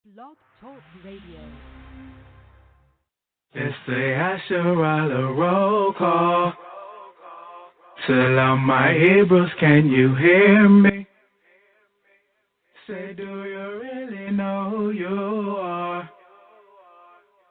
Blog Talk Radio. It's the Asherah roll call. Salam, my Hebrews, can you hear me? Say, do you really know who you are?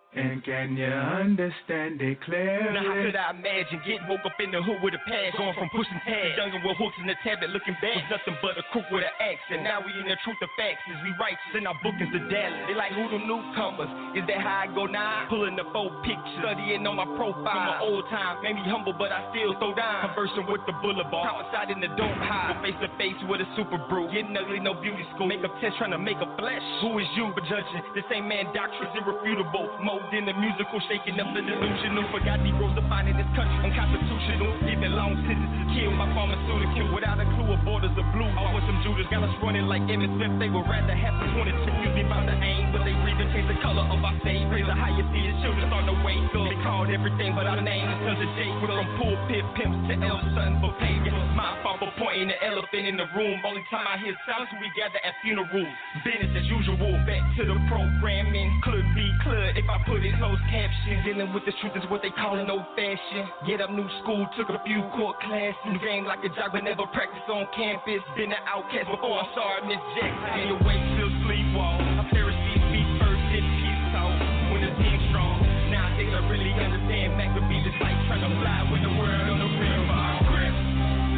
And can you understand it clearly? Now how could I imagine getting woke up in the hood with a pad, going from pushing tags, dunking with hooks in the tablet, looking back was nothing but a crook with an axe. And now we in the truth of facts, is we righteous in our bookings to Dallas. They like who them newcomers? Is that how I go now? Pulling the 4 pictures, studying on my profile. From my old time, made me humble, but I still throw down. Conversing with the boulevard, homicide in the dope high. Go face to face with a Super Brul, getting ugly, no beauty school. Make up test trying to make a flesh. Who is you for judging? This ain't man doctrines irrefutable. In the musical, shaking up the delusional. Forgot Negroes defining this country unconstitutional. Giving long sentences, killed by pharmaceutical. Without a clue of borders of blue. I want some Judas, got us running like Emmett Smith. They would rather have the 22. Usually about the aim, but they breathing, change the color of our stage. Raise the higher see his children start to wake up. They called everything but our name is Sons of Jake. We're from pulpit pimps to El Sutton for pagan. My fault for pointing the elephant in the room. Only time I hear sounds we gather at funerals. Business as usual, back to the programming. Could be clear if I put it closed captions. Dealing with the truth is what they call an old fashioned. Get up, new school, took a few court classes. New game like a job, but never practiced on campus. Been an outcast before I saw Miss Jackson. On your way to sleepwalk. A Pharisee speak first, then peace talk. When the team's strong. Now I think I really understand Maccabee just like trying to fly with the world on the rim. My grip,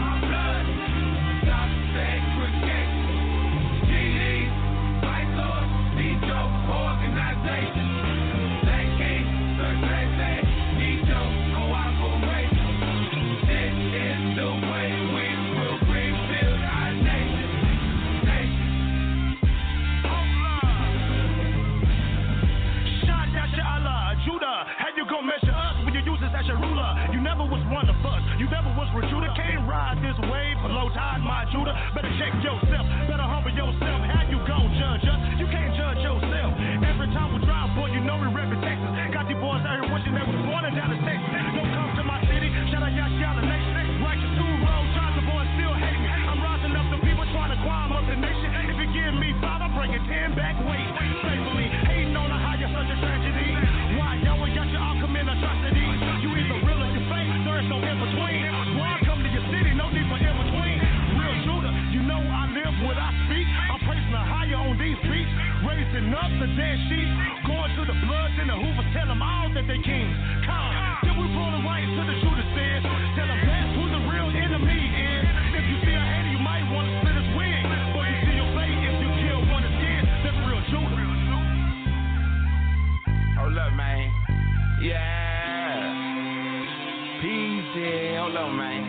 my blood, stop segregation. GD, fight Lord, need your organization. You never was one of us. You never was recruiter. Can't ride this wave below tide, my Judah. Better check yourself. Better humble yourself. How you gon' judge us? You can't judge yourself. Every time we drive, boy, you know we rep in Texas. Got these boys out here wishing they was born in Dallas, Texas. Don't come to my city. Shout out Yashala Nation. Righteous two road. Trying the boys still hate me. I'm rising up the people trying to climb up the nation. If you give me 5, I'm bringing 10 back. Wait, faithfully hating on how you're such a tragedy. Why y'all got your all come in atrocity? You either real or you fake. There is no in between. Why come to your city? No need for in between. Real Judah, you know I live what I speak. I'm praising the higher on these beats, raising up the dead sheep, going to the bloods and the hoovers, tell them all that they kings. Come, till we pull the right to the Judah says, tell them that's who the real enemy is. If you see a hater, you might want to split his wig, but you see your fate if you kill one of his. That's real Judah. Hold up, man. Yeah. Peasy. Hold up, man.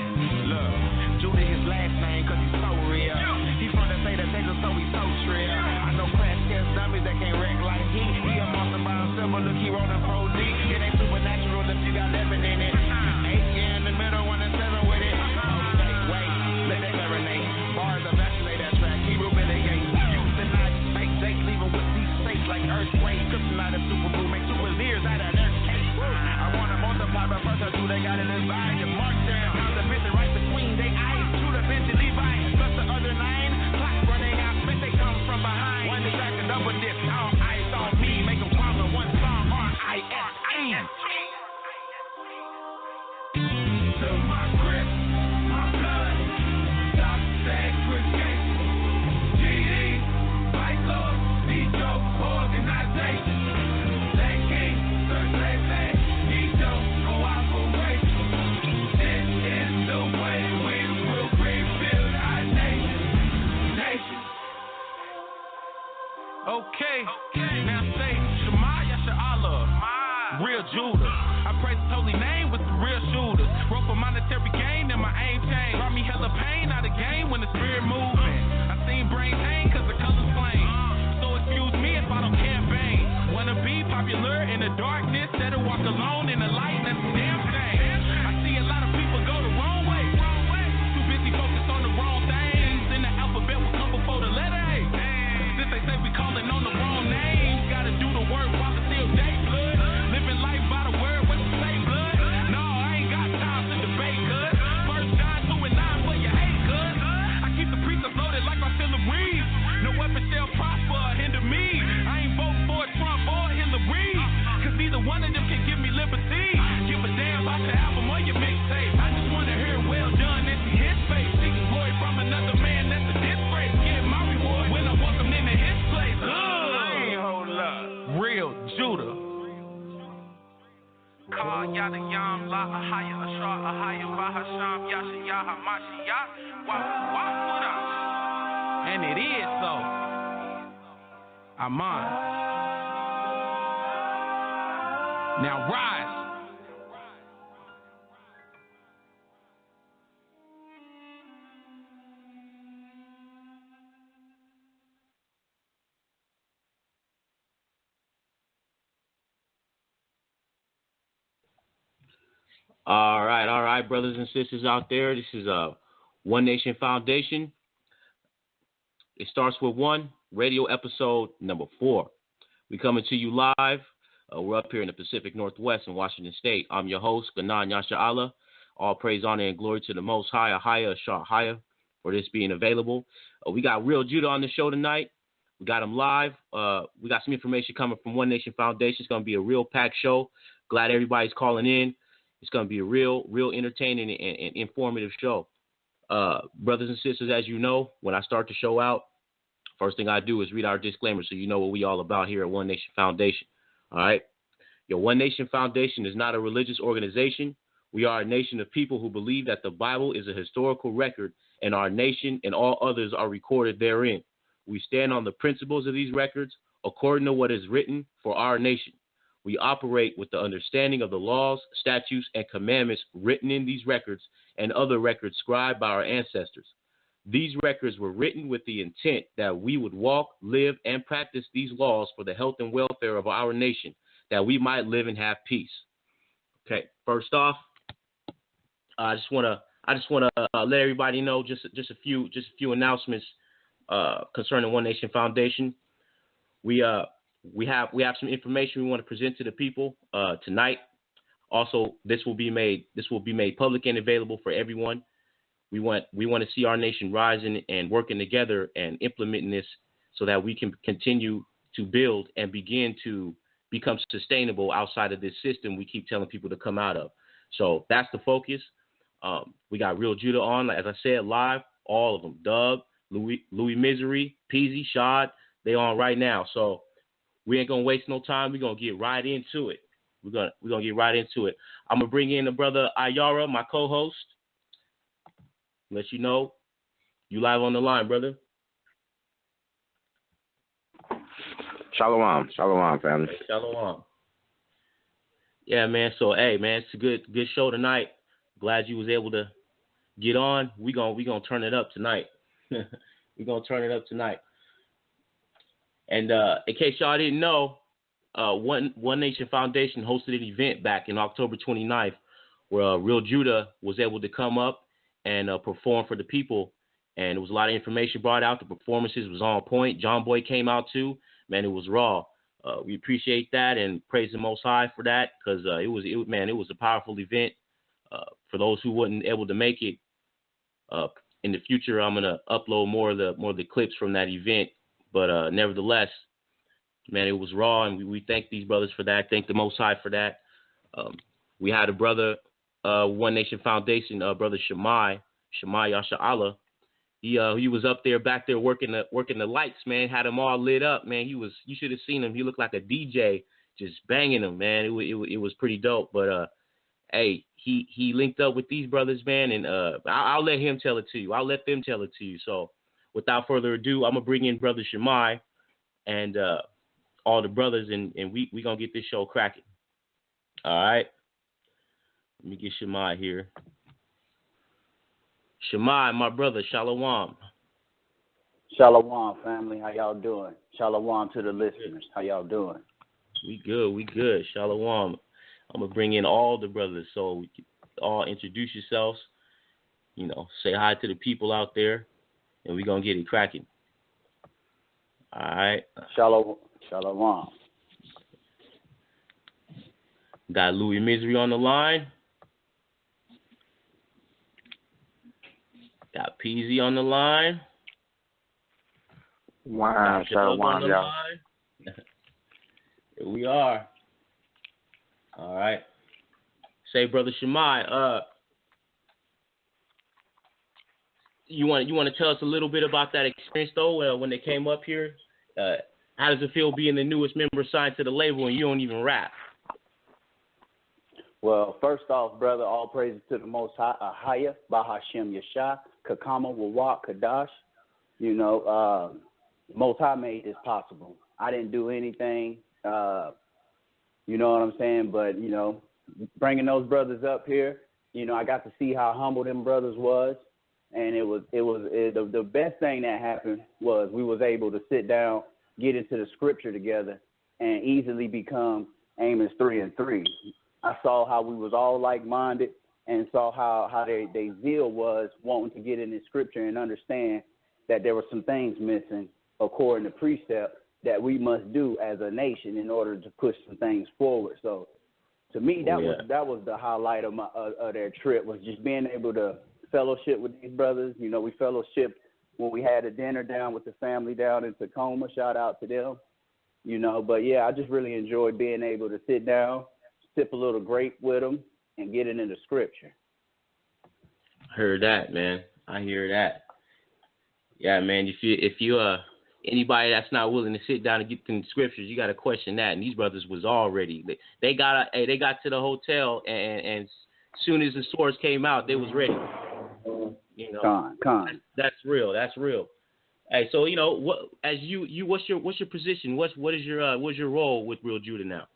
Look, Judah his last name cause he's so real. He from the state of Texas, so he's so trill. I know crash test dummies that can't wreck like he. He a monster by himself, but look, he rolling pro D. It ain't supernatural if you got 11 in it. 8 year in the middle, 1 and 7 with it. Okay, wait, let that marinate. Bars evacuate that track, Hebrew mitigate. Use the night, fake Jake, leaving with these states like earthquake. Kryptonite and Super Brul, make super leers out of their case. I wanna multiply, but first I do they got it in mind. You mark down, how's the bitch right between they eyes. Shoot a bitch and Levi, plus the other 9. Clock running out, bitch they come from behind. One distract and double dip, all eyes on me. Make them climb with one song, R-I-S-E. To my grip, my blood, stop segregation. GD, fight Lord, need your organization. Black King, Sir Black Man, need your cooperation. This is the way we will rebuild our nation. Okay, now say Shema Yashala, real Judah. I praise his holy name with the real shooters. Rope for monetary gain and my aim changed. Brought me hella pain out of game when the spirit moving. I seen brains hang cause the colors plain. So excuse me if I don't campaign. Wanna be popular in the darkness, instead of walk alone in the light, that's a damn shame. I see a lot of people go the wrong way. Too busy focused on the wrong things. And the alphabet will come before the letter A. Since they say we calling on the wrong names, gotta do the work while it's still day blood. Living life by the word, what you say, blood? No, I ain't got time to debate, cuz. First John 2 and 9 for your hate, cuz. I keep the precepts loaded like I'm still a breeze. No weapon shall prosper or hinder me. I ain't yada yam la ahaya ashra ahaya bahasham yasha yaha mashiach what up? And it is so. Aman. Now rise. All right, brothers and sisters out there. This is One Nation Foundation. It starts with one, radio episode number 4. We coming to you live. We're up here in the Pacific Northwest in Washington State. I'm your host, Ganan Yasha Allah. All praise, honor, and glory to the Most High, Ahaya, Ashar, Ahaya, for this being available. We got Real Judah on the show tonight. We got him live. We got some information coming from One Nation Foundation. It's going to be a real packed show. Glad everybody's calling in. It's going to be a real entertaining and informative show. Brothers and sisters, as you know, when I start the show out, first thing I do is read our disclaimer so you know what we all about here at One Nation Foundation. All right? Your One Nation Foundation is not a religious organization. We are a nation of people who believe that the Bible is a historical record and our nation and all others are recorded therein. We stand on the principles of these records according to what is written for our nation. We operate with the understanding of the laws, statutes, and commandments written in these records and other records scribed by our ancestors. These records were written with the intent that we would walk, live, and practice these laws for the health and welfare of our nation, that we might live and have peace. Okay, first off, I just want to let everybody know just a few announcements concerning One Nation Foundation. We have some information we want to present to the people tonight. Also, this will be made public and available for everyone. We want to see our nation rising and working together and implementing this so that we can continue to build and begin to become sustainable outside of this system we keep telling people to come out of. So that's the focus. We got Real Judah on, as I said, live, all of them. Doug, Louis Misery, Peasy, Shad, they on right now. So we ain't gonna waste no time. We're gonna get right into it. We're gonna get right into it. I'm gonna bring in the brother Ayara, my co-host. Let you know you live on the line, brother. Shalom, family. Shalom. Yeah, man. So, hey, man, it's a good show tonight. Glad you was able to get on. We gonna turn it up tonight. We're gonna turn it up tonight. And in case y'all didn't know, One Nation Foundation hosted an event back in October 29th where Real Judah was able to come up and perform for the people. And there was a lot of information brought out. The performances was on point. John Boy came out too. Man, it was raw. We appreciate that and praise the Most High for that because it was a powerful event. For those who weren't able to make it, in the future, I'm gonna upload more of the clips from that event. But nevertheless, man, it was raw, and we thank these brothers for that. Thank the Most High for that. We had a brother, One Nation Foundation, brother Shammai Yasha Allah. He was up there, back there working the lights, man. Had them all lit up, man. You should have seen him. He looked like a DJ, just banging them, man. It was pretty dope. But hey, he linked up with these brothers, man, and I'll let him tell it to you. I'll let them tell it to you. So without further ado, I'm gonna bring in brother Shammai and all the brothers, and we gonna get this show cracking. All right. Let me get Shammai here. Shammai, my brother, shalom. Shalom, family. How y'all doing? Shalom to the listeners. How y'all doing? We good. Shalom. I'm going to bring in all the brothers so we can all introduce yourselves, say hi to the people out there, and we're going to get it cracking. All right. Shalom. Got Louis Misery on the line. Got Peasy on the line. Wow, shalom, y'all. Here we are. All right. Say, brother Shammai, you want to tell us a little bit about that experience though? When they came up here, how does it feel being the newest member signed to the label and you don't even rap? Well, first off, brother, all praises to the Most High, Ahaya, Bahashem Yashah, Kakama, Wawak, Kadash. You know, Most High made this possible. I didn't do anything, you know what I'm saying? But, you know, bringing those brothers up here, you know, I got to see how humble them brothers was. And the best thing that happened was we was able to sit down, get into the scripture together, and easily become Amos 3 and 3. I saw how we was all like-minded and saw how they zeal was wanting to get in the scripture and understand that there were some things missing according to precept that we must do as a nation in order to push some things forward. So to me, that was the highlight of their trip, was just being able to fellowship with these brothers. You know, we fellowshipped when we had a dinner down with the family down in Tacoma. Shout out to them. You know, but yeah, I just really enjoyed being able to sit down, sip a little grape with them, and get into the scripture. Heard that, man. I hear that. Yeah, man. If you anybody that's not willing to sit down and get in the scriptures, you got to question that. And these brothers was already they got to the hotel, and as soon as the swords came out, they was ready. You know, that's real. That's real. Hey, so you know what? As you what's your position? What's your role with Real Judah now?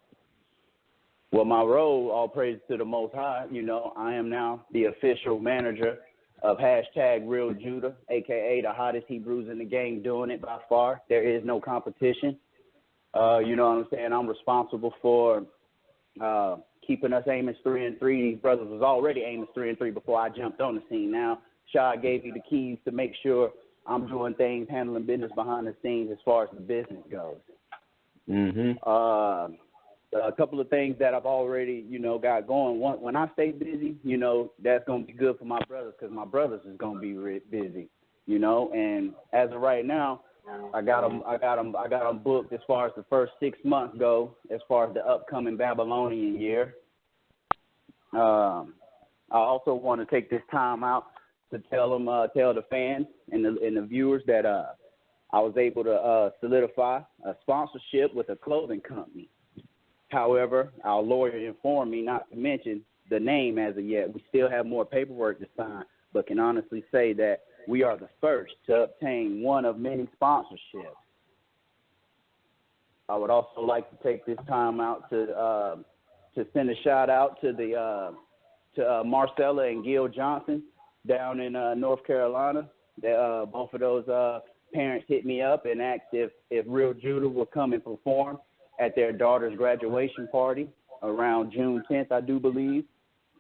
Well, my role, all praise to the Most High. You know, I am now the official manager of #Real Judah, aka the hottest Hebrews in the game, doing it by far. There is no competition. You know what I'm saying? I'm responsible for keeping us Amos 3 and 3. These brothers was already Amos 3 and 3 before I jumped on the scene. Now, Shah gave me the keys to make sure I'm doing things, handling business behind the scenes as far as the business goes. Mm-hmm. A couple of things that I've already, you know, got going. One, when I stay busy, you know, that's going to be good for my brothers, because my brothers is going to be busy, you know. And as of right now, I got them booked as far as the first 6 months go, as far as the upcoming Babylonian year. I also want to take this time out to tell the fans and the viewers that I was able to solidify a sponsorship with a clothing company. However, our lawyer informed me not to mention the name as of yet. We still have more paperwork to sign, but can honestly say that we are the first to obtain one of many sponsorships. I would also like to take this time out to send a shout out to Marcella and Gil Johnson down in North Carolina. Both of those parents hit me up and asked if Real Judah would come and perform at their daughter's graduation party around June 10th, I do believe,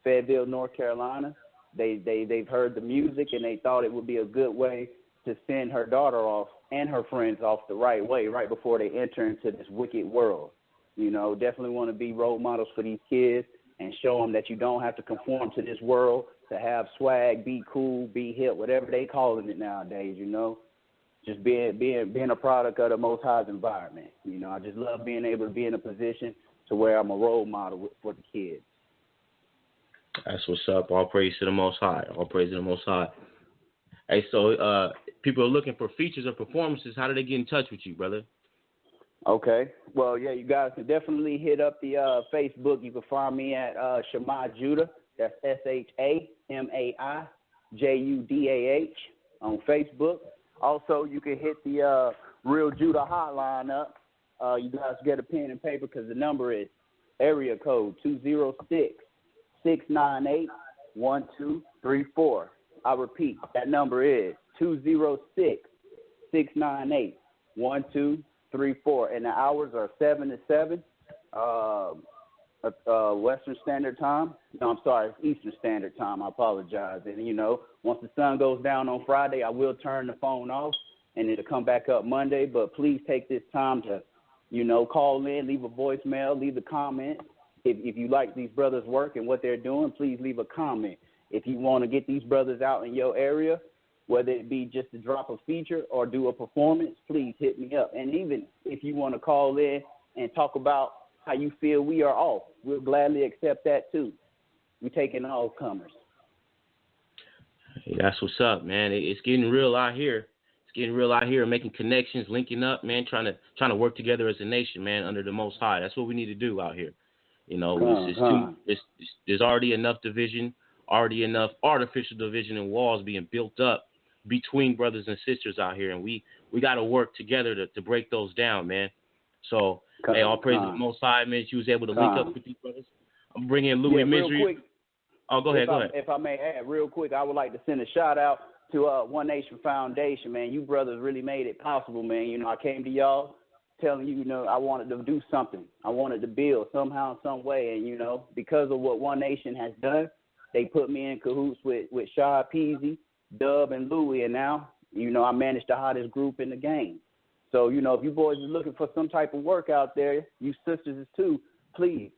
Fayetteville, North Carolina. They've heard the music, and they thought it would be a good way to send her daughter off and her friends off the right way, right before they enter into this wicked world. You know, definitely want to be role models for these kids and show them that you don't have to conform to this world to have swag, be cool, be hip, whatever they calling it nowadays, you know. Just being a product of the Most High's environment. You know, I just love being able to be in a position to where I'm a role model for the kids. That's what's up. All praise to the Most High. All praise to the Most High. Hey, so people are looking for features or performances. How do they get in touch with you, brother? Okay. Well, yeah, you guys can definitely hit up the Facebook. You can find me at Shema Judah. That's SHAMAIJUDAH on Facebook. Also, you can hit the Real Judah hotline up. You guys get a pen and paper, because the number is area code 206-698-1234. I repeat, that number is 206-698-1234. And the hours are 7 to 7, Western Standard Time. No, I'm sorry, Eastern Standard Time. I apologize. And, you know, once the sun goes down on Friday, I will turn the phone off, and it'll come back up Monday. But please take this time to, you know, call in, leave a voicemail, leave a comment. If you like these brothers' work and what they're doing, please leave a comment. If you want to get these brothers out in your area, whether it be just to drop a feature or do a performance, please hit me up. And even if you want to call in and talk about how you feel we are off, we'll gladly accept that too. We're taking all comers. Hey, that's what's up, man. It's getting real out here. It's getting real out here, making connections, linking up, man, trying to work together as a nation, man, under the Most High. That's what we need to do out here. You know, there's already enough division, already enough artificial division and walls being built up between brothers and sisters out here, and we got to work together to break those down, man. So, hey, all praise to the Most High, man. You was able to link up with these brothers. I'm bringing in Louis Misery. Real quick, go ahead. If I may add real quick, I would like to send a shout out to One Nation Foundation, man. You brothers really made it possible, man. You know, I came to y'all telling you, you know, I wanted to do something. I wanted to build somehow, some way. And, you know, because of what One Nation has done, they put me in cahoots with Shaw Peasy, Dub, and Louis. And now, you know, I managed the hottest group in the game. So, you know, if you boys are looking for some type of work out there, you sisters too, please,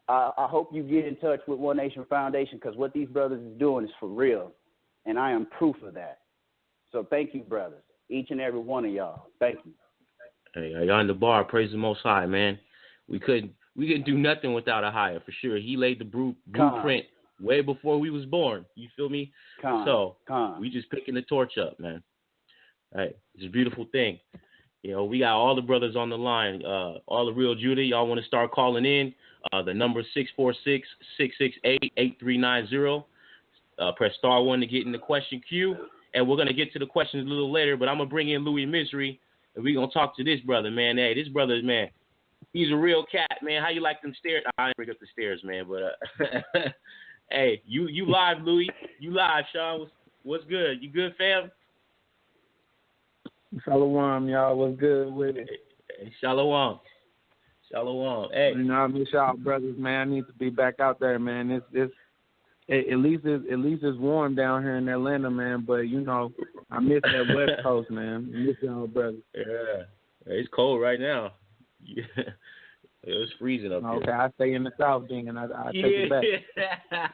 I hope you get in touch with One Nation Foundation, because what these brothers is doing is for real. And I am proof of that. So thank you, brothers, each and every one of y'all. Thank you. Hey, y'all on the bar. Praise the Most High, man. We couldn't do nothing without a higher, for sure. He laid the blueprint way before we was born. You feel me? We just picking the torch up, man. Hey, it's a beautiful thing. You know, we got all the brothers on the line. All the real Judah, y'all want to start calling in. The number 646-668-8390. Press star 1 to get in the question queue. And we're going to get to the questions a little later, but I'm going to bring in Louis Misery, and we're going to talk to this brother, man. Hey, this brother, man, he's a real cat, man. How you like them stairs? I didn't bring up the stairs, man, but hey, you live, Louis. You live, Sean. What's good? You good, fam? Shalom, y'all. What's good with it? Hey, Shalom. Hey, you know, I miss y'all, brothers, man. I need to be back out there, man. At least it's warm down here in Atlanta, man. But you know, I miss that West Coast, man. I miss y'all, brothers. Yeah, it's cold right now. Yeah. It's freezing up here. Okay, I stay in the South, then, and I take it back.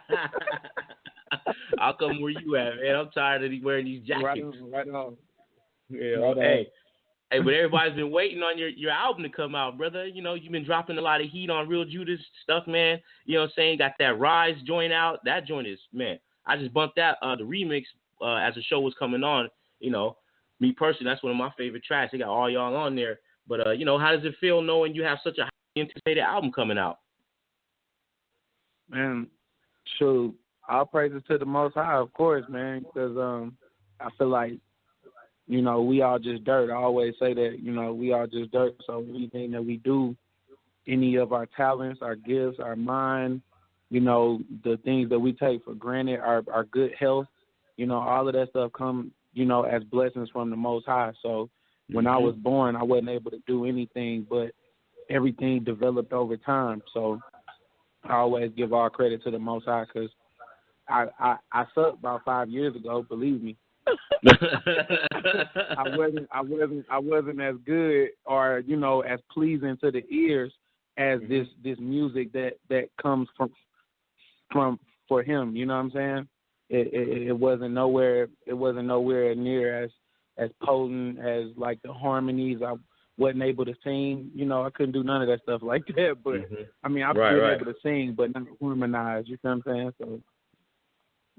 I'll come where you at, man. I'm tired of wearing these jackets. Right on. Yeah, hey, but everybody's been waiting on your album to come out, brother. You know, you've been dropping a lot of heat on Real Judas stuff, man. You know what I'm saying? Got that Rise joint out. That joint is, man, I just bumped that, the remix, as the show was coming on. You know, me personally, that's one of my favorite tracks. They got all y'all on there. But, you know, how does it feel knowing you have such a highly anticipated album coming out? Man, shoot, all praises to the Most High, of course, man, because I feel like, you know, we all just dirt. I always say that, you know, we all just dirt. So anything that we do, any of our talents, our gifts, our mind, you know, the things that we take for granted, our good health, you know, all of that stuff come, you know, as blessings from the Most High. So when I was born, I wasn't able to do anything, but everything developed over time. So I always give all credit to the Most High, because I sucked about 5 years ago, believe me. I wasn't as good, or you know, as pleasing to the ears as this music that comes from for him. You know what I'm saying? It wasn't nowhere near as potent as like the harmonies. I wasn't able to sing. You know, I couldn't do none of that stuff like that. But I mean, I've been able to sing, but not harmonize. You know what I'm saying? So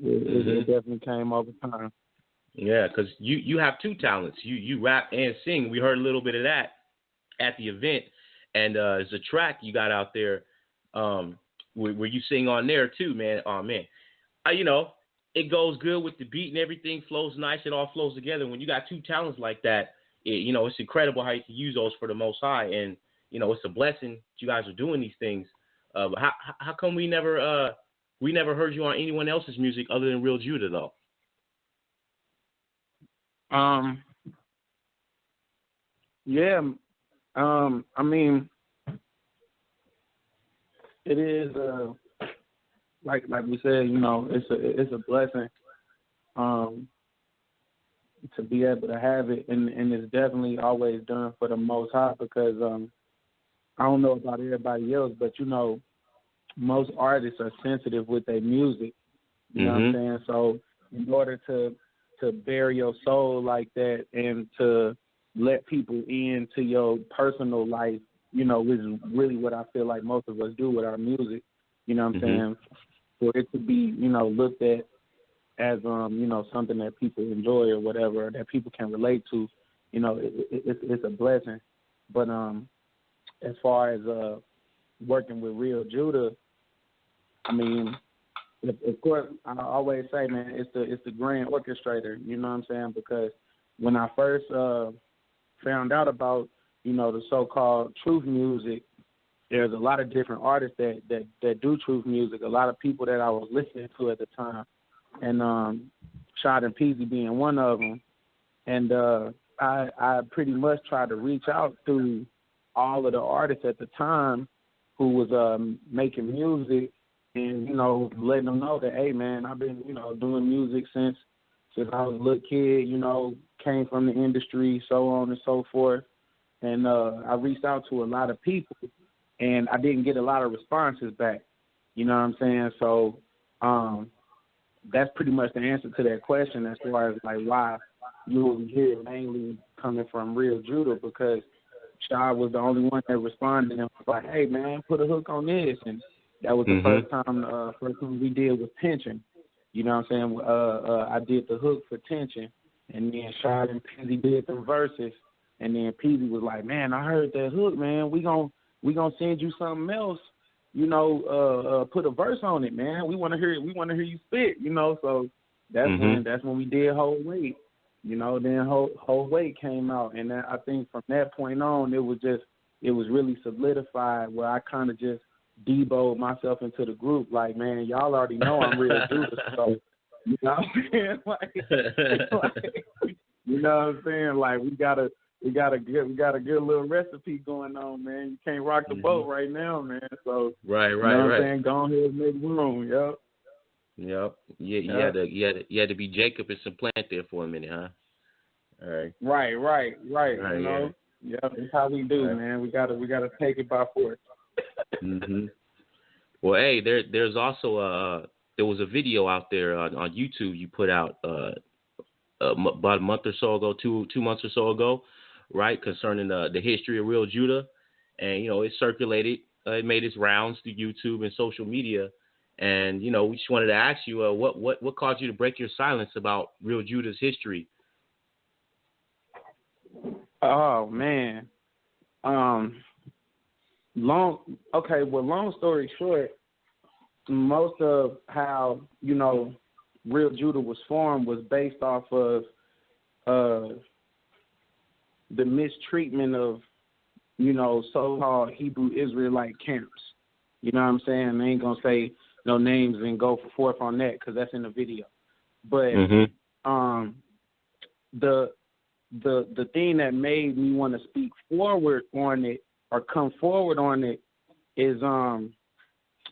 it definitely came over time. Yeah, because you have two talents. You rap and sing. We heard a little bit of that at the event. And there's a track you got out there where you sing on there too, man. Oh, man. You know, it goes good with the beat and everything flows nice. It all flows together. When you got two talents like that, you know, it's incredible how you can use those for the Most High. And, you know, it's a blessing that you guys are doing these things. But how come we never heard you on anyone else's music other than Real Judah, though? I mean, it is like we said, you know, it's a blessing to be able to have it, and it's definitely always done for the Most High, because I don't know about everybody else, but you know, most artists are sensitive with their music. You know what I'm saying? So in order to bare your soul like that and to let people into your personal life, you know, which is really what I feel like most of us do with our music, you know what I'm saying? For it to be, you know, looked at as, you know, something that people enjoy or whatever, that people can relate to, you know, it's a blessing. But as far as, working with Real Judah, I mean, of course, I always say, man, it's the grand orchestrator. You know what I'm saying? Because when I first found out about, you know, the so-called truth music, there's a lot of different artists that do truth music. A lot of people that I was listening to at the time, and Shad and Peasy being one of them. And I pretty much tried to reach out to all of the artists at the time who was making music, and, you know, letting them know that, hey, man, I've been, you know, doing music since I was a little kid, you know, came from the industry, so on and so forth. And I reached out to a lot of people, and I didn't get a lot of responses back. You know what I'm saying? So that's pretty much the answer to that question as far as, like, why you will hear it mainly coming from Real Judah, because Shad was the only one that responded and was like, hey, man, put a hook on this. And that was the first time we did was Tension. You know what I'm saying? I did the hook for Tension, and then Shad and Peasy did the verses, and then Peasy was like, man, I heard that hook, man. We gonna send you something else. You know, put a verse on it, man. We want to hear it. We want to hear you spit. You know, so that's when we did Whole Weight. You know, then Whole Weight came out, and I think from that point on, it was really solidified where I kind of just deboed myself into the group. Like, man, y'all already know I'm Real Judah, so you know what I'm saying? Like, you know what I'm saying? Like, we got a good little recipe going on, man. You can't rock the boat right now, man. So right. You know what I'm saying? Go ahead and make room, Yep. You had to be Jacob and supplant there for a minute, huh? All right. Right. You know, that's how we do, man. We gotta take it by force. Well, hey, there's also there was a video out there on YouTube you put out about a month or so ago, 2 months or so ago, right, concerning the history of Real Judah, and, you know, it circulated, it made its rounds through YouTube and social media, and, you know, we just wanted to ask you what caused you to break your silence about Real Judah's history? Oh man, long story short, most of how, you know, Real Judah was formed was based off of the mistreatment of, you know, so-called Hebrew Israelite camps. You know what I'm saying? I ain't gonna say no names and go forth on that because that's in the video. But the thing that made me want to speak forward on it or come forward on it is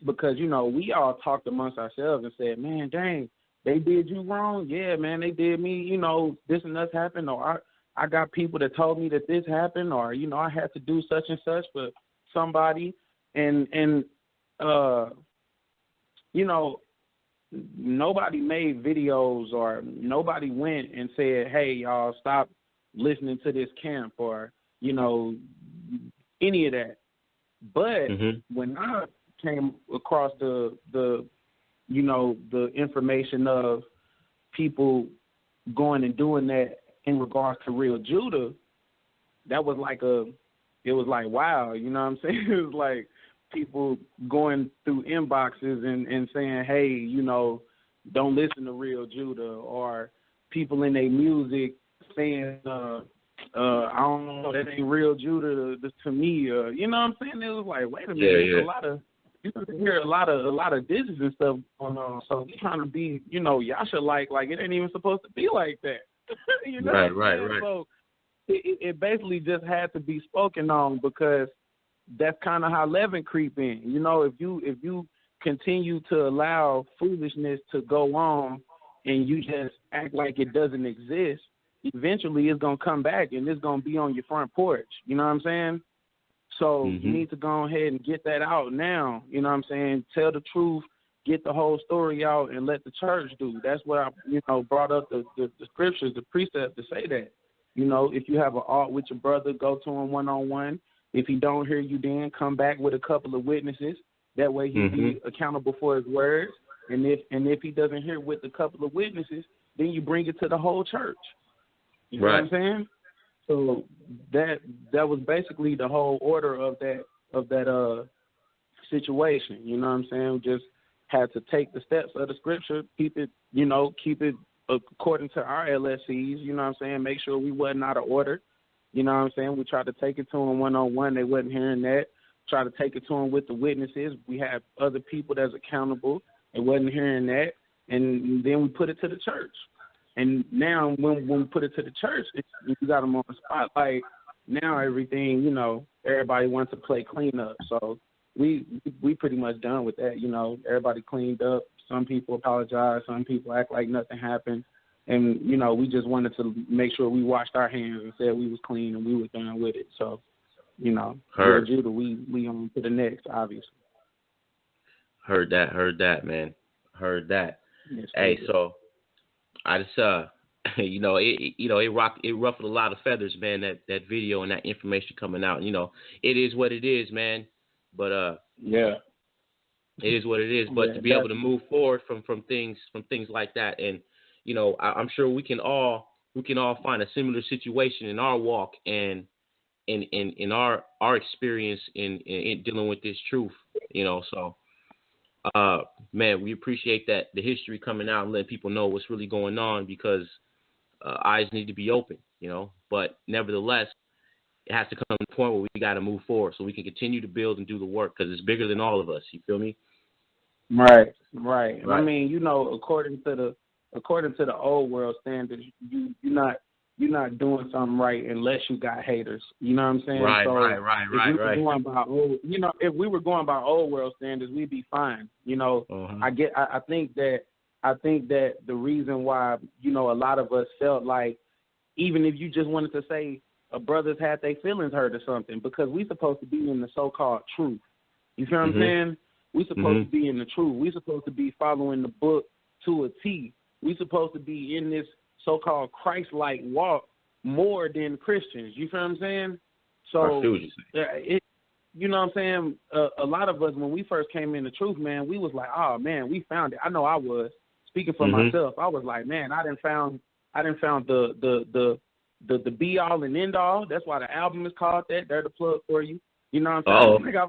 because, you know, we all talked amongst ourselves and said, man, dang, they did you wrong. Yeah, man, they did me, you know, this and that happened, or I got people that told me that this happened, or, you know, I had to do such and such for somebody. And you know, nobody made videos or nobody went and said, hey, y'all, stop listening to this camp, or, you know, any of that. But when I came across the you know, the information of people going and doing that in regards to Real Judah, that was like it was like, wow, you know what I'm saying? It was like people going through inboxes and saying, hey, you know, don't listen to Real Judah, or people in their music saying, I don't know, that ain't Real Judah to me. You know what I'm saying? It was like, wait a minute, there's a lot of, you can hear a lot of dishes and stuff going on. So we trying to be, you know, Yasha like it ain't even supposed to be like that. You know right. So it basically just had to be spoken on, because that's kind of how leaven creep in. You know, if you continue to allow foolishness to go on and you just act like it doesn't exist, eventually it's gonna come back and it's gonna be on your front porch. You know what I'm saying? So you need to go ahead and get that out now. You know what I'm saying? Tell the truth, get the whole story out, and let the church do. That's what I, you know, brought up the scriptures, the precept to say that. You know, if you have an art with your brother, go to him one-on-one. If he don't hear you, then come back with a couple of witnesses. That way he'll be accountable for his words. And if he doesn't hear with a couple of witnesses, then you bring it to the whole church. You know what I'm saying? So that was basically the whole order of that situation. You know what I'm saying? We just had to take the steps of the scripture, keep it according to our LSCs. You know what I'm saying? Make sure we wasn't out of order. You know what I'm saying? We tried to take it to them one-on-one. They wasn't hearing that. Try to take it to them with the witnesses. We have other people that's accountable. They wasn't hearing that. And then we put it to the church. And now when we put it to the church, we got them on the spotlight. Now everything, you know, everybody wants to play cleanup. So we pretty much done with that. You know, everybody cleaned up. Some people apologize. Some people act like nothing happened. And, you know, we just wanted to make sure we washed our hands and said we was clean and we were done with it. So, you know, Judah, we on to the next, obviously. Heard that, man. Heard that. Yes, hey, so I just it ruffled a lot of feathers, man, that video and that information coming out. You know, it is what it is, man. But yeah. It is what it is. But to be able to move forward from things like that, and you know, I'm sure we can all find a similar situation in our walk and in our experience in dealing with this truth, you know. So, man, we appreciate that the history coming out and letting people know what's really going on, because eyes need to be open, you know. But nevertheless, it has to come to the point where we got to move forward so we can continue to build and do the work, because it's bigger than all of us. You feel me? Right. I mean, you know, according to the old world standards, you're not doing something right unless you got haters. You know what I'm saying? Right. If we were going by old world standards, we'd be fine. You know, I think that the reason why, you know, a lot of us felt like, even if you just wanted to say a brother's had their feelings hurt or something, because we supposed to be in the so-called truth. You feel what I'm saying? We supposed to be in the truth. We supposed to be following the book to a T. We supposed to be in this so-called Christ-like walk more than Christians. You feel what I'm saying? So, you know what I'm saying? A lot of us, when we first came in the truth, man, we was like, oh man, we found it. I know I was speaking for myself. I was like, man, I didn't found the be all and end all. That's why the album is called that. They're the plug for you. You know what I'm saying? I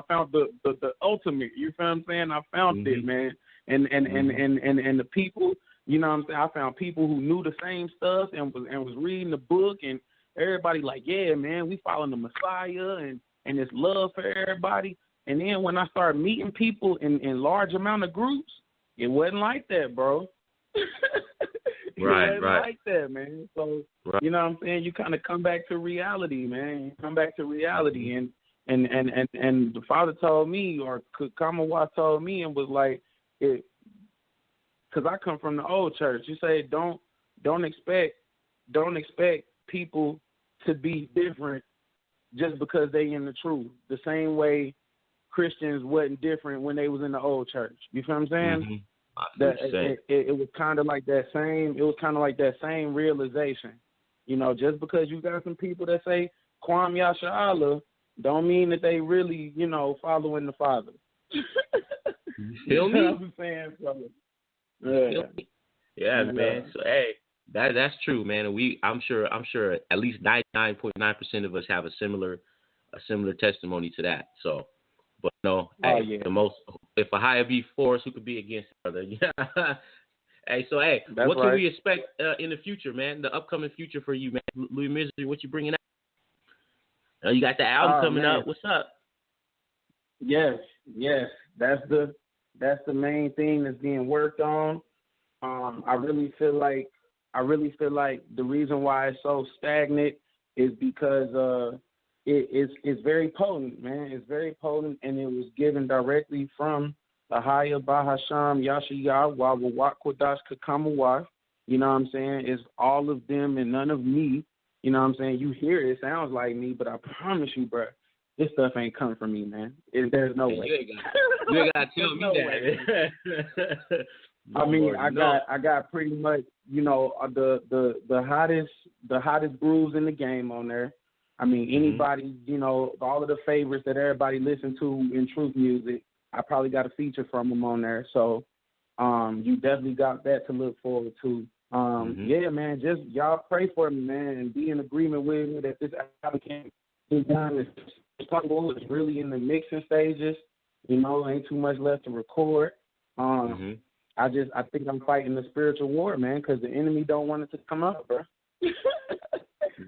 found the ultimate. You feel what I'm saying? I found it, man. And the people, you know what I'm saying? I found people who knew the same stuff and was reading the book, and everybody like, yeah, man, we following the Messiah and this love for everybody. And then when I started meeting people in large amount of groups, it wasn't like that, bro. Right. Like that, man. So, you know what I'm saying? You kind of come back to reality, man. You come back to reality. And the Father told me, or Kamawa told me, and was like, because I come from the old church. You say don't expect people to be different just because they in the truth. The same way Christians wasn't different when they was in the old church. You feel what I'm saying? It was kind of like that same. It was kind of like that same realization. You know, just because you got some people that say Kwam Yasha Allah, don't mean that they really, you know, following the Father. You feel me? You know what I'm saying? So, yeah, man. So hey, that's true, man. And I'm sure at least 99.9% of us have a similar testimony to that. So. But no, the most, if a higher be for us, who could be against each other? Yeah. Hey, so that's what can we expect in the future, man? The upcoming future for you, man. Louis Misery, what you bringing out? You got the album coming up. What's up? Yes. That's the main thing that's being worked on. I really feel like the reason why it's so stagnant is because it's very potent, man. It's very potent, and it was given directly from the Haya Bahasham Yashiyah Wawawak Kodash Kakamawa. You know what I'm saying? It's all of them and none of me. You know what I'm saying? You hear it sounds like me, but I promise you, bro, this stuff ain't coming from me, man. There's no way. You ain't gotta tell me that. I mean, I got pretty much, you know, the hottest brews in the game on there. I mean, anybody, you know, all of the favorites that everybody listen to in truth music, I probably got a feature from them on there. So you definitely got that to look forward to. Yeah, man, just y'all pray for me, man, and be in agreement with me that this album can be done Super Brul is really in the mixing stages. You know, ain't too much left to record. I think I'm fighting the spiritual war, man, because the enemy don't want it to come up, bro.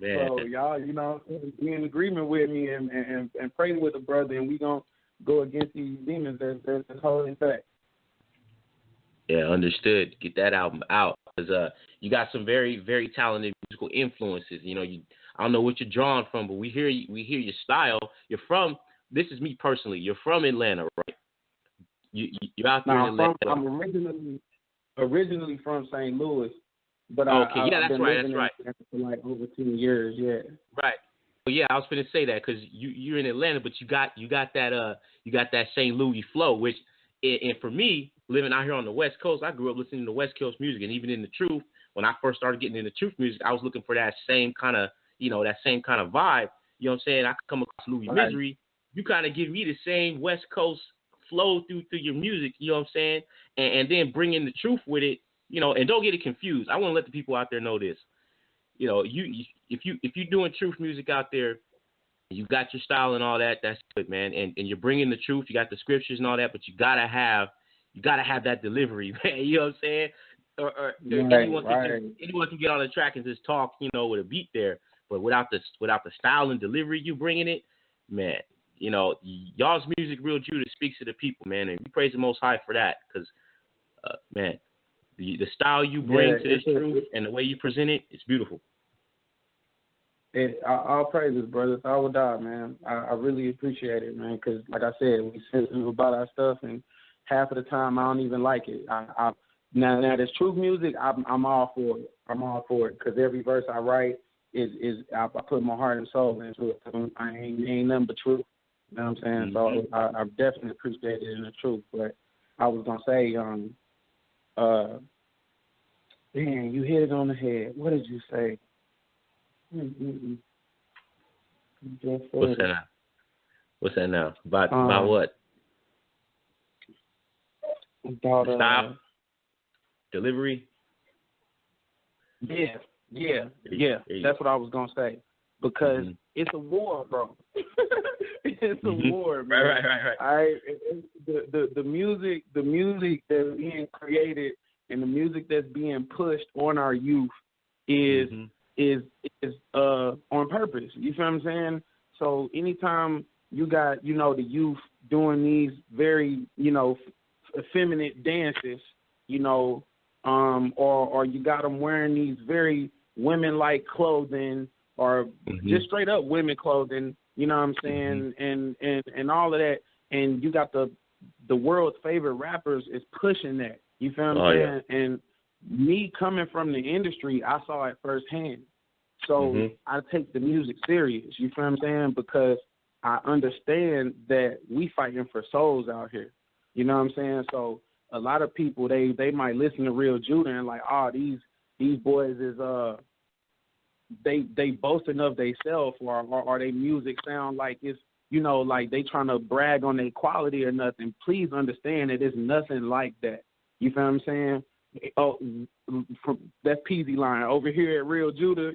So y'all, you know, be in agreement with me and pray with the brother, and we gonna go against these demons that's holding back. Yeah, understood. Get that album out, because you got some very, very talented musical influences. You know, I don't know what you're drawn from, but we hear your style. You're from. This is me personally. You're from Atlanta, right? You're out there in Atlanta. I'm originally from St. Louis, but I've been living in Atlanta for like over 10 years. Yeah. Right. Well, yeah, I was going to say that because you're in Atlanta, but you got that St. Louis flow, which, and for me, living out here on the West Coast, I grew up listening to West Coast music, and even in the truth, when I first started getting into truth music, I was looking for that same kind of, that same kind of vibe. You know what I'm saying? I could come across Louis Misery. You kind of give me the same West Coast flow through your music. You know what I'm saying? And then bring in the truth with it. You know, and don't get it confused. I want to let the people out there know this. You know, if you're doing truth music out there, you got your style and all that. That's good, man. And you're bringing the truth. You got the scriptures and all that, but you gotta have that delivery, man. You know what I'm saying? Or anyone can get on the track and just talk, with a beat there. But without the style and delivery you bringing it, man. Y'all's music, Real Judah, speaks to the people, man, and we praise the Most High for that, because, man, the style you bring to this truth and the way you present it, it's beautiful. All praises, brothers. I would die, man. I really appreciate it, man, because, like I said, we sensitive about our stuff, and half of the time I don't even like it. Now this truth music, I'm all for it. I'm all for it, because every verse I write is I put my heart and soul into it. I ain't nothing but truth. You know what I'm saying? So I definitely appreciate it in the truth. But I was gonna say, man, you hit it on the head. What did you say? What's that now? About what? About style, delivery. Yeah. That's what I was gonna say, because it's a war, bro. It's a war, man. Right. The music that's being created and the music that's being pushed on our youth is on purpose. You feel what I'm saying? So anytime you got, the youth doing these very, effeminate dances, or you got them wearing these very women-like clothing, or just straight up women clothing, you know what I'm saying, and all of that, and you got the world's favorite rappers is pushing that. You feel what I'm saying? Yeah. And me coming from the industry, I saw it firsthand. So I take the music serious. You feel what I'm saying? Because I understand that we fighting for souls out here. You know what I'm saying? So a lot of people, they might listen to Real Judah and like, these boys is they boasting of themselves, or they music sound like it's, like they trying to brag on their quality or nothing. Please understand that it's nothing like that. You feel what I'm saying? Oh, that's Peasy line over here at Real Judah.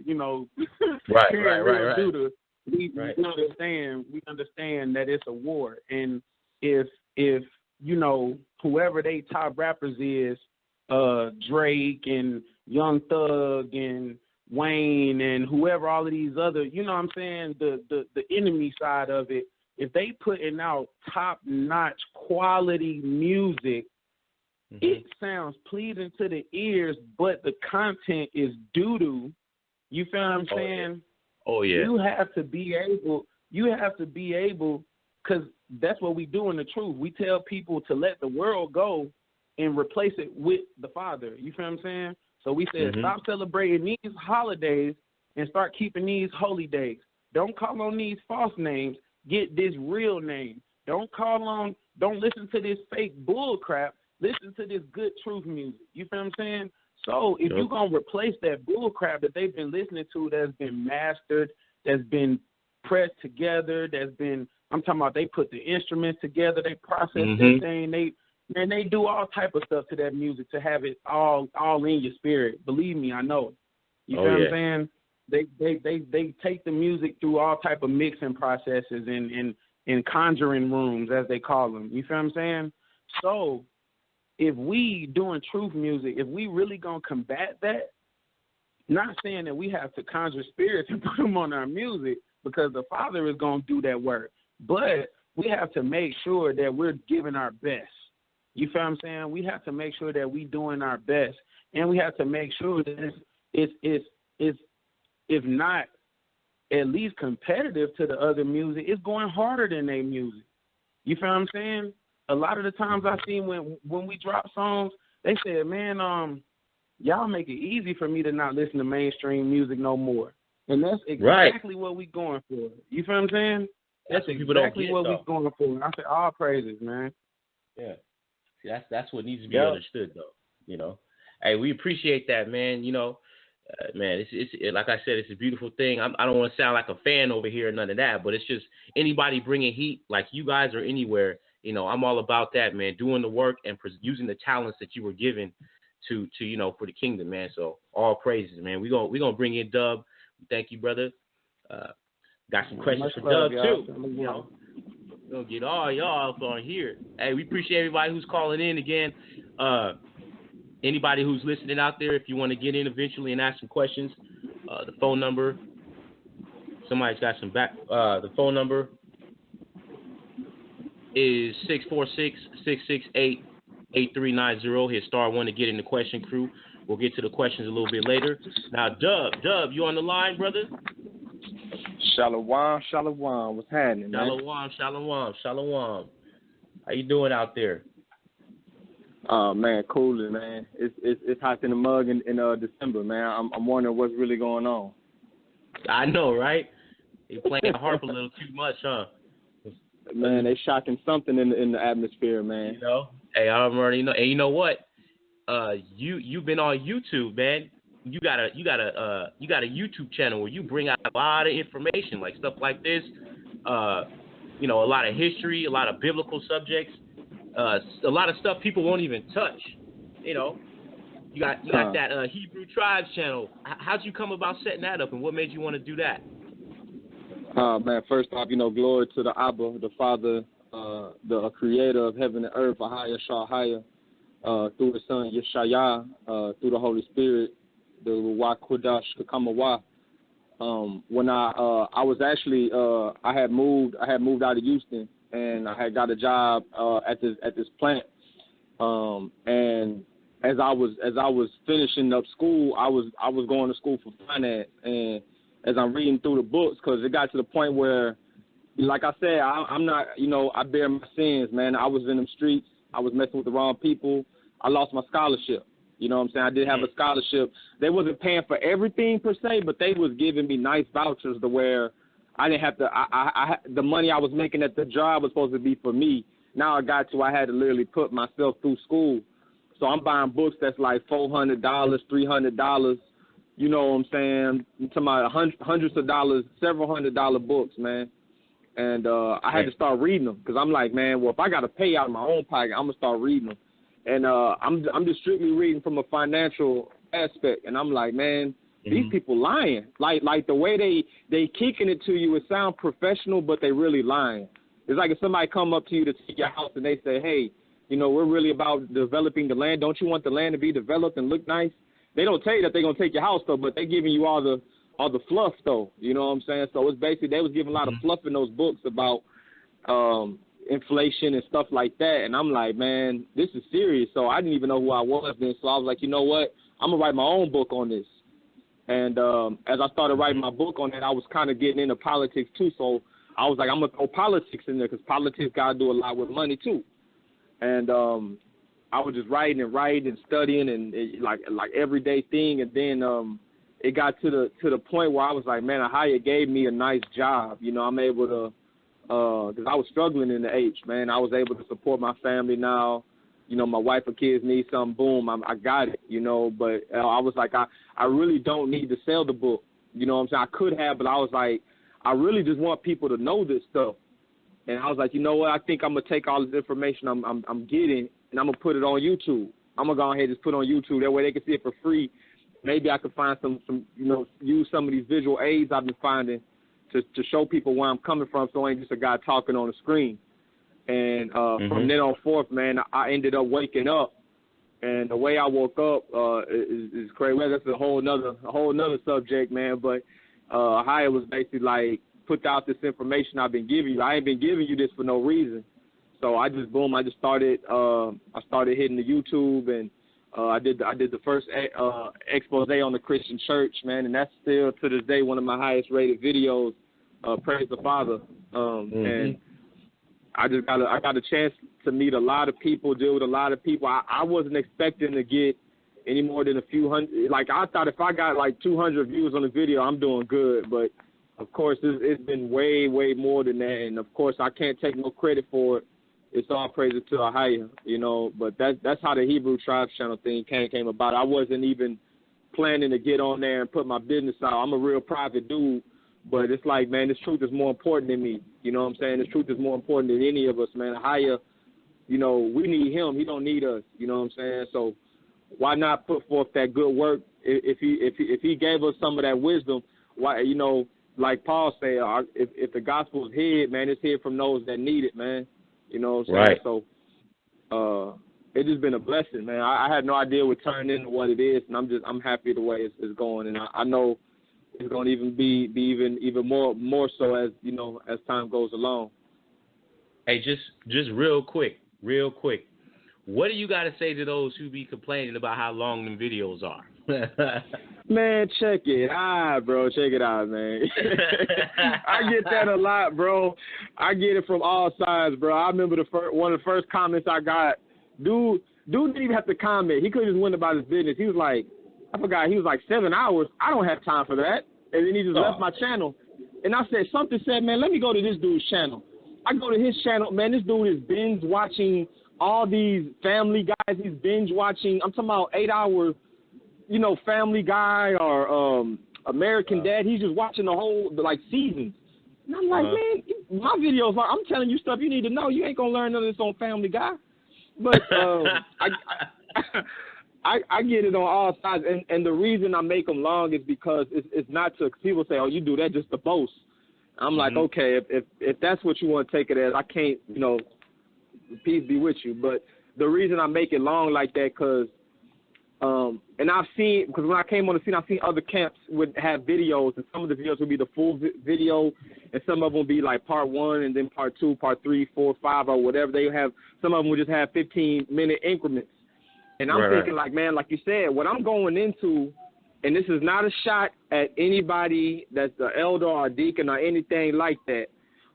Right. Judah, we understand that it's a war, and if whoever they top rappers is, Drake and Young Thug and Wayne and whoever, all of these other, you know what I'm saying, the enemy side of it, if they putting out top-notch quality music, it sounds pleasing to the ears, but the content is doo-doo. You feel what I'm saying? Oh, yeah. You have to be able, because that's what we do in the truth. We tell people to let the world go and replace it with the Father. You feel what I'm saying? So we said, stop celebrating these holidays and start keeping these holy days. Don't call on these false names. Get this real name. Don't listen to this fake bull crap. Listen to this good truth music. You feel what I'm saying? So if you're going to replace that bull crap that they've been listening to, that's been mastered, that's been pressed together, I'm talking about they put the instruments together, they process that thing, they do all type of stuff to that music to have it all in your spirit. Believe me, I know it. You feel what I'm saying? they take the music through all type of mixing processes and conjuring rooms, as they call them. You feel what I'm saying? So if we doing truth music, if we really gonna combat that, not saying that we have to conjure spirits and put them on our music, because the Father is gonna do that work, but we have to make sure that we're giving our best. You feel what I'm saying? We have to make sure that we doing our best, and we have to make sure that it's if not at least competitive to the other music, it's going harder than their music. You feel what I'm saying? A lot of the times I see when we drop songs, they say, man, y'all make it easy for me to not listen to mainstream music no more. And that's exactly what we going for. You feel what I'm saying? That's exactly what we going for. I say all praises, man. Yeah. See, that's what needs to be understood, though. You know, hey, we appreciate that, man. You know, man, it's like I said, it's a beautiful thing. I don't want to sound like a fan over here or none of that, but it's just anybody bringing heat, like you guys or anywhere. You know, I'm all about that, man. Doing the work and using the talents that you were given to you know, for the kingdom, man. So all praises, man. We gonna bring in Dub. Thank you, brother. Got some questions for Dub too. You know, we're gonna get all y'all up on here. Hey, we appreciate everybody who's calling in again. Anybody who's listening out there, if you want to get in eventually and ask some questions, the phone number. Somebody's got some back. The phone number is 646-668-8390. Hit *1 to get in the question queue. We'll get to the questions a little bit later. Now, Dub, you on the line, brother? Shalom. What's happening, man? Shalom. How you doing out there? Man, cooling, man. It's hot in the mug in December, man. I'm wondering what's really going on. I know, right? They playing the harp a little too much, huh? Man, they shocking something in the atmosphere, man. You know, hey, I'm already know. And you know what? You've been on YouTube, man. You got a YouTube channel where you bring out a lot of information, like stuff like this. You know, a lot of history, a lot of biblical subjects, a lot of stuff people won't even touch. You know, you got that Hebrew Tribes channel. How'd you come about setting that up, and what made you want to do that? Man, first off, you know, glory to the Abba, the Father, the Creator of heaven and earth, Ahaya Shahaya, through the Son Yeshaya, through the Holy Spirit, the Ruach Kodash Kakamawa. When I was actually I had moved out of Houston, and I had got a job at this plant. And as I was finishing up school, I was going to school for finance, and as I'm reading through the books, because it got to the point where, like I said, I'm not, you know, I bear my sins, man. I was in them streets. I was messing with the wrong people. I lost my scholarship. You know what I'm saying? I did have a scholarship. They wasn't paying for everything per se, but they was giving me nice vouchers to where I didn't have to. The money I was making at the job was supposed to be for me. Now I had to literally put myself through school. So I'm buying books that's like $400, $300. You know what I'm saying? I'm talking about hundreds of dollars, several $100 books, man. And I had to start reading them because I'm like, man, well, if I got to pay out of my own pocket, I'm gonna start reading them. And I'm just strictly reading from a financial aspect. And I'm like, man, these people lying. Like the way they kicking it to you, it sound professional, but they really lying. It's like if somebody come up to you to take your house and they say, hey, you know, we're really about developing the land. Don't you want the land to be developed and look nice? They don't tell you that they're gonna take your house though, but they're giving you all the fluff though. You know what I'm saying? So it's basically they was giving a lot of fluff in those books about inflation and stuff like that. And I'm like, man, this is serious. So I didn't even know who I was then. So I was like, you know what? I'm gonna write my own book on this. And as I started writing my book on that, I was kind of getting into politics too. So I was like, I'm gonna throw politics in there because politics gotta do a lot with money too. And I was just writing and studying and like everyday thing. And then it got to the point where I was like, man, Ahaya gave me a nice job. You know, I'm able to, because I was struggling in the H, man. I was able to support my family now. You know, my wife or kids need something, boom, I got it, you know. But I was like, I really don't need to sell the book. You know what I'm saying? I could have, but I was like, I really just want people to know this stuff. And I was like, you know what? I think I'm going to take all this information I'm getting, and I'm going to put it on YouTube. I'm going to go ahead and just put it on YouTube. That way they can see it for free. maybe I could find some use some of these visual aids I've been finding to show people where I'm coming from, so I ain't just a guy talking on the screen. And from then on forth, man, I ended up waking up, and the way I woke up is crazy. Well, that's a whole nother subject, man. But Haya was basically like, put out this information I've been giving you. I ain't been giving you this for no reason. So I just started hitting the YouTube, and I did the first expose on the Christian church, man, and that's still to this day one of my highest rated videos. Praise the Father. And I got a chance to meet a lot of people, deal with a lot of people. I wasn't expecting to get any more than a few hundred. Like, I thought if I got like 200 views on the video, I'm doing good. But of course, it's been way, way more than that. And of course, I can't take no credit for it. It's all praises to Ahaya, But that's how the Hebrew Tribes channel thing came about. I wasn't even planning to get on there and put my business out. I'm a real private dude, but it's like, man, this truth is more important than me. You know what I'm saying? This truth is more important than any of us, man. Ahaya, we need him. He don't need us. You know what I'm saying? So why not put forth that good work? If he gave us some of that wisdom, why, like Paul said, if the gospel is hid, man, it's hid from those that need it, man. You know what I'm saying? Right. So it's just been a blessing, man. I had no idea it would turn into what it is, and I'm happy the way it's going, and I know it's going to even be even more so as as time goes along. Hey, just real quick, what do you got to say to those who be complaining about how long them videos are? Man, check it out, bro. Check it out, man. I get that a lot, bro. I get it from all sides, bro. I remember one of the first comments I got. Dude didn't even have to comment. He could have just went about his business. He was like, I forgot, he was like 7 hours. I don't have time for that. And then he just left my channel. And I said, something said, man, let me go to this dude's channel. I go to his channel, man, this dude is binge watching all these Family Guys. He's binge watching, I'm talking about 8 hours, Family Guy or American Dad. He's just watching the whole, seasons. And I'm like, man, my videos are, I'm telling you stuff you need to know. You ain't going to learn none of this on Family Guy. But I get it on all sides. And the reason I make them long is because it's not to, people say, oh, you do that just to boast. I'm like, okay, if that's what you want to take it as, I can't, peace be with you. But the reason I make it long like that, because and I've seen, because when I came on the scene, I've seen other camps would have videos, and some of the videos would be the full video, and some of them would be like part 1, and then part 2, part 3, 4, 5, or whatever. They have, some of them would just have 15-minute increments. And I'm thinking, like, man, like you said, what I'm going into, and this is not a shot at anybody that's the elder or deacon or anything like that,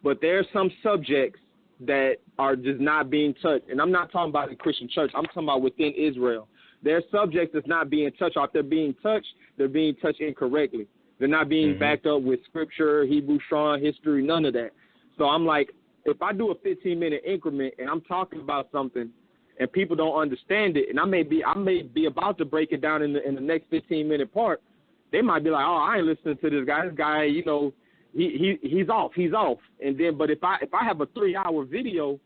but there are some subjects that are just not being touched. And I'm not talking about the Christian church. I'm talking about within Israel. Their subjects that's not being touched, or if they're being touched incorrectly. They're not being backed up with scripture, Hebrew strong history, none of that. So I'm like, if I do a 15-minute increment and I'm talking about something and people don't understand it, and I may be about to break it down in the next 15-minute part, they might be like, oh, I ain't listening to this guy. This guy, he's off. And then, but if I have a 3-hour video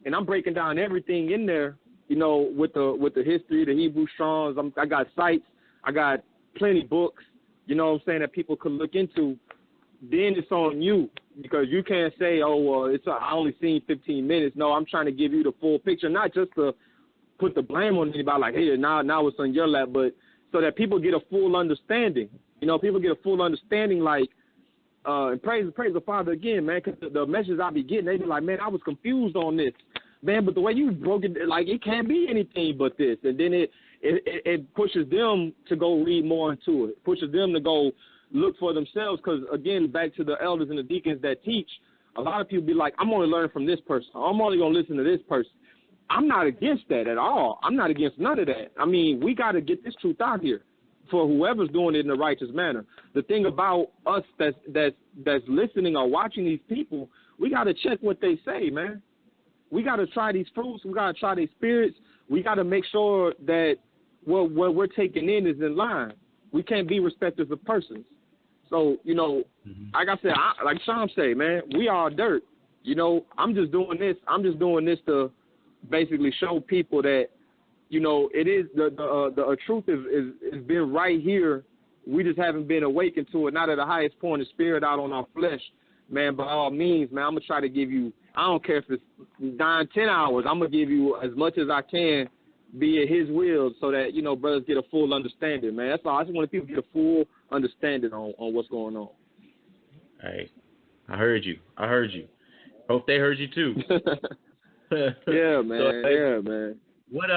and I'm breaking down everything in there, with the history, the Hebrew Strongs, I got sites, I got plenty books, that people could look into. Then it's on you, because you can't say, oh, well, I only seen 15 minutes. No, I'm trying to give you the full picture, not just to put the blame on anybody, like, hey, now it's on your lap, but so that people get a full understanding. People get a full understanding, like, and praise the Father again, man, because the messages I be getting, they be like, man, I was confused on this. Man, but the way you broke it, like, it can't be anything but this. And then it pushes them to go read more into it, pushes them to go look for themselves. Because, again, back to the elders and the deacons that teach, a lot of people be like, I'm only learning from this person. I'm only going to listen to this person. I'm not against that at all. I'm not against none of that. I mean, we got to get this truth out here for whoever's doing it in a righteous manner. The thing about us that's listening or watching these people, we got to check what they say, man. We got to try these fruits. We got to try these spirits. We got to make sure that what we're taking in is in line. We can't be respecters of persons. So, like I said, like Sean say, man, we are dirt. I'm just doing this. I'm just doing this to basically show people that, it is the truth is been right here. We just haven't been awakened to it, not at the highest point of spirit out on our flesh, man. By all means, man, I'm going to try to give you, I don't care if it's 9, 10 hours, I'm going to give you as much as I can, be it his will, so that, brothers get a full understanding, man. That's all. I just want people to get a full understanding on what's going on. Hey, I heard you. Hope they heard you too. Yeah, man. So, man. What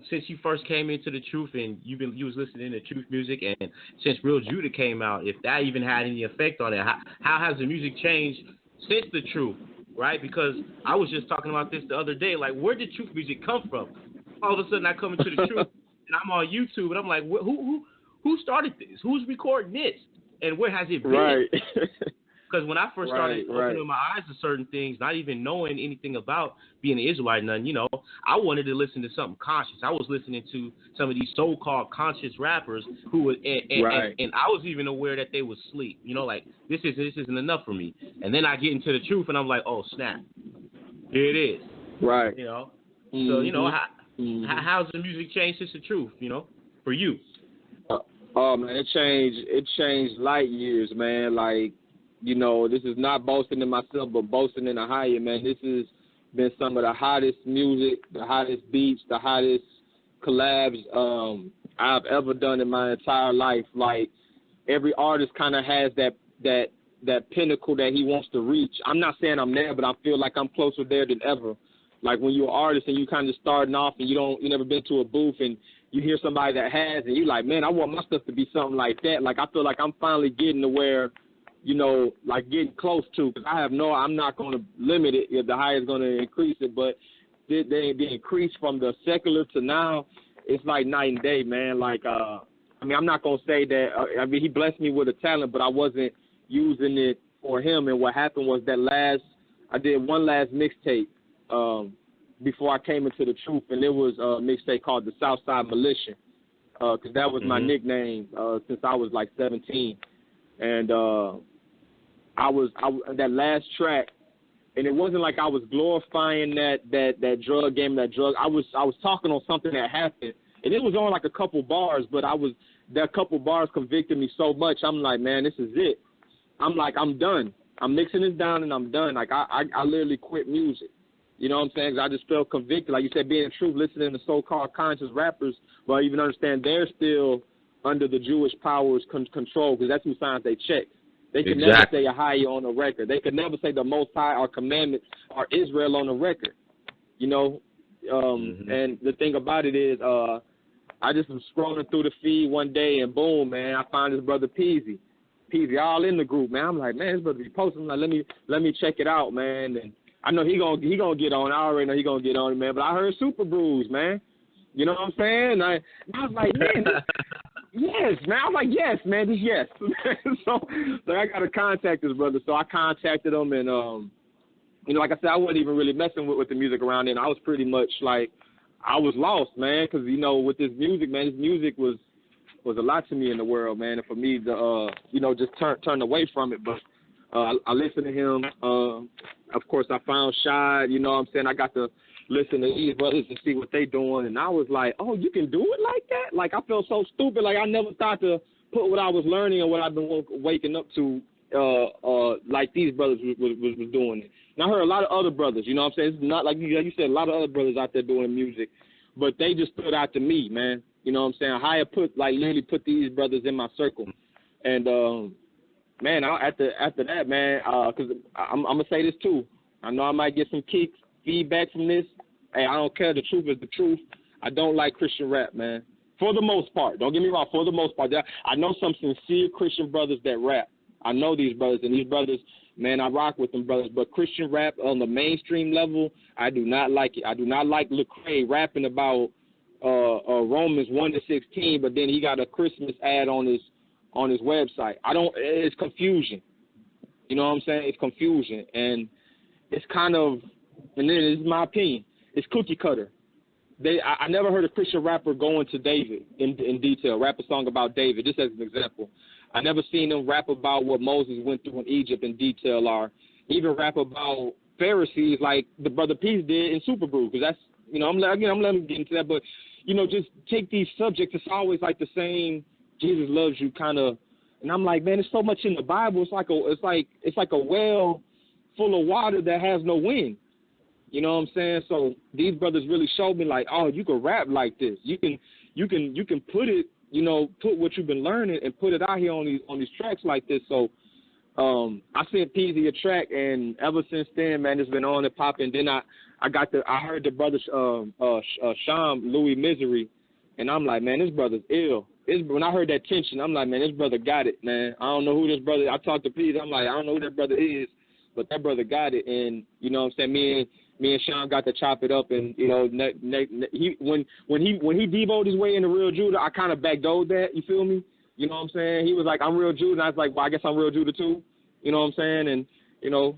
since you first came into the truth and you was listening to truth music, and since Real Judah came out, if that even had any effect on it, how has the music changed since the truth, right? Because I was just talking about this the other day, like, where did truth music come from? All of a sudden I come into the truth and I'm on YouTube and I'm like, who started this? Who's recording this? And where has it been? Right. Because when I first started opening my eyes to certain things, not even knowing anything about being an Israelite, I wanted to listen to something conscious. I was listening to some of these so-called conscious rappers who was, and I was even aware that they was asleep. Like, this isn't enough for me. And then I get into the truth, and I'm like, oh snap, here it is. Right. So how's the music changed since the truth? For you. Oh man, it changed light years, man. Like, this is not boasting in myself, but boasting in the higher, man. This has been some of the hottest music, the hottest beats, the hottest collabs I've ever done in my entire life. Like, every artist kind of has that pinnacle that he wants to reach. I'm not saying I'm there, but I feel like I'm closer there than ever. Like, when you're an artist and you kind of starting off and you never been to a booth and you hear somebody that has, and you're like, man, I want my stuff to be something like that. Like, I feel like I'm finally getting to where, like, getting close to, because I'm not going to limit it if the higher is going to increase it, but the increase from the secular to now, it's like night and day, man. Like, I'm not going to say that, he blessed me with a talent, but I wasn't using it for him, and what happened was I did one last mixtape before I came into the truth, and it was a mixtape called the Southside Militia, because that was my nickname since I was like 17, and I that last track, and it wasn't like I was glorifying that drug game, that drug. I was talking on something that happened, and it was on like a couple bars, but that couple bars convicted me so much. I'm like, man, this is it. I'm like, I'm done. I'm mixing this down and I'm done. Like, I literally quit music. You know what I'm saying? 'Cause I just felt convicted. Like you said, being true, listening to so-called conscious rappers, but even understand they're still under the Jewish powers control, because that's who signs they checks. They could never say a higher on the record. They could never say the Most High or commandments or Israel on the record. And the thing about it is, I just was scrolling through the feed one day, and boom, man, I find this brother Peasy all in the group, man. I'm like, man, this brother be posting. I'm like, let me check it out, man. And I know he gonna get on. I already know he gonna get on it, man. But I heard Super Brul, man. You know what I'm saying? I was like, man, yes, man. I was like, yes, man, just yes. so I got to contact this brother. So I contacted him, and like I said, I wasn't even really messing with the music around then. I was pretty much like, I was lost, man, because with this music, man, this music was a lot to me in the world, man, and for me to just turn away from it. But I listened to him. Of course, I found Shad. You know what I'm saying? I got to listen to these brothers and see what they doing, and I was like, oh, you can do it like that? Like, I felt so stupid. Like, I never thought to put what I was learning and what I've been waking up to like these brothers was doing it. And I heard a lot of other brothers, you know what I'm saying? It's not like you said, a lot of other brothers out there doing music, but they just stood out to me, man. You know what I'm saying? Haya literally put these brothers in my circle. And, man, after that, man, because I'm going to say this too. I know I might get some feedback from this. Hey, I don't care. The truth is the truth. I don't like Christian rap, man. For the most part. Don't get me wrong. For the most part. I know some sincere Christian brothers that rap. I know these brothers, and these brothers, man, I rock with them brothers. But Christian rap on the mainstream level, I do not like it. I do not like Lecrae rapping about Romans 1-16, but then he got a Christmas ad on his website. It's confusion. You know what I'm saying? It's confusion. And it's kind of, and then this is my opinion, it's cookie cutter. I never heard a Christian rapper go into David in detail, rap a song about David, just as an example. I never seen them rap about what Moses went through in Egypt in detail, or even rap about Pharisees like the Brother Peace did in Super Brul, because You know, I'm letting him get into that, but you know, just take these subjects. It's always like the same. Jesus loves you, kind of. And I'm like, man, there's so much in the Bible. It's like a well full of water that has no wind. You know what I'm saying? So these brothers really showed me like, oh, you can rap like this. You can put it, you know, put what you've been learning and put it out here on these tracks like this. So I sent Peasy a track, and ever since then, man, it's been on and popping. Then I heard the brother Sham Louis Misery, and I'm like, man, this brother's ill. When I heard that tension, I'm like, man, this brother got it, man. I don't know who this brother. I talked to Peasy. I'm like, I don't know who that brother is, but that brother got it. And you know what I'm saying? Me and Sean got to chop it up, and you know, when he devoed his way into Real Judah, I kind of backdoored that. You feel me? You know what I'm saying? He was like, I'm Real Judah, and I was like, well, I guess I'm Real Judah too. You know what I'm saying? And you know,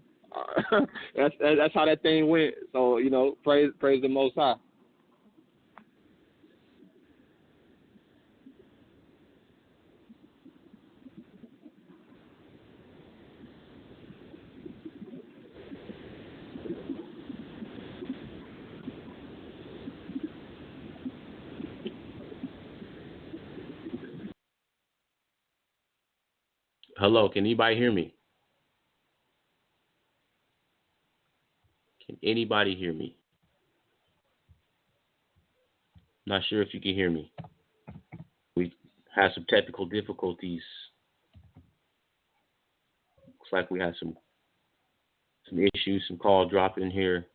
that's how that thing went. So you know, praise the Most High. Hello, can anybody hear me? Can anybody hear me? Not sure if you can hear me. We had some technical difficulties. Looks like we had some issues, some call dropping here.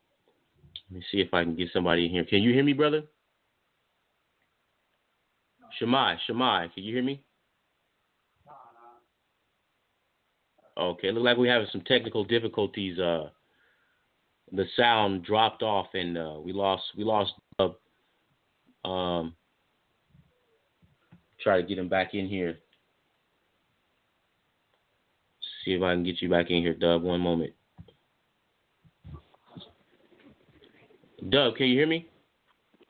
Let me see if I can get somebody in here. Can you hear me, brother? Shammai, can you hear me? Okay, it looks like we're having some technical difficulties. The sound dropped off, and we lost. Try to get him back in here. See if I can get you back in here, Dub. One moment. Dub, can you hear me?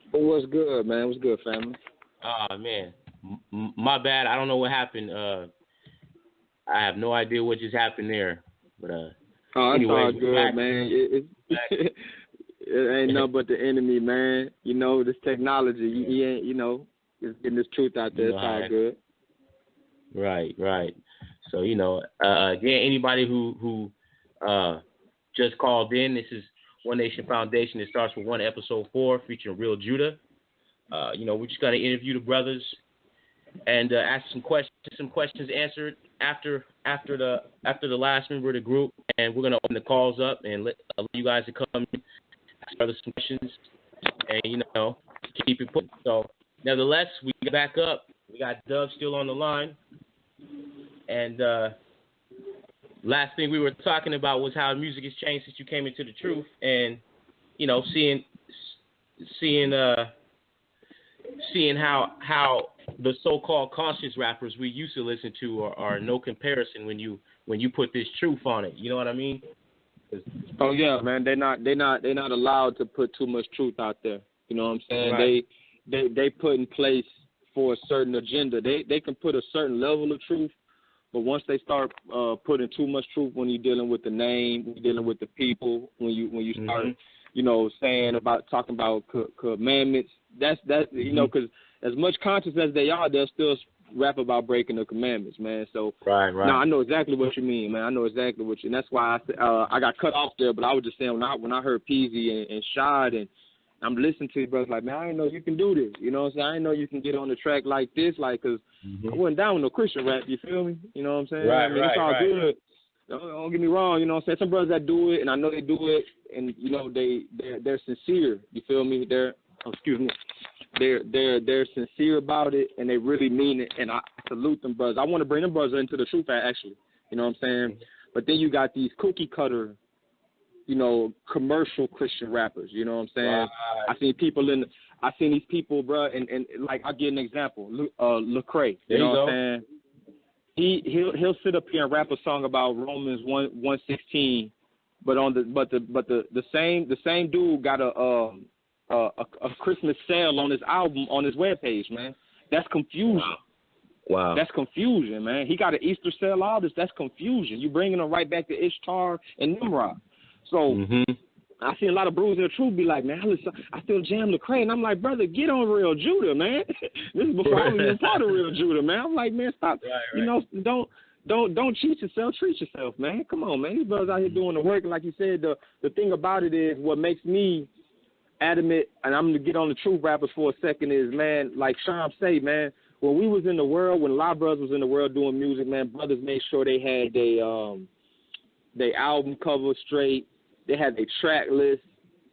What's good, man? What's good, family? Man, my bad. I don't know what happened. I have no idea what just happened there, but anyway, it's all good, man. It ain't nothing but the enemy, man. You know, this technology, he ain't, you know, it's getting this truth out there. It's all good. Right. So, you know, again, anybody who just called in, this is One Nation Foundation. It starts with one, episode 4, featuring Real Judah. You know, we're just gonna interview the brothers and ask some questions answered after the last member of the group, and we're gonna open the calls up and let you guys to come ask brothers some questions, and you know, keep it put. So, nevertheless, we get back up. We got Dub still on the line, and last thing we were talking about was how music has changed since you came into the truth, and you know, seeing how the so-called conscious rappers we used to listen to are no comparison when you put this truth on it. You know what I mean? Oh yeah, man. They're not allowed to put too much truth out there. You know what I'm saying? Right. They put in place for a certain agenda. They can put a certain level of truth, but once they start putting too much truth, when you're dealing with the name, when you're dealing with the people, when you start, you know, talking about commandments, that's you know, because as much conscious as they are, they'll still rap about breaking the commandments, man. So right. No, I know exactly what you mean, man. I know exactly what you, and that's why I got cut off there. But I was just saying when I heard Peasy and Shad, and I'm listening to you, brothers, like, man, I didn't know you can do this. You know what I'm saying? I didn't know you can get on the track like this, like, because I wasn't down with no Christian rap. You feel me? You know what I'm saying? Right, I mean, it's all good. Don't get me wrong. You know what I'm saying? Some brothers that do it, and I know they do it, and you know they're sincere. You feel me? They're sincere about it, and they really mean it, and I salute them brothers. I want to bring them brothers into the truth, actually. You know what I'm saying? But then you got these cookie cutter, you know, commercial Christian rappers. You know what I'm saying? Right. I seen these people, bro, and like, I'll give an example. Lecrae. You know what I'm saying? He'll sit up here and rap a song about Romans 1:16, but the same dude got a Christmas sale on his album on his webpage, man. That's confusion. Wow. That's confusion, man. He got an Easter sale, all this. That's confusion. You bringing them right back to Ishtar and Nimrod. So I see a lot of Bruls in the truth be like, man, I still jam the crate. And I'm like, brother, get on Real Judah, man. This is before I was even part of Real Judah, man. I'm like, man, stop. Right. You know, don't cheat yourself, treat yourself, man. Come on, man. These brothers out here doing the work. And like you said, the thing about it is what makes me adamant, and I'm going to get on the truth rappers for a second, is, man, like Sham say, man, when we was in the world, when a lot of brothers was in the world doing music, man, brothers made sure they had their album cover straight. They had their track list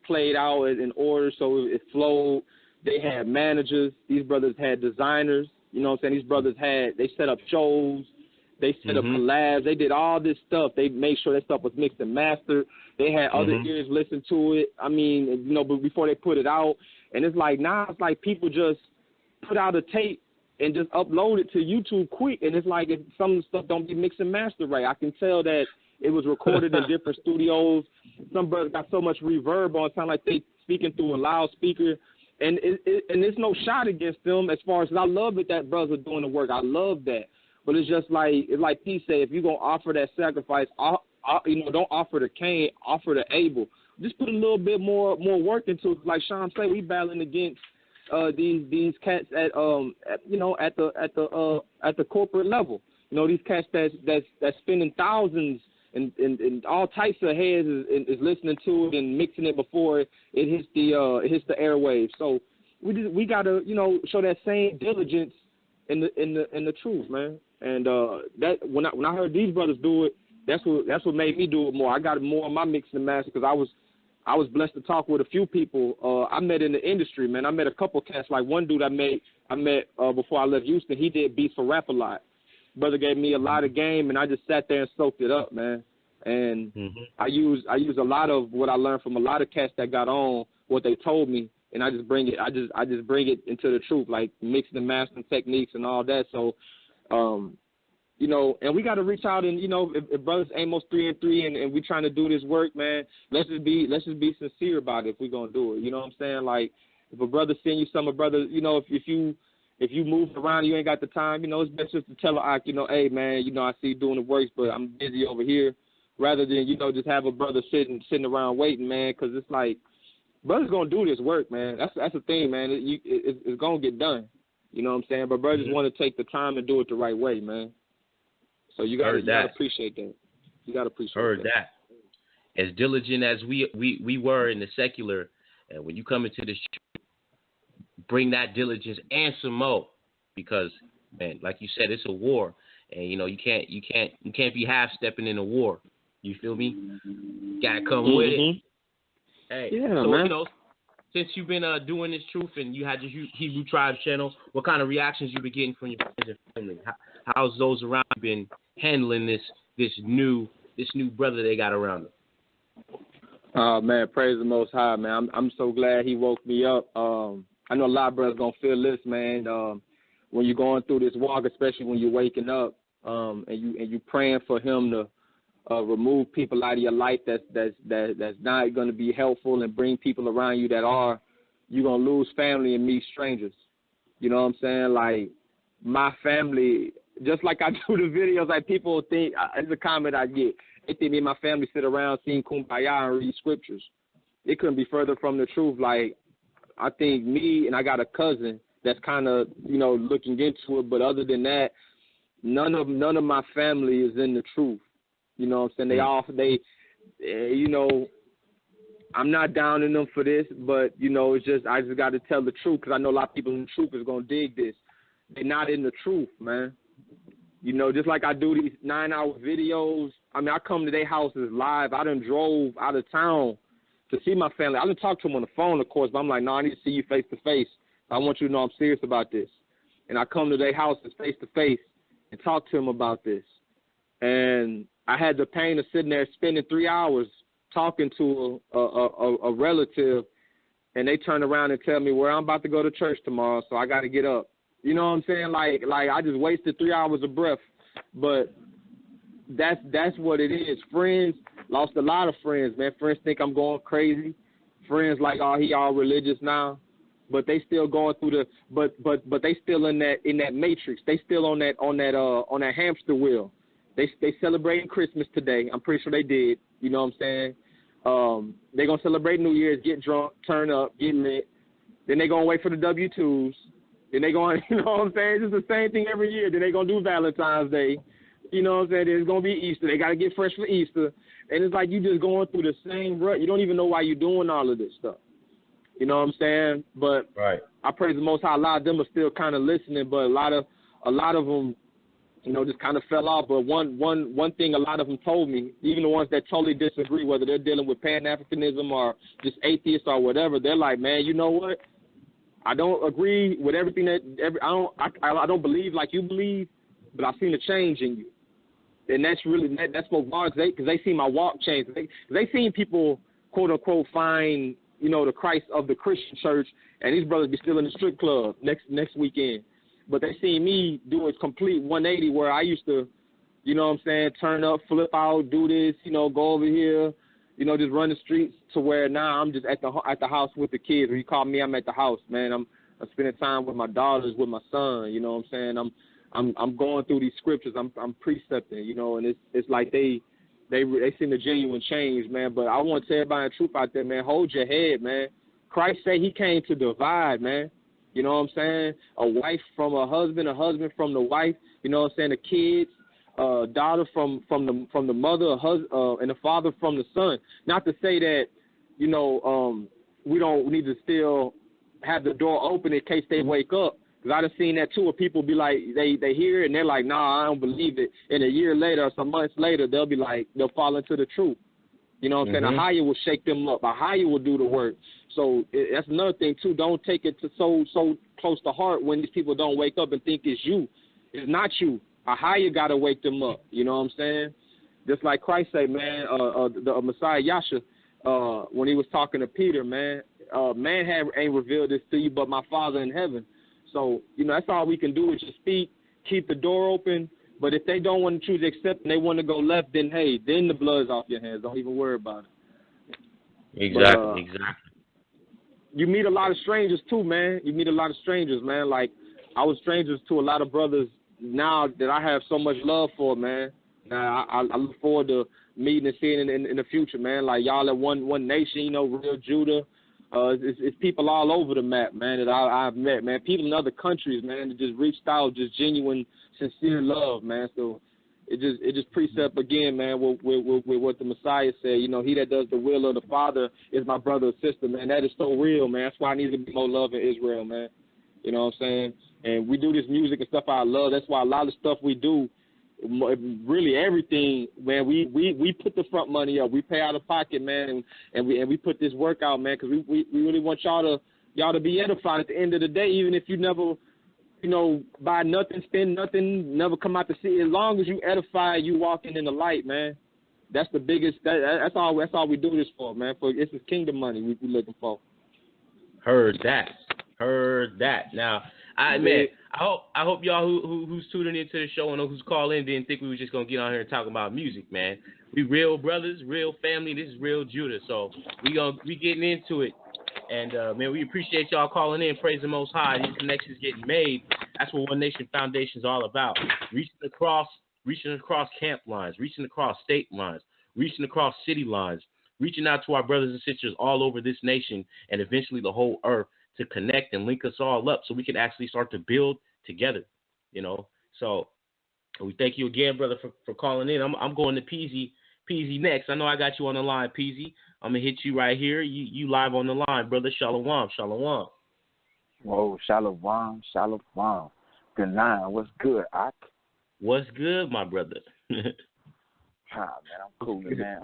played out in order so it flowed. They had managers. These brothers had designers. You know what I'm saying? These brothers they set up shows. They set up collabs. They did all this stuff. They made sure that stuff was mixed and mastered. They had other ears listen to it. I mean, you know, but before they put it out. And it's like, now it's like people just put out a tape and just upload it to YouTube quick. And it's like some of the stuff don't be mixed and mastered right. I can tell that it was recorded in different studios. Some brothers got so much reverb on, sound like they speaking through a loudspeaker. And there's no shot against them as far as I love it that brothers are doing the work. I love that. But it's just like P said, if you're going to offer that sacrifice, you know, don't offer to Cain, offer to Abel. Just put a little bit more work into it. Like Sean said, we battling against these cats at the corporate level. You know, these cats that's spending thousands and all types of heads is listening to it and mixing it before it hits the airwaves. So we gotta, you know, show that same diligence in the truth, man. And that when I heard these brothers do it, that's what made me do it more. I got more on my mix and master because I was blessed to talk with a few people I met in the industry, man. I met a couple cats. Like one dude I met before I left Houston. He did beats for Rap a Lot. Brother gave me a lot of game, and I just sat there and soaked it up, man. And I use a lot of what I learned from a lot of cats that got on, what they told me, and I just bring it. I just bring it into the truth, like mixing and mastering techniques and all that. So, you know, and we got to reach out and, you know, if brothers Amos 3 and 3 and we trying to do this work, man, let's just be sincere about it if we're gonna do it. You know what I'm saying? Like if a brother send you some, a brother, you know, if you move around, you ain't got the time, you know, it's best just to tell a, you know, hey man, you know, I see you doing the works, but I'm busy over here, rather than, you know, just have a brother sitting around waiting, man, because it's like brothers gonna do this work, man. That's the thing, man. It's gonna get done. You know what I'm saying? But brothers want to take the time and do it the right way, man. So you gotta appreciate that. You gotta appreciate that. As diligent as we were in the secular, and when you come into this, bring that diligence and some more, because man, like you said, it's a war, and you know you can't be half stepping in a war. You feel me? You gotta come with it. Hey, yeah, so man. You know, since you've been doing this truth and you had the Hebrew Tribe channel, what kind of reactions you been getting from your friends and family? How's those around you been handling this new brother they got around them? Oh man, praise the Most High, man. I'm so glad he woke me up. I know a lot of brothers gonna feel this, man. When you're going through this walk, especially when you're waking up, and you praying for him to remove people out of your life that's not going to be helpful and bring people around you that are, you're going to lose family and meet strangers. You know what I'm saying? Like, my family, just like I do the videos, like people think, it's a comment I get, they think me and my family sit around sing Kumbaya and read scriptures. It couldn't be further from the truth. Like, I think me and I got a cousin that's kind of, you know, looking into it, but other than that, none of my family is in the truth. You know what I'm saying? You know, I'm not downing them for this, but, you know, it's just, I just got to tell the truth because I know a lot of people in the truth is going to dig this. They're not in the truth, man. You know, just like I do these 9-hour videos. I mean, I come to their houses live. I done drove out of town to see my family. I done talked to them on the phone, of course, but I'm like, no, I need to see you face to face. I want you to know I'm serious about this. And I come to their houses face to face and talk to them about this. And I had the pain of sitting there spending 3 hours talking to a relative, and they turn around and tell me, well, I'm about to go to church tomorrow, so I got to get up. You know what I'm saying? Like I just wasted 3 hours of breath. But that's what it is. Friends, lost a lot of friends, man. Friends think I'm going crazy. Friends like, oh, he all religious now. But they still going through but they still in that matrix. They still on that hamster wheel. They celebrating Christmas today. I'm pretty sure they did. You know what I'm saying? They're going to celebrate New Year's, get drunk, turn up, get lit. Then they're going to wait for the W-2s. Then they're going, you know what I'm saying? It's the same thing every year. Then they're going to do Valentine's Day. You know what I'm saying? Then it's going to be Easter. They got to get fresh for Easter. And it's like you just going through the same rut. You don't even know why you're doing all of this stuff. You know what I'm saying? But I praise the Most High. A lot of them are still kind of listening, but a lot of them, you know, just kind of fell off. But one thing a lot of them told me, even the ones that totally disagree, whether they're dealing with Pan-Africanism or just atheists or whatever, they're like, man, you know what? I don't agree with everything I don't believe like you believe, but I've seen a change in you. And that's what God, because they see my walk change. They seen people, quote unquote, find, you know, the Christ of the Christian church, and these brothers be still in the strip club next weekend. But they seen me do a complete 180 where I used to, you know what I'm saying, turn up, flip out, do this, you know, go over here, you know, just run the streets, to where now I'm just at the house with the kids. When you call me, I'm at the house, man. I'm spending time with my daughters, with my son, you know what I'm saying? I'm going through these scriptures. I'm precepting, you know, and it's like they seen a genuine change, man. But I want to tell everybody the truth out there, man. Hold your head, man. Christ said he came to divide, man. You know what I'm saying? A wife from a husband from the wife. You know what I'm saying? The kids, daughter from the mother, and the father from the son. Not to say that, you know, we don't need to still have the door open in case they wake up. Because I done seen that too, where people be like, they hear it and they're like, nah, I don't believe it. And a year later or some months later, they'll be like, they'll fall into the truth. You know what I'm saying? A higher will shake them up. A higher will do the work. So that's another thing too. Don't take it to so close to heart when these people don't wake up and think it's you. It's not you. A higher got to wake them up. You know what I'm saying? Just like Christ said, man, the Messiah Yasha, when he was talking to Peter, man, man ain't revealed this to you but my Father in heaven. So, you know, that's all we can do is just speak, keep the door open. But if they don't want to choose to accept and they want to go left, then, hey, then the blood's off your hands. Don't even worry about it. Exactly. You meet a lot of strangers, too, man. Like, I was strangers to a lot of brothers now that I have so much love for, man. Now, I look forward to meeting and seeing in the future, man. Like, y'all at One Nation, you know, Real Judah. It's people all over the map, man, that I've met, man. People in other countries, man, that just reached out, just genuine, sincere love, man. So it just precept again, man, with what the Messiah said. You know, he that does the will of the Father is my brother or sister, man. That is so real, man. That's why I need to be more love in Israel, man. You know what I'm saying? And we do this music and stuff I love. That's why a lot of stuff we do, really everything, man, we put the front money up. We pay out of pocket, man, and we put this work out, man, because we really want y'all to be edified at the end of the day, even if you never, you know, buy nothing, spend nothing, never come out to see. As long as you edify, you walking in the light, man. That's the biggest. That's all we do this for, man. For it's this kingdom money we looking for. Heard that. Now, man, I hope y'all who's tuning into the show and who's calling didn't think we were just gonna get on here and talk about music, man. We real brothers, real family. This is real Judah, so we getting into it. And man, we appreciate y'all calling in. Praise the Most High. These connections getting made. That's what One Nation Foundation is all about. Reaching across camp lines, reaching across state lines, reaching across city lines, reaching out to our brothers and sisters all over this nation and eventually the whole earth, to connect and link us all up so we can actually start to build together, you know. So we thank you again, brother, for calling in. I'm going to Peasy next. I know I got you on the line, Peasy. I'm going to hit you right here. You live on the line, brother. Shalom. Whoa, shalom. Good night. What's good, Ak? What's good, my brother? Man, I'm cool, man.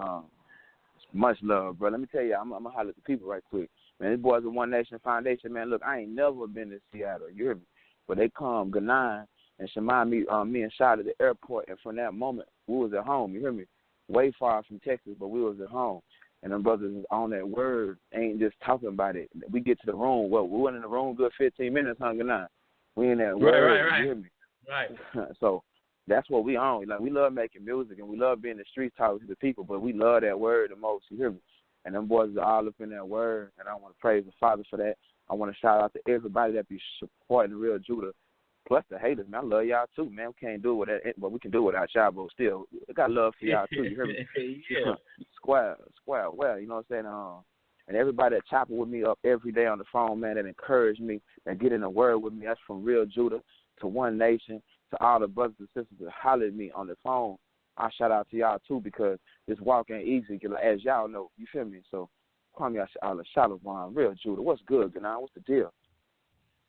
Much love, bro. Let me tell you, I'm going to holler at the people right quick. Man, this boys at One Nation Foundation, man. Look, I ain't never been to Seattle, you hear me? But they come, Ganan and Shemai, me and Shot at the airport, and from that moment, we was at home, you hear me? Way far from Texas, but we was at home. And them brothers is on that word, ain't just talking about it. We get to the room, we went in the room good 15 minutes, huh, Ganan? We in that word, right. You hear me? Right. So that's what we own. Like, we love making music, and we love being in the streets talking to the people, but we love that word the most, you hear me? And them boys are all up in that word, and I want to praise the Father for that. I want to shout out to everybody that be supporting the Real Judah Plus the haters, man. I love y'all too, man. We can't do it without, but we can do it without y'all, but still, I got love for y'all too. You hear me? Yeah. Square. Well, you know what I'm saying? And everybody that chopping with me up every day on the phone, man, that encourage me, that get in the word with me. That's from Real Judah to One Nation to all the brothers and sisters that holler at me on the phone. I shout out to y'all too because this walk ain't easy, as y'all know. You feel me? So call me out Shalom, Real Judah. What's good, Gana? What's the deal?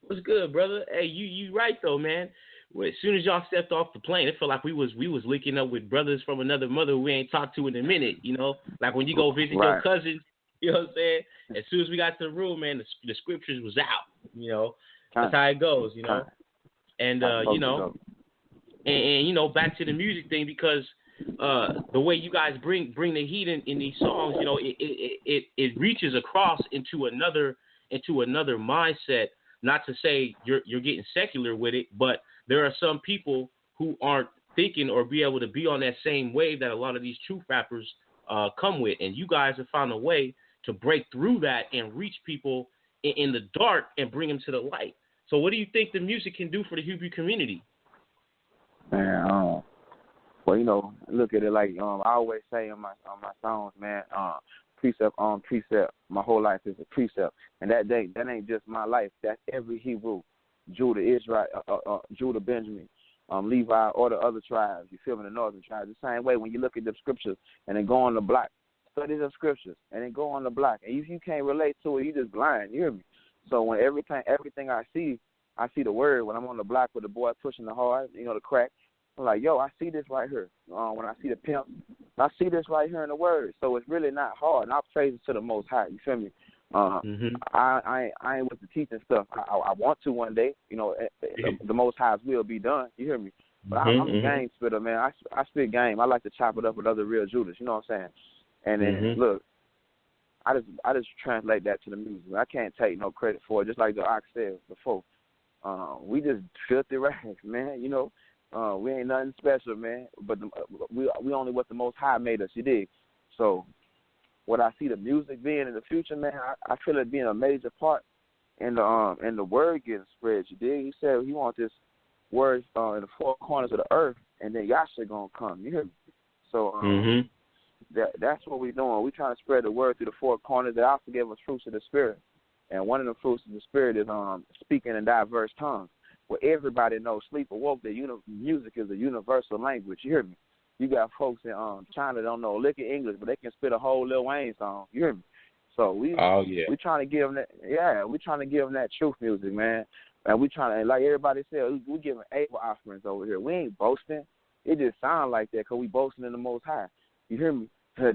What's good, brother? Hey, you right though, man. Well, as soon as y'all stepped off the plane, it felt like we was linking up with brothers from another mother we ain't talked to in a minute. You know, like when you go visit your cousins. You know what I'm saying? As soon as we got to the room, man, the scriptures was out. You know, that's how it goes. You know, and you know, and you know, back to the music thing because the way you guys bring the heat in these songs, you know, it reaches across into another mindset. Not to say you're getting secular with it, but there are some people who aren't thinking or be able to be on that same wave that a lot of these truth rappers come with, and you guys have found a way to break through that and reach people in the dark and bring them to the light. So what do you think the music can do for the Hebrew community? Man, well, you know, look at it like I always say on my songs, man, precept on precept. My whole life is a precept. And that ain't just my life. That's every Hebrew, Judah, Israel, Judah, Benjamin, Levi, or the other tribes. You feel me? The northern tribes. The same way when you look at the scriptures and then go on the block, study the scriptures, and then go on the block. And if you can't relate to it, you just blind. You hear me? So when everything I see the word. When I'm on the block with the boy pushing the hard, you know, the crack, I'm like, yo, I see this right here. When I see the pimp, I see this right here in the word. So it's really not hard. And I'll praise it to the Most High. You feel me? I ain't with the teaching stuff. I want to one day. You know, the Most High's will be done. You hear me? But I'm a game spitter, man. I spit game. I like to chop it up with other real Judas. You know what I'm saying? And then look, I just translate that to the music. I can't take no credit for it. Just like the Ox said before, we just filthy rags, man. You know, we ain't nothing special, man. But we only what the Most High made us. You dig? So what I see the music being in the future, man, I feel it being a major part in the word getting spread. You dig? He said he wants this word in the four corners of the earth, and then Yahshua gonna come. You hear me? So that's what we're doing. We're trying to spread the word through the four corners. They also give us fruits of the Spirit. And one of the fruits of the Spirit is speaking in diverse tongues, where everybody knows, sleep or woke, that music is a universal language. You hear me? You got folks in China that don't know a lick of English, but they can spit a whole Lil Wayne song. You hear me? So we trying to give them that. Yeah, we trying to give them that truth music, man. And we trying to, like everybody said, we giving able offerings over here. We ain't boasting. It just sound like that because we boasting in the Most High. You hear me?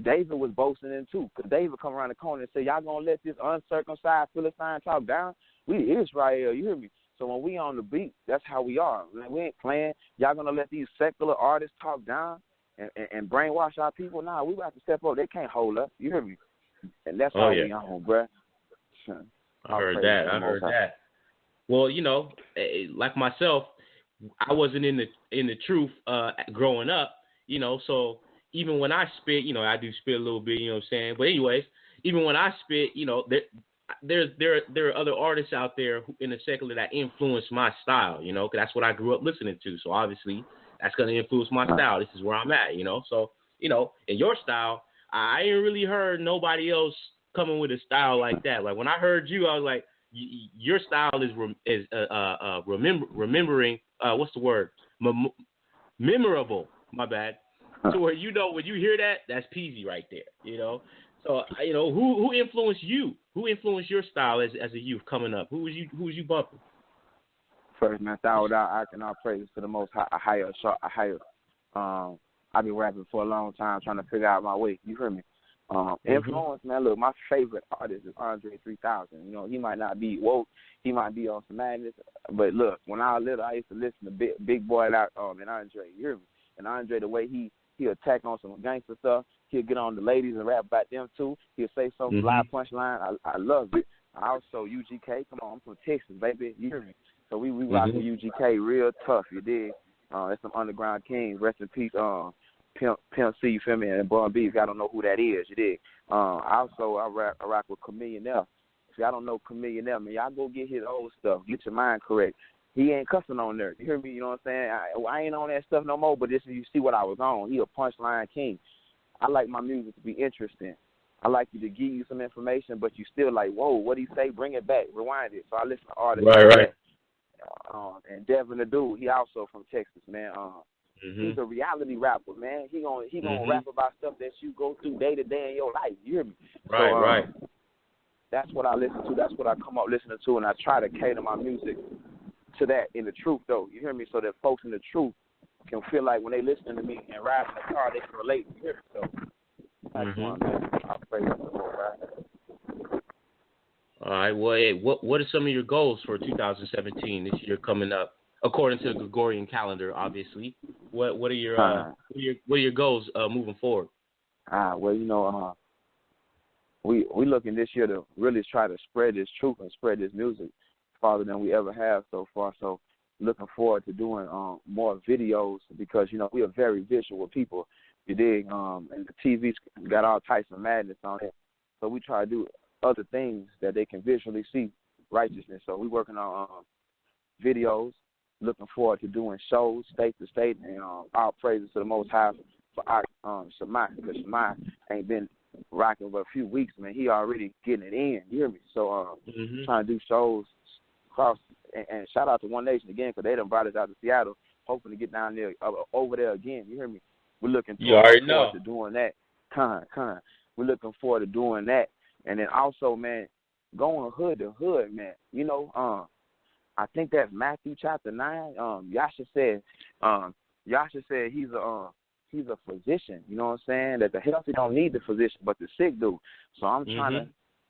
David was boasting in too, because David come around the corner and say, y'all going to let this uncircumcised Philistine talk down? We Israel, you hear me? So when we on the beat, that's how we are. We ain't playing. Y'all going to let these secular artists talk down and brainwash our people? Nah, we about to step up. They can't hold us. You hear me? And that's how we on, bruh. I heard that. Well, you know, like myself, I wasn't in the truth growing up, you know, so even when I spit, you know, I do spit a little bit, you know what I'm saying? But anyways, even when I spit, you know, there are other artists out there in the secular that influence my style, you know, because that's what I grew up listening to. So obviously that's going to influence my style. This is where I'm at, you know. So, you know, in your style, I ain't really heard nobody else coming with a style like that. Like when I heard you, I was like, your style is remembering, what's the word? Memorable, my bad. So where you know when you hear that, that's peasy right there, you know. So you know who influenced you? Who influenced your style as a youth coming up? Who was you bumping? First, man, I can all praises to the Most Higher. I've been rapping for a long time, trying to figure out my way. You hear me? Influence, man. Look, my favorite artist is Andre 3000. You know, he might not be woke, he might be on some madness, but look, when I was little, I used to listen to Big Boy and Andre. You hear me? And Andre, the way he attack on some gangster stuff. He'll get on the ladies and rap about them too. He'll say some fly punchline. I love it. I also UGK. Come on, I'm from Texas, baby. You hear me? So we rock with UGK real tough. You dig? That's some underground kings. Rest in peace. Pimp C, you feel me? And Bun B. If y'all don't know who that is, you dig? I rock with Chameleon F. If y'all don't know Chameleon F, man, y'all go get his old stuff. Get your mind correct. he ain't cussing on there. You hear me? You know what I'm saying? I ain't on that stuff no more, but this you see what I was on. He a punchline king. I like my music to be interesting. I like you to give you some information, but you still like, whoa, what he say? Bring it back, rewind it. So I listen to artists like that. And Devin the dude, he also from Texas, man. He's a reality rapper, man. He gonna rap about stuff that you go through day to day in your life. You hear me? Right. That's what I listen to. That's what I come up listening to, and I try to cater my music to that in the truth, though. You hear me? So that folks in the truth can feel like when they listening to me and ride in the car, they can relate. You hear me? So that's one, man. I pray for the Lord, right? All right. Well, hey, what are some of your goals for 2017 this year coming up? According to the Gregorian calendar, obviously. What are your goals moving forward? Well, you know, we looking this year to really try to spread this truth and spread this music farther than we ever have so far. So looking forward to doing more videos because, you know, we are very visual people, you dig? And the TV's got all types of madness on it. So we try to do other things that they can visually see righteousness. So we're working on videos, looking forward to doing shows state to state, and all praises to the Most High for our Shemai, because Shemai ain't been rocking for a few weeks, man. He already getting it in, you hear me? So trying to do shows across, and shout out to One Nation again, because they done brought us out to Seattle, hoping to get down there, over there again, you hear me? We're looking forward to doing that. We're looking forward to doing that. And then also, man, going hood to hood, man. You know, I think that's Matthew chapter 9. Yasha said he's a physician. You know what I'm saying? That the healthy don't need the physician, but the sick do. So I'm trying to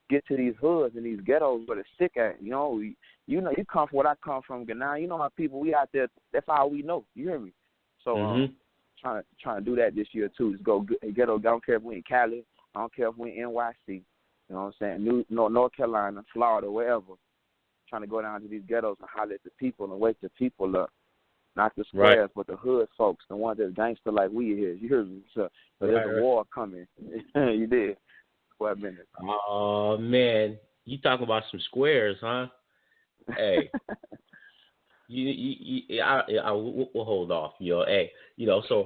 get to these hoods and these ghettos where the sick at. You know, you come from what I come from, Ghana. You know how people we out there. That's all we know. You hear me? So trying to do that this year too. Just go ghetto. I don't care if we in Cali. I don't care if we in NYC. You know what I'm saying? North Carolina, Florida, wherever. Trying to go down to these ghettos and holler at the people and wake the people up. Not the squares, but the hood folks, the ones that's gangster like we is. You hear me? So there's a war coming. You did. 12 minutes. Oh, man. You talking about some squares, huh? Hey. We'll hold off, yo. Hey, you know, so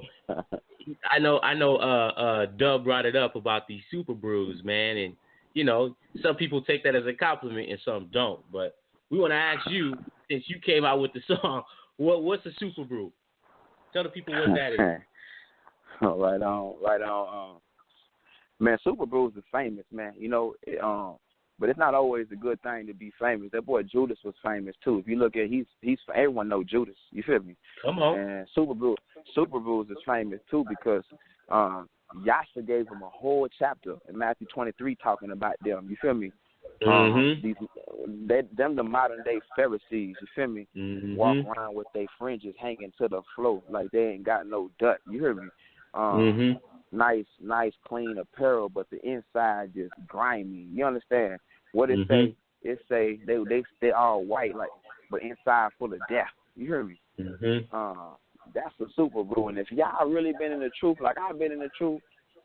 I know Dub brought it up about these Super Bruls, man, and you know, some people take that as a compliment and some don't. But we want to ask you, since you came out with the song, what's a Super Brul? Tell the people what that is. Right on. Man, Super Bruls is famous, man. You know, but it's not always a good thing to be famous. That boy Judas was famous too. If you look at he's everyone know Judas. You feel me? Come on. And Super Bruls is famous too because Yasha gave him a whole chapter in Matthew 23 talking about them. You feel me? Them the modern day Pharisees. You feel me? Walk around with their fringes hanging to the floor like they ain't got no dut. You hear me? Nice, clean apparel, but the inside just grimy. You understand? What it say? It say they all white, like, but inside full of death. You hear me? That's a Super Brul. And if y'all really been in the truth, like I've been in the truth,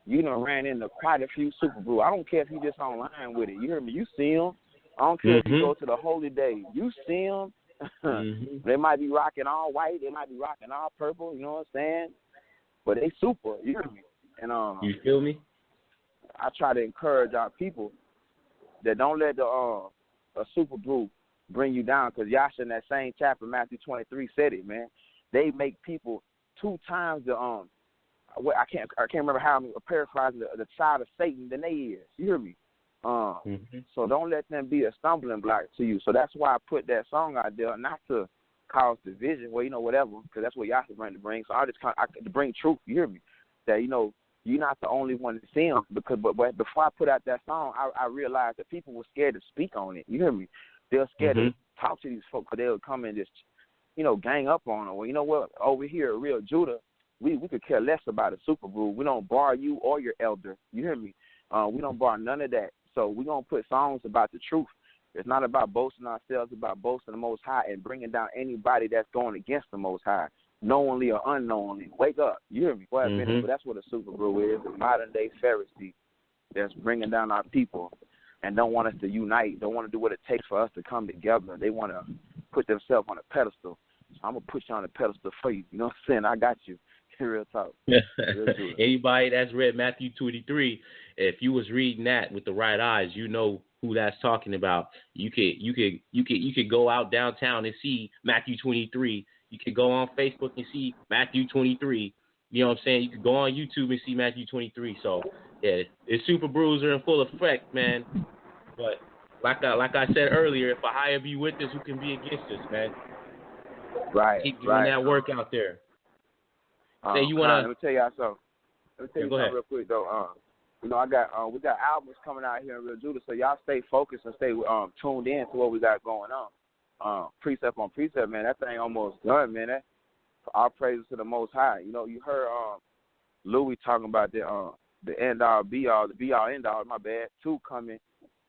you done ran into quite a few Super Brul. I don't care if you just online with it. You hear me? You see them. I don't care if you go to the holy day. You see them. They might be rocking all white. They might be rocking all purple. You know what I'm saying? But they super. You hear me? And you feel me? I try to encourage our people that don't let a Super Brul bring you down, because Yasha in that same chapter, Matthew 23, said it, man. They make people 2 times the I can't remember how I'm paraphrasing the child of Satan than they is. You hear me? So don't let them be a stumbling block to you. So that's why I put that song out there, not to cause division, well, you know, whatever, because that's what Yasha bring to bring. So to bring truth. You hear me? That, you know, you're not the only one to see them, because but before I put out that song, I realized that people were scared to speak on it. You hear me? They're scared to talk to these folks, because they'll come and just, you know, gang up on them. Well, you know what? Over here at Real Judah, we could care less about a Super Brul. We don't bar you or your elder. You hear me? We don't bar none of that. So we're going to put songs about the truth. It's not about boasting ourselves, it's about boasting the Most High and bringing down anybody that's going against the Most High, knowingly or unknowingly. Wake up. You hear me? But that's what a Super Brul is, a modern-day Pharisee that's bringing down our people and don't want us to unite, don't want to do what it takes for us to come together. They want to put themselves on a pedestal. So I'm going to put you on a pedestal for you. You know what I'm saying? I got you. Real talk. Anybody that's read Matthew 23, if you was reading that with the right eyes, you know who that's talking about. You could go out downtown and see Matthew 23. You could go on Facebook and see Matthew 23. You know what I'm saying? You could go on YouTube and see Matthew 23. So yeah, it's Super Bruls are in full effect, man. But like I said earlier, if a higher be with us, who can be against us, man? Right. Keep doing that work out there. Say you wanna. Let me tell y'all something. Let me tell you something ahead. real quick though. You know, we got albums coming out here in Real Judah, so y'all stay focused and stay tuned in to what we got going on. Precept on precept, man. That thing almost done, man. All praises to the Most High. You know, you heard Louis talking about the end all be all, the be all end all. My bad. 2 coming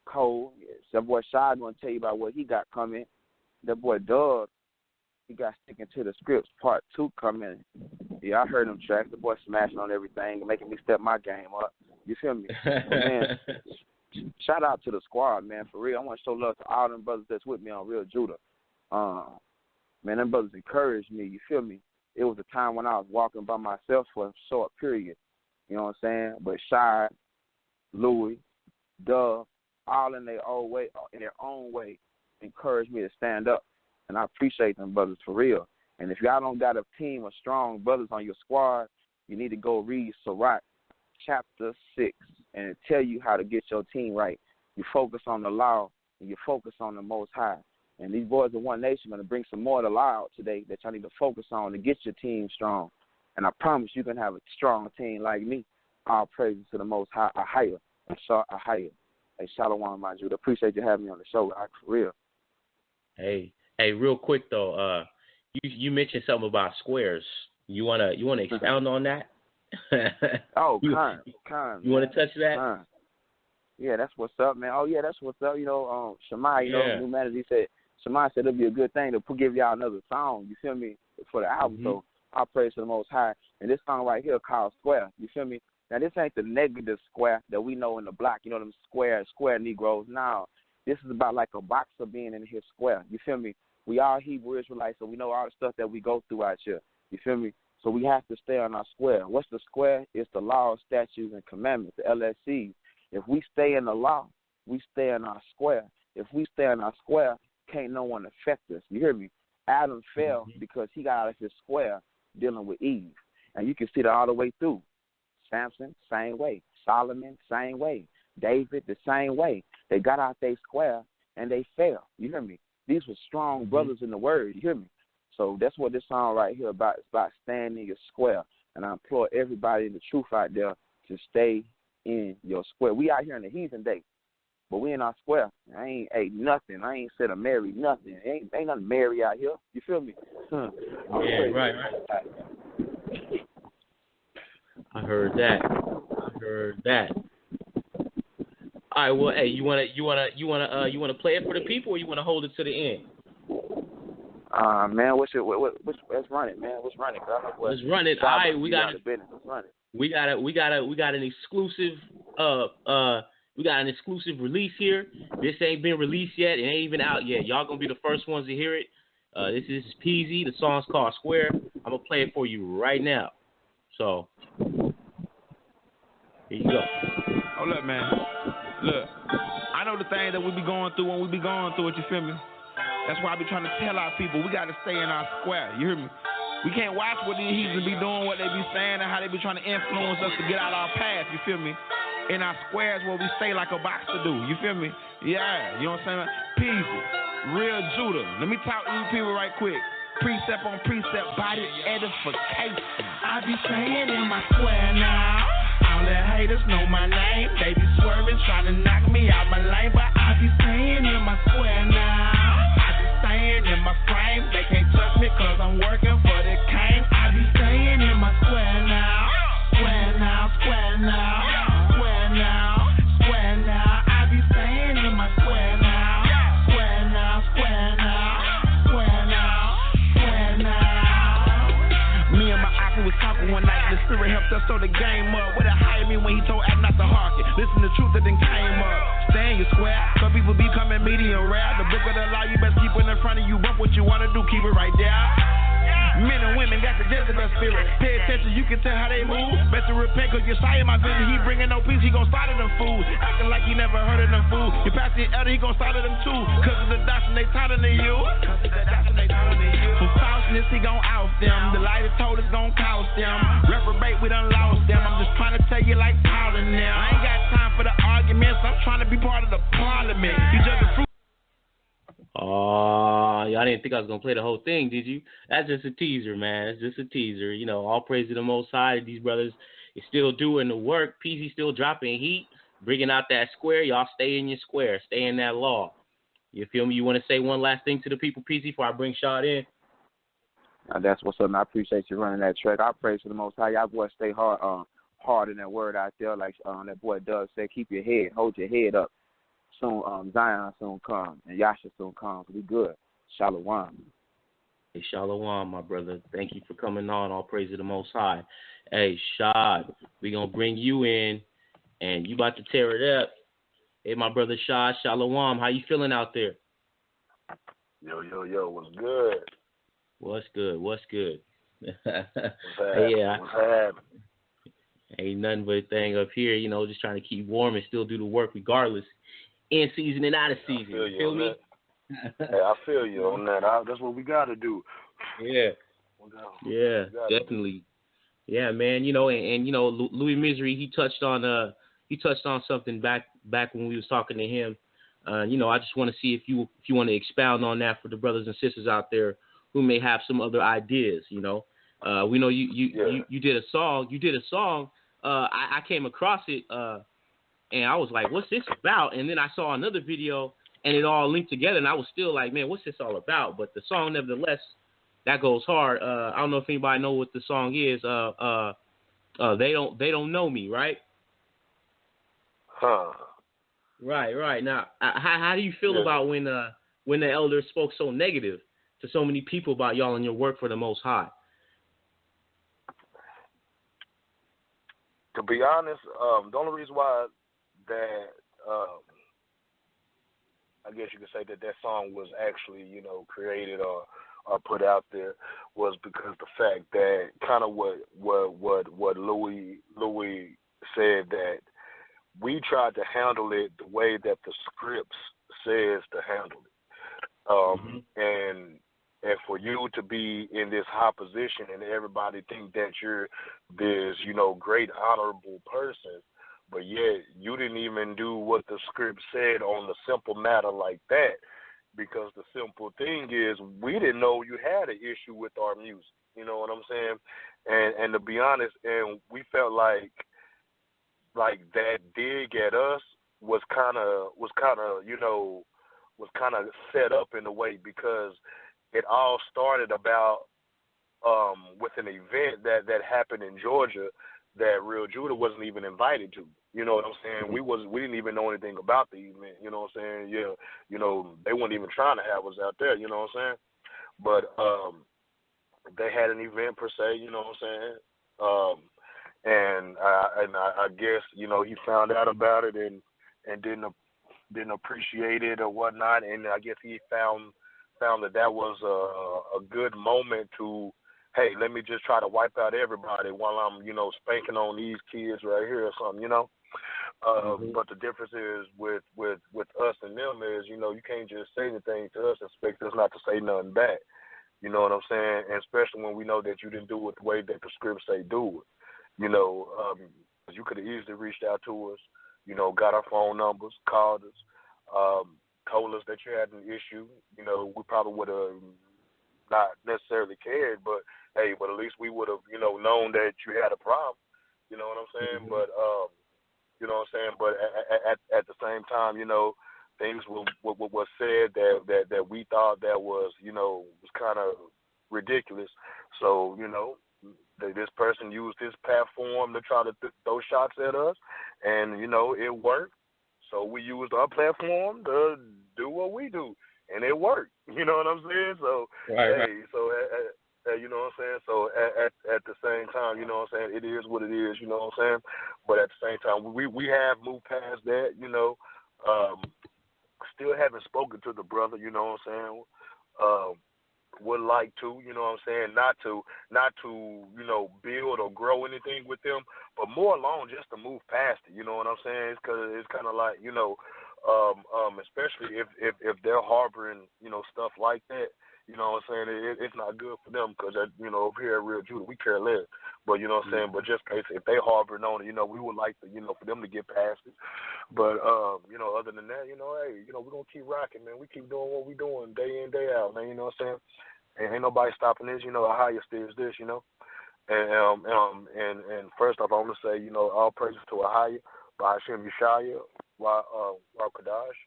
cold. That boy Shy gonna tell you about what he got coming. That boy Doug, he got sticking to the scripts. Part 2 coming. Yeah, I heard them tracks. The boy smashing on everything, making me step my game up. You feel me? But man, shout out to the squad, man, for real. I want to show love to all them brothers that's with me on Real Judah. Man, them brothers encouraged me. You feel me? It was a time when I was walking by myself for a short period. You know what I'm saying? But Shy, Louis, Dove, all in their own way, encouraged me to stand up. And I appreciate them brothers for real. And if y'all don't got a team of strong brothers on your squad, you need to go read Sirach chapter 6 and it tell you how to get your team right. You focus on the law and you focus on the Most High. And these boys of One Nation are going to bring some more of the law out today that y'all need to focus on to get your team strong. And I promise you can have a strong team like me. All praises to the Most High. Ahaya. Ahaya. Hey, Shalom, my Judah. Appreciate you having me on the show, for real. Hey, real quick though, you mentioned something about squares. You wanna expound on that? Oh, you want to touch that? Yeah, that's what's up, man. Oh yeah, that's what's up. You know, Shemai, Humanity said Shemai said it'll be a good thing to give y'all another song. You feel me, for the album? So I praise to the Most High. And this song right here called Square. You feel me? Now this ain't the negative square that we know in the block. You know them square Negroes. Now this is about like a boxer being in his square. You feel me? We all Hebrew Israelites, so we know all the stuff that we go through out here. You feel me? So we have to stay on our square. What's the square? It's the law, statutes, and commandments, the LSCs. If we stay in the law, we stay in our square. If we stay in our square, can't no one affect us. You hear me? Adam fell because he got out of his square dealing with Eve. And you can see that all the way through. Samson, same way. Solomon, same way. David, the same way. They got out their square and they fell. You hear me? These were strong brothers in the word. You hear me? So that's what this song right here about. It's about staying in your square. And I implore everybody in the truth out there to stay in your square. We out here in the heathen day, but we in our square. I ain't ate nothing. I ain't said a Mary nothing. Ain't nothing Mary out here. You feel me? Yeah, right. I heard that. All right, well, hey, you wanna play it for the people, or you wanna hold it to the end? Man, let's run it, man. Let's run it. Let's run it. All right, we got an exclusive. We got an exclusive release here. This ain't been released yet. It ain't even out yet. Y'all gonna be the first ones to hear it. This is Peasy. The song's called Square. I'm gonna play it for you right now. So here you go. Oh, look, man. Look, I know the thing that we be going through when we be going through it, you feel me? That's why I be trying to tell our people we got to stay in our square, you hear me? We can't watch what these heathens be doing, what they be saying, and how they be trying to influence us to get out our path, you feel me? In our squares where we stay like a boxer do, you feel me? Yeah, you know what I'm saying? Peasy, Real Judah. Let me talk to you people right quick. Precept on precept, body edification. I be staying in my square now. All the haters know my name. They be swerving, trying to knock me out my lane, but I be staying in my square now. I be staying in my frame. They can't touch me cause I'm working for the king. I be staying in my square now. Square now, square now. Square now, square now. I be staying in my square now. Square now, square now. Square now, square now. Me and my uncle was talking one night. The spirit helped us throw the game up. What hired me when he told Adam not to hearken. Listen to truth that then came up. Stay in your square. Some people be coming medium rare. The book of the law you best keep in the front money, you want what you wanna do, keep it right there. Men and women got the Jezebel spirit. Pay attention, you can tell how they move. Better repent, cause Yeshaya, my vision, he bringing no peace, he gon' slaughter them fools. Acting like he never heard of them fools. Your pastor, elder, he gon' slaughter them too. Cause of the doctrine they taught to you. For falseness, he gon' oust them. The light is told us gon' cost them. Reprobate, we done lost them. I'm just trying to tell you like Paul and them. I ain't got time for the arguments, I'm trying to be part of the parliament. You just the fruit. Oh, y'all didn't think I was going to play the whole thing, did you? That's just a teaser, man. That's just a teaser. You know, all praise to the Most High. These brothers is still doing the work. PZ still dropping heat, bringing out that square. Y'all stay in your square. Stay in that law. You feel me? You want to say one last thing to the people, PZ, before I bring Shad in? That's what's up, man. I appreciate you running that track. I praise to the Most High. Y'all boys stay hard in that word out there. Like that boy Doug said, keep your head, hold your head up. Soon, Zion soon come, and Yasha soon come. We good. Shalom. Hey, Shalom, my brother. Thank you for coming on. All praise to the Most High. Hey, Shad, we going to bring you in, and you about to tear it up. Hey, my brother Shad, Shalom. How you feeling out there? Yo, what's good? What's good? What's Hey, yeah. What's happening? Ain't nothing but a thing up here, you know, just trying to keep warm and still do the work regardless. In season and out of season. You feel me? Hey, I feel you on that. That's what we got to do. Yeah. Definitely. Yeah, man. You know, and you know, Louis Misery, he touched on something back when we was talking to him. You know, I just want to see if you want to expound on that for the brothers and sisters out there who may have some other ideas. You know, we know you did a song. I came across it. And I was like, what's this about? And then I saw another video, and it all linked together, and I was still like, man, what's this all about? But the song, nevertheless, that goes hard. I don't know if anybody know what the song is. They don't know me, right? Huh. Right. Now, how do you feel about when the elders spoke so negative to so many people about y'all and your work for the Most High? To be honest, the only reason why that I guess you could say that song was actually, you know, created or put out there was because the fact that kind of what Louis said, that we tried to handle it the way that the scripts says to handle it. And for you to be in this high position and everybody think that you're this, you know, great honorable person, but yet you didn't even do what the script said on the simple matter like that, because the simple thing is we didn't know you had an issue with our music. You know what I'm saying? And to be honest, and we felt like that dig at us was kind of set up in a way, because it all started about with an event that happened in Georgia that Real Judah wasn't even invited to. You know what I'm saying? We didn't even know anything about the event. You know what I'm saying? Yeah. You know, they weren't even trying to have us out there. You know what I'm saying? But they had an event per se. You know what I'm saying? And I guess, you know, he found out about it and didn't appreciate it or whatnot. And I guess he found that was a good moment to, hey, let me just try to wipe out everybody while I'm, you know, spanking on these kids right here or something, you know. But the difference is with us and them is, you know, you can't just say anything to us and expect us not to say nothing back. You know what I'm saying? And especially when we know that you didn't do it the way that the scripts say do it. You know, you could have easily reached out to us, you know, got our phone numbers, called us, told us that you had an issue. You know, we probably would have not necessarily cared, but hey, but at least we would have, you know, known that you had a problem. You know what I'm saying? But you know what I'm saying? But at the same time, you know, things were said that we thought that was, you know, was kind of ridiculous. So, you know, this person used his platform to try to throw shots at us, and, you know, it worked. So we used our platform to do what we do, and it worked. You know what I'm saying? So, right. So, you know what I'm saying? So at the same time, you know what I'm saying, it is what it is, you know what I'm saying? But at the same time, we have moved past that, you know. Still haven't spoken to the brother, you know what I'm saying? would like to, you know what I'm saying, not to, build or grow anything with them, but more along just to move past it, you know what I'm saying? It's cause it's kind of like, especially if they're harboring, stuff like that, you know what I'm saying, it's not good for them because, over here at Real Judah, we care less, but, you know what I'm saying, but just if they harboring on it, we would like to, for them to get past it, but, other than that, hey, we're going to keep rocking, man, we keep doing what we doing day in, day out, man, you know what I'm saying? And ain't nobody stopping this, Ahia steers this, And first off, I want to say, all praises to Ahia, by Hashem Yeshaya, by Kadash,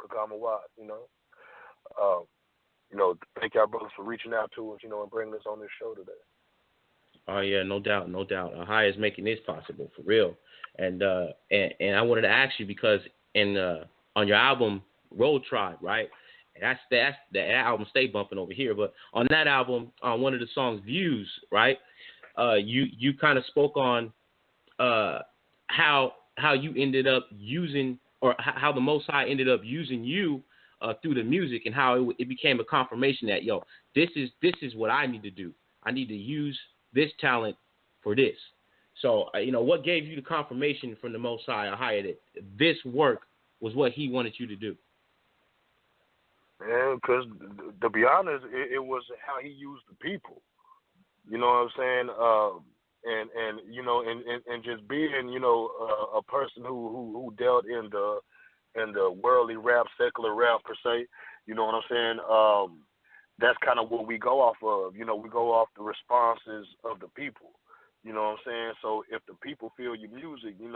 Kakama Wat, thank y'all brothers for reaching out to us, and bringing us on this show today. Oh yeah, no doubt. Ahia is making this possible for real. And I wanted to ask you because on your album Road Tribe, right? That's that album stay bumping over here, but on that album, on one of the songs Views, right? You kind of spoke on how you ended up using, or how the Most High ended up using you through the music, and how it became a confirmation that this is what I need to do. I need to use this talent for this. So what gave you the confirmation from the Most High, Ahia, that this work was what He wanted you to do? Man, because to be honest, it was how He used the people. You know what I'm saying? And just being, a person who dealt in the worldly rap, secular rap per se. You know what I'm saying? That's kind of what we go off of. We go off the responses of the people. You know what I'm saying? So if the people feel your music, you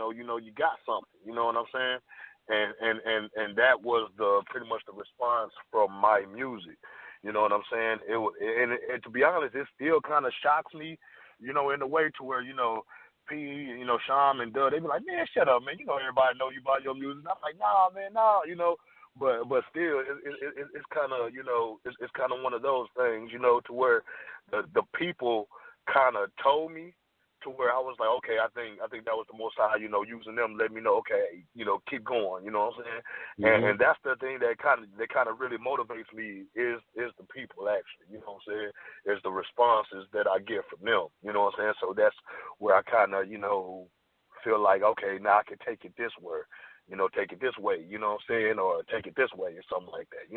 got something. You know what I'm saying? And that was pretty much the response from my music. You know what I'm saying? And to be honest, it still kind of shocks me, in a way to where, P, Sham and Doug, they be like, man, shut up, man. Everybody know you by your music. And I'm like, nah, man, nah, But still, it's kind of, it's kind of one of those things, to where the people kind of told me, to where I was like, okay, I think that was the Most High, using them, let me know, okay, keep going, you know what I'm saying? Mm-hmm. And that's the thing that kind of really motivates me is the people, actually, you know what I'm saying? Is the responses that I get from them, you know what I'm saying? So that's where I kind of, feel like, okay, now I can take it this way, take it this way, you know what I'm saying? Or take it this way or something like that,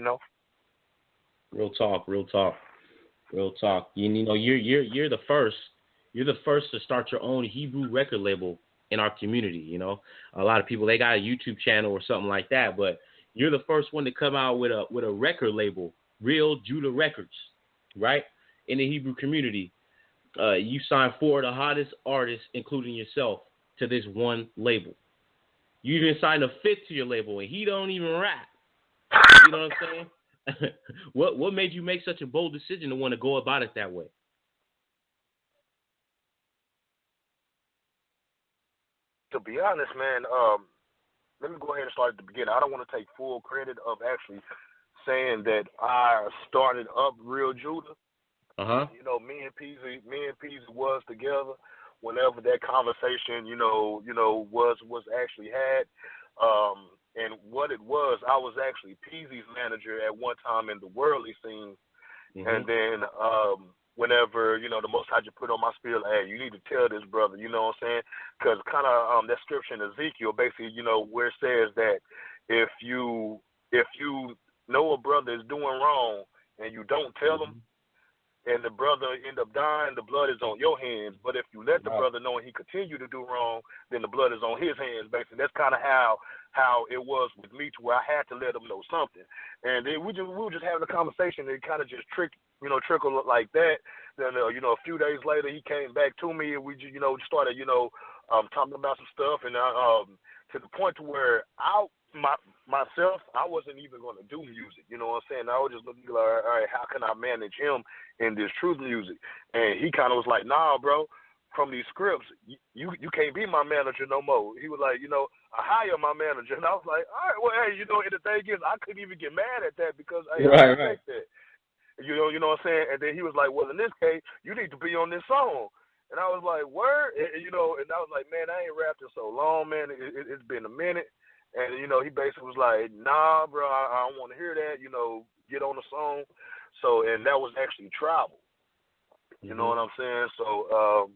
Real talk. You're the first. You're the first to start your own Hebrew record label in our community. A lot of people, they got a YouTube channel or something like that, but you're the first one to come out with a record label, Real Judah Records, right? In the Hebrew community. You signed 4 of the hottest artists, including yourself, to this one label. You even signed a 5th to your label, and he don't even rap. You know what I'm saying? What made you make such a bold decision to want to go about it that way? To be honest, man, let me go ahead and start at the beginning. I don't want to take full credit of actually saying that I started up Real Judah. Uh-huh. Me and Peasy was together whenever that conversation, was actually had. And what it was, I was actually Peasy's manager at one time in the worldly scene. Mm-hmm. And then whenever, the Most High just put on my spirit, hey, you need to tell this brother, you know what I'm saying? Because kind of that scripture in Ezekiel, basically, where it says that if you know a brother is doing wrong and you don't tell him, and the brother end up dying, the blood is on your hands. But if you let the brother know and he continue to do wrong, then the blood is on his hands, basically. That's kind of how it was with me, to where I had to let him know something. And then we were just having a conversation, and it kind of just trickled like that. Then, a few days later, he came back to me, and we just, started, talking about some stuff. And to the point to where myself, I wasn't even going to do music, you know what I'm saying? I was just looking like, all right, how can I manage him in this truth music? And he kind of was like, nah, bro, from these scripts, you can't be my manager no more. He was like, I hire my manager. And I was like, all right, well, hey, and the thing is, I couldn't even get mad at that because I respect that. You know what I'm saying? And then he was like, well, in this case, you need to be on this song. And I was like, word? And I was like, man, I ain't rapped in so long, man. It's been a minute. And, you know, he basically was like, nah, bro, I don't want to hear that, you know, get on the song. So, and that was actually Travel. You know what I'm saying? So,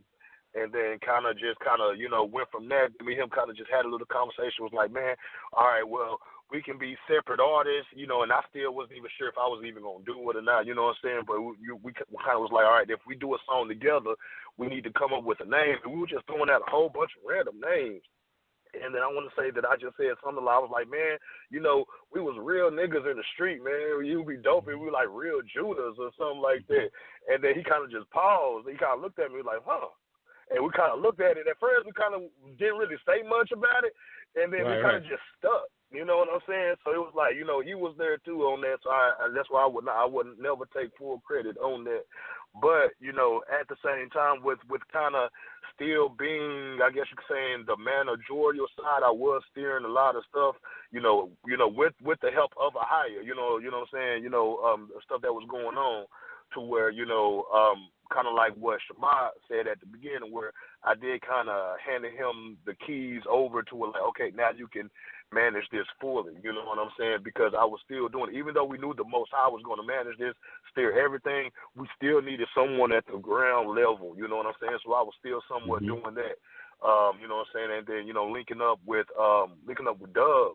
and then kind of, you know, went from that. Me and him kind of just had a little conversation. Was like, man, all right, well, we can be separate artists, you know, and I still wasn't even sure if I was even going to do it or not, you know what I'm saying? But we kind of was like, all right, if we do a song together, we need to come up with a name. And we were just throwing out a whole bunch of random names. And then I want to say that I just said something like, I was like, man, you know, we was real niggas in the street, man. You be dope and we like real Judas or something like that. And then he kind of just paused. He kind of looked at me like, huh. And we kind of looked at it. At first, we kind of didn't really say much about it. And then we kind of just stuck. You know what I'm saying? So it was like, you know, he was there too on that. So that's why I wouldn't never take full credit on that. But, you know, at the same time, with kind of still being, I guess you could say, in the managerial side, I was steering a lot of stuff, you know, with the help of a hire, you know what I'm saying? You know, stuff that was going on to where, you know, kind of like what Shema said at the beginning, where I did kind of handed him the keys over to it, like, okay, now you can manage this fully, you know what I'm saying? Because I was still doing it. Even though we knew the Most High was going to manage this, steer everything, we still needed someone at the ground level, you know what I'm saying? So I was still somewhat doing that, you know what I'm saying? And then, you know, linking up with Dub,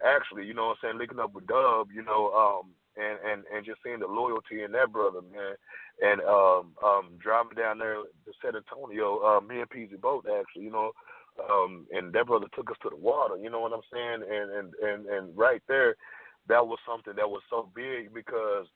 actually, you know what I'm saying? Linking up with Dub, you know, and just seeing the loyalty in that brother, man. And driving down there to San Antonio, me and PZ both actually, you know, and that brother took us to the water, you know what I'm saying? And right there, that was something that was so big because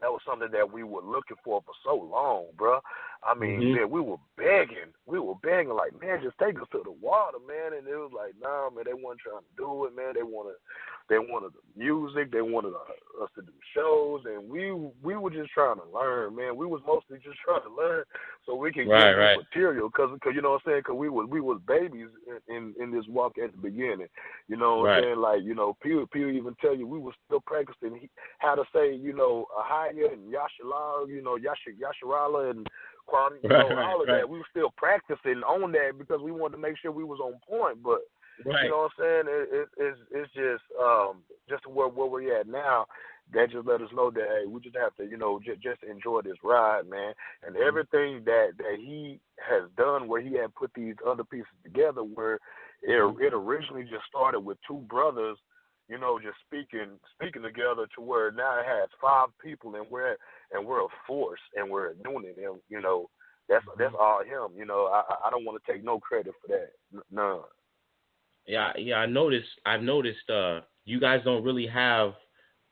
that was something that we were looking for so long, bro. I mean, man, we were begging like, man, just take us to the water, man. And it was like, nah, man, they weren't trying to do it, man. They wanted the music, they wanted us to do shows, and we were just trying to learn, man. We was mostly just trying to learn so we could get the material, cause you know what I'm saying? Cause we was babies in this walk at the beginning, you know what I'm saying? Like, you know, Pew even tell you we were still practicing how to say, you know, Ahaya and Yashala, you know, Yasharala and Kwame, you know, all of that. We were still practicing on that because we wanted to make sure we was on point, but you know what I'm saying? It's just where we're at now. That just let us know that, hey, we just have to, you know, just enjoy this ride, man. And everything that he has done, where he had put these other pieces together, where it originally just started with two brothers, you know, just speaking together, to where now it has 5 people, and we're a force, and we're a unit, and you know, that's all him. You know, I don't want to take no credit for that, none. Yeah, I've noticed. You guys don't really have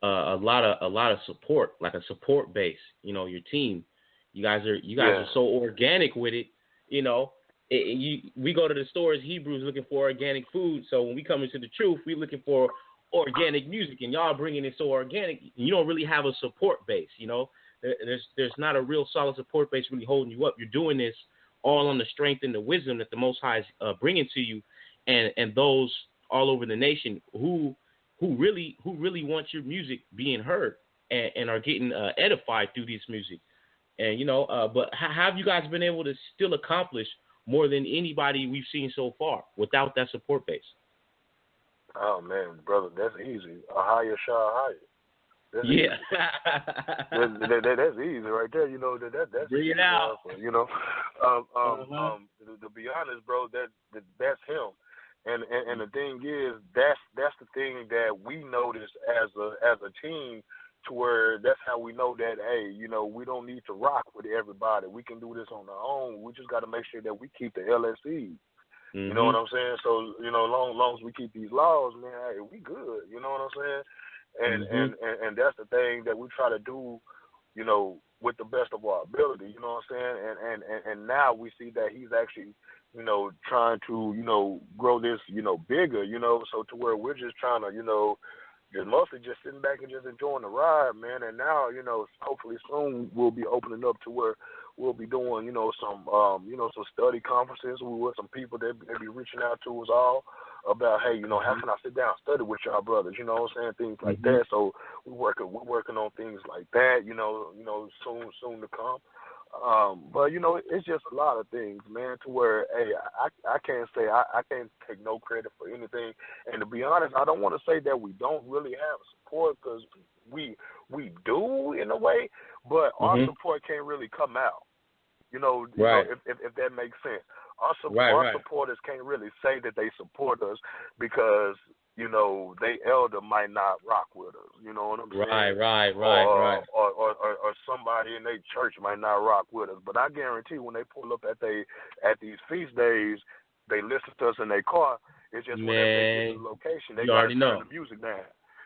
a lot of support, like a support base. You know, your team. You guys are so organic with it. You know, we go to the stores, Hebrews looking for organic food. So when we come into the truth, we looking for organic music, and y'all bringing it so organic. You don't really have a support base. You know, there's not a real solid support base really holding you up. You're doing this all on the strength and the wisdom that the Most High is bringing to you. And those all over the nation who really want your music being heard and are getting edified through this music. And, you know, but how have you guys been able to still accomplish more than anybody we've seen so far without that support base? Oh, man, brother, that's easy. Ahaya Shah Ahaya. That's easy. That's easy right there. You know, that's bring it out. You know, to be honest, bro, that's him. And the thing is, that's the thing that we noticed as a team, to where that's how we know that, hey, you know, we don't need to rock with everybody. We can do this on our own. We just got to make sure that we keep the LSE. You know what I'm saying? So, you know, long as we keep these laws, man, hey, we good. You know what I'm saying? And that's the thing that we try to do, you know, with the best of our ability. You know what I'm saying? And now we see that he's actually, you know, trying to, you know, grow this, you know, bigger, you know, so to where we're just trying to, you know, just mostly just sitting back and just enjoying the ride, man. And now, you know, hopefully soon we'll be opening up to where we'll be doing, you know, some study conferences with some people that be reaching out to us all about, hey, you know, how can I sit down and study with y'all brothers, you know what I'm saying, things like that. So we're working on things like that, you know, soon to come. But it's just a lot of things, man. To where, hey, I can't say I can't take no credit for anything. And to be honest, I don't want to say that we don't really have support, because we do in a way, but our support can't really come out. Right. If that makes sense. Our Right. supporters can't really say that they support us because they elder might not rock with us. You know what I'm saying? Right. Or somebody in their church might not rock with us. But I guarantee when they pull up at these feast days, they listen to us in their car. It's just whenever they get to the location, they gotta turn the music down.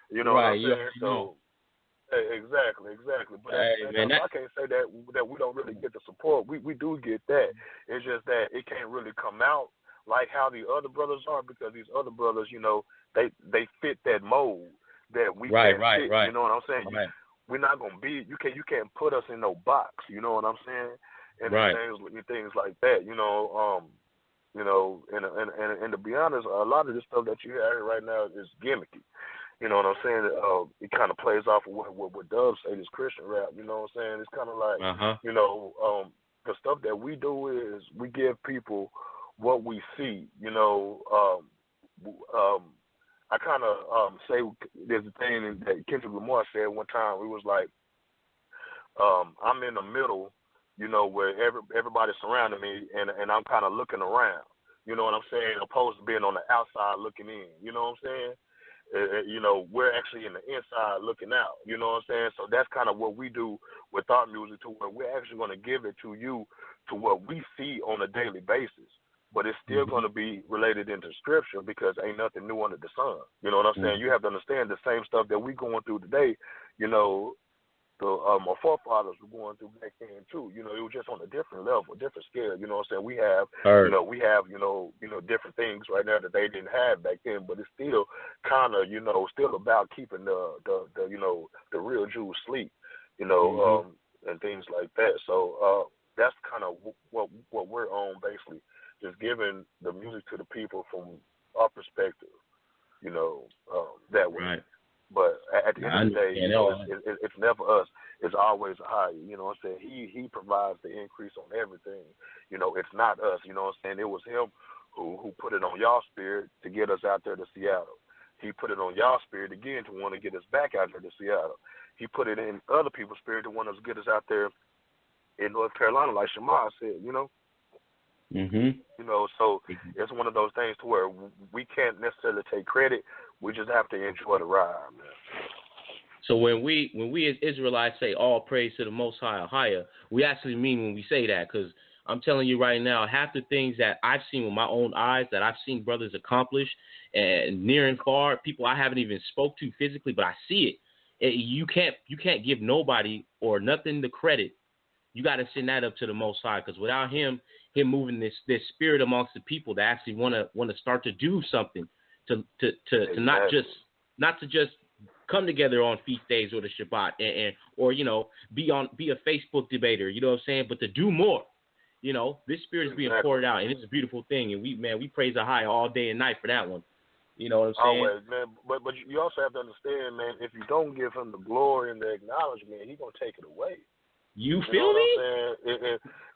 You know what I'm saying? So. Exactly. But at the same time, I can't say that we don't really get the support. We do get that. It's just that it can't really come out like how the other brothers are, because these other brothers, they fit that mold that we can't fit. Right. You know what I'm saying? Right. We're not gonna be. You can't put us in no box. You know what I'm saying? And things like that. And to be honest, a lot of this stuff that you hear right now is gimmicky. You know what I'm saying? It kind of plays off of what Dub say, this Christian rap. You know what I'm saying? It's kind of like, the stuff that we do is we give people what we see. I kind of say there's a thing that Kendrick Lamar said one time. It was like, I'm in the middle, where everybody's surrounding me, and I'm kind of looking around. You know what I'm saying? Opposed to being on the outside looking in. You know what I'm saying? We're actually in the inside looking out. You know what I'm saying? So that's kind of what we do with our music, to where we're actually going to give it to you to what we see on a daily basis. But it's still going to be related into scripture, because ain't nothing new under the sun. You know what I'm saying? You have to understand the same stuff that we're going through today, our forefathers were going through back then too. It was just on a different level, different scale. You know what I'm saying? We have, different things right now that they didn't have back then, but it's still kind of, still about keeping the real Jews asleep, and things like that. So that's kind of what we're on, basically, just giving the music to the people from our perspective, that way. Right. But at the end of the day, it's never us. It's always higher. You know what I'm saying? He provides the increase on everything. It's not us. You know what I'm saying? It was him who put it on y'all spirit to get us out there to Seattle. He put it on y'all spirit again to want to get us back out there to Seattle. He put it in other people's spirit to want us to get us out there in North Carolina, like Shema said, So it's one of those things to where we can't necessarily take credit. We just have to enjoy the ride, man. So when we as Israelites say all praise to the Most High or higher, we actually mean when we say that, because I'm telling you right now, half the things that I've seen with my own eyes, that I've seen brothers accomplish, and near and far, people I haven't even spoke to physically, but I see it. You can't give nobody or nothing the credit. You got to send that up to the Most High, because without him moving this spirit amongst the people that actually want to start to do something, to not to just come together on feast days or the Shabbat or be a Facebook debater, you know what I'm saying, but to do more. This spirit is being poured out, and it's a beautiful thing, and we praise the high all day and night for that one. You know what I'm saying? Always, man. But you also have to understand, man, if you don't give him the glory and the acknowledgement, he's going to take it away. You feel me?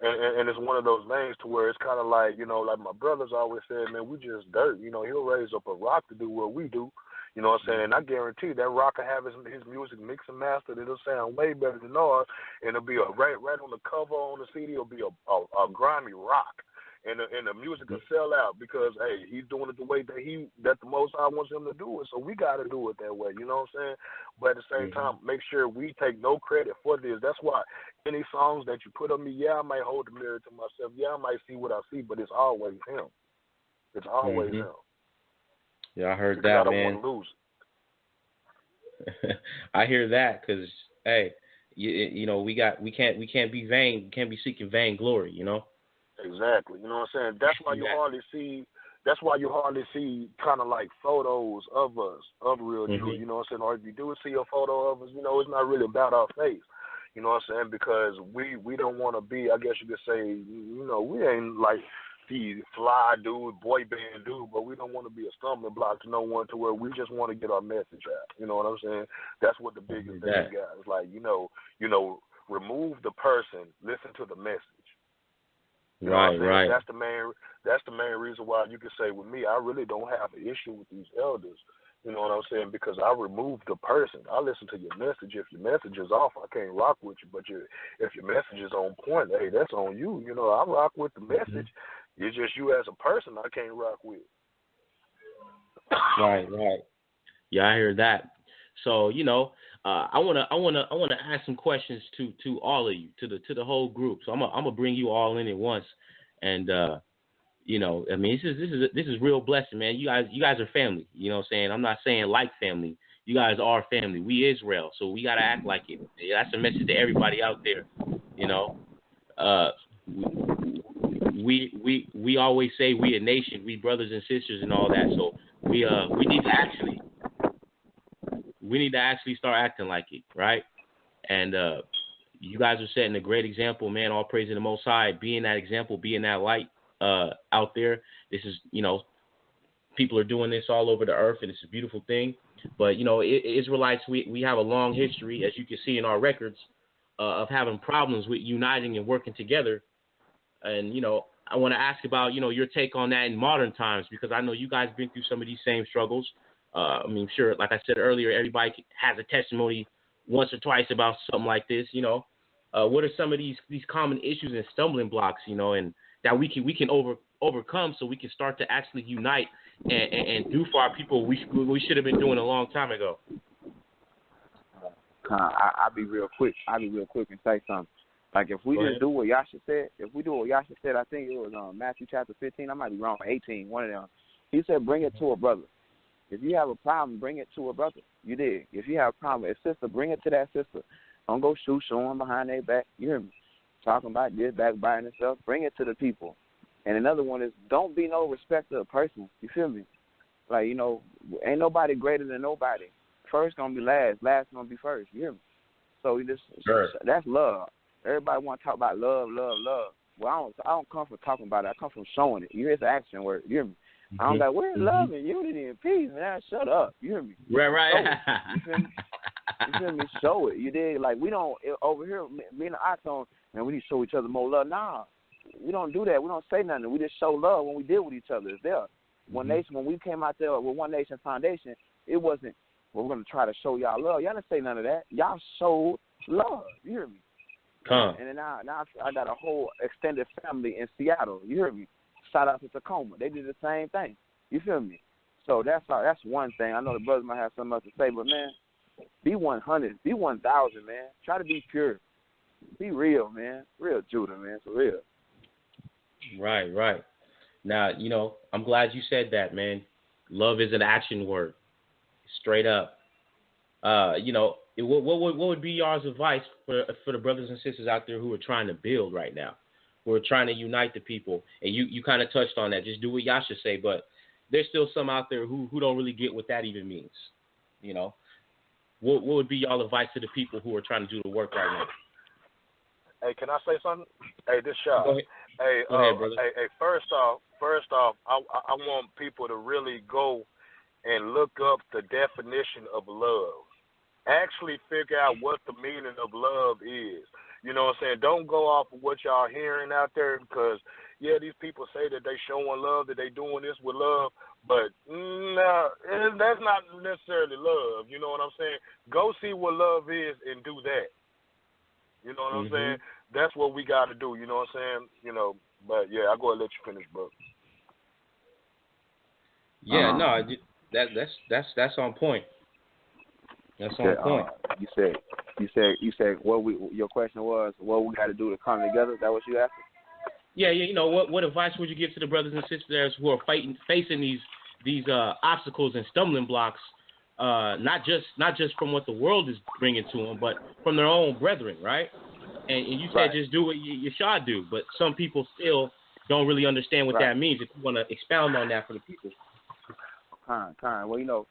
And it's one of those things to where it's kind of like, like my brothers always said, man, we just dirt. He'll raise up a rock to do what we do. You know what I'm saying? And I guarantee that rock will have his music mixed and mastered. It'll sound way better than ours. And it'll be right on the cover on the CD. It'll be a grimy rock. And the music will sell out because, hey, he's doing it the way that the Most High wants him to do it. So we got to do it that way. You know what I'm saying? But at the same time, make sure we take no credit for this. That's why any songs that you put on me, I might hold the mirror to myself. I might see what I see, but it's always him. It's always him. Yeah, I heard because that, I don't man. want to lose it. I hear that because, hey, we can't be vain. We can't be seeking vain glory. Exactly. You know what I'm saying? That's why you hardly see kind of like photos of us, of real Jews. You know what I'm saying? Or if you do see a photo of us, it's not really about our face. You know what I'm saying? Because we don't want to be, I guess you could say, we ain't like the fly dude, boy band dude, but we don't want to be a stumbling block to no one, to where we just want to get our message out. You know what I'm saying? That's what the biggest thing got. It's like, remove the person, listen to the message. You know Right, what I'm saying? right. That's the main reason why you can say with me, I really don't have an issue with these elders. You know what I'm saying? Because I removed the person. I listen to your message. If your message is off, I can't rock with you. But if your message is on point, hey, that's on you. You know, I rock with the message. It's just you as a person I can't rock with. Right. Yeah, I hear that. So, you know, I wanna ask some questions to all of you, to the whole group. So I'm gonna bring you all in at once, and you know, I mean, this is real blessing, man. You guys are family. You know what I'm saying? I'm not saying like family. You guys are family. We Israel, so we gotta act like it. That's a message to everybody out there. You know, we always say we a nation, we brothers and sisters and all that. So we need to actually start acting like it, right? And you guys are setting a great example, man. All praise to the Most High, being that example, being that light out there. This is, you know, people are doing this all over the earth, and it's a beautiful thing. But, you know, Israelites, we have a long history, as you can see in our records, of having problems with uniting and working together. And, you know, I want to ask about, you know, your take on that in modern times, because I know you guys been through some of these same struggles. I mean, sure, like I said earlier, everybody has a testimony once or twice about something like this, you know. What are some of these common issues and stumbling blocks, you know, and that we can overcome, so we can start to actually unite and do for our people we should have been doing a long time ago? I'll be real quick. And say something. Like, if we just do what Yasha said, I think it was Matthew chapter 15. I might be wrong, 18, one of them. He said, bring it to a brother. If you have a problem, bring it to a brother. You did. If you have a problem with a sister, bring it to that sister. Don't go showing behind their back. You hear me? Talking about this, backbiting and stuff. Bring it to the people. And another one is, don't be no respecter of person. You feel me? Like, you know, ain't nobody greater than nobody. First gonna be last gonna be first. You hear me? So you just that's love. Everybody want to talk about love. Well, I don't come from talking about it. I come from showing it. You hear, it's an action word. You hear me? I don't like, where's love and unity and peace, man? Shut up. You hear me? Right. You feel me? You feel me? Show it. You did. Like, we don't, over here, me and the Octone, man, we need to show each other more love. Nah, we don't do that. We don't say nothing. We just show love when we deal with each other. It's there. One Nation, when we came out there with One Nation Foundation, it wasn't, well, we're going to try to show y'all love. Y'all didn't say none of that. Y'all showed love. You hear me? And then now I got a whole extended family in Seattle. You hear me? Shout out to Tacoma. They did the same thing. You feel me? So that's one thing. I know the brothers might have something else to say, but, man, be 100, be 1,000, man. Try to be pure. Be real, man. Real Judah, man. For real. Right. Now, you know, I'm glad you said that, man. Love is an action word. Straight up. You know, what would be y'all's advice for the brothers and sisters out there who are trying to build right now? Who are trying to unite the people? And you kind of touched on that. Just do what Yasha say, but there's still some out there who don't really get what that even means. You know? What would be y'all advice to the people who are trying to do the work right now? Hey, can I say something? Hey, this shot. Go ahead. Hey, Go ahead, brother. Hey, first off, I want people to really go and look up the definition of love. Actually figure out what the meaning of love is. You know what I'm saying? Don't go off of what y'all hearing out there, because, yeah, these people say that they showing love, that they doing this with love, but no, that's not necessarily love. You know what I'm saying? Go see what love is and do that. You know what I'm saying? That's what we got to do. You know what I'm saying? You know, but, yeah, I'll go and let you finish, bro. Yeah, no, that's on point. That's on point. You said your question was what we got to do to come together. Is that what you asked? Yeah. You know, what advice would you give to the brothers and sisters who are facing these obstacles and stumbling blocks, not just from what the world is bringing to them, but from their own brethren, right? And you said just do what you should do, but some people still don't really understand what that means. If you want to expound on that for the people. Well, you know,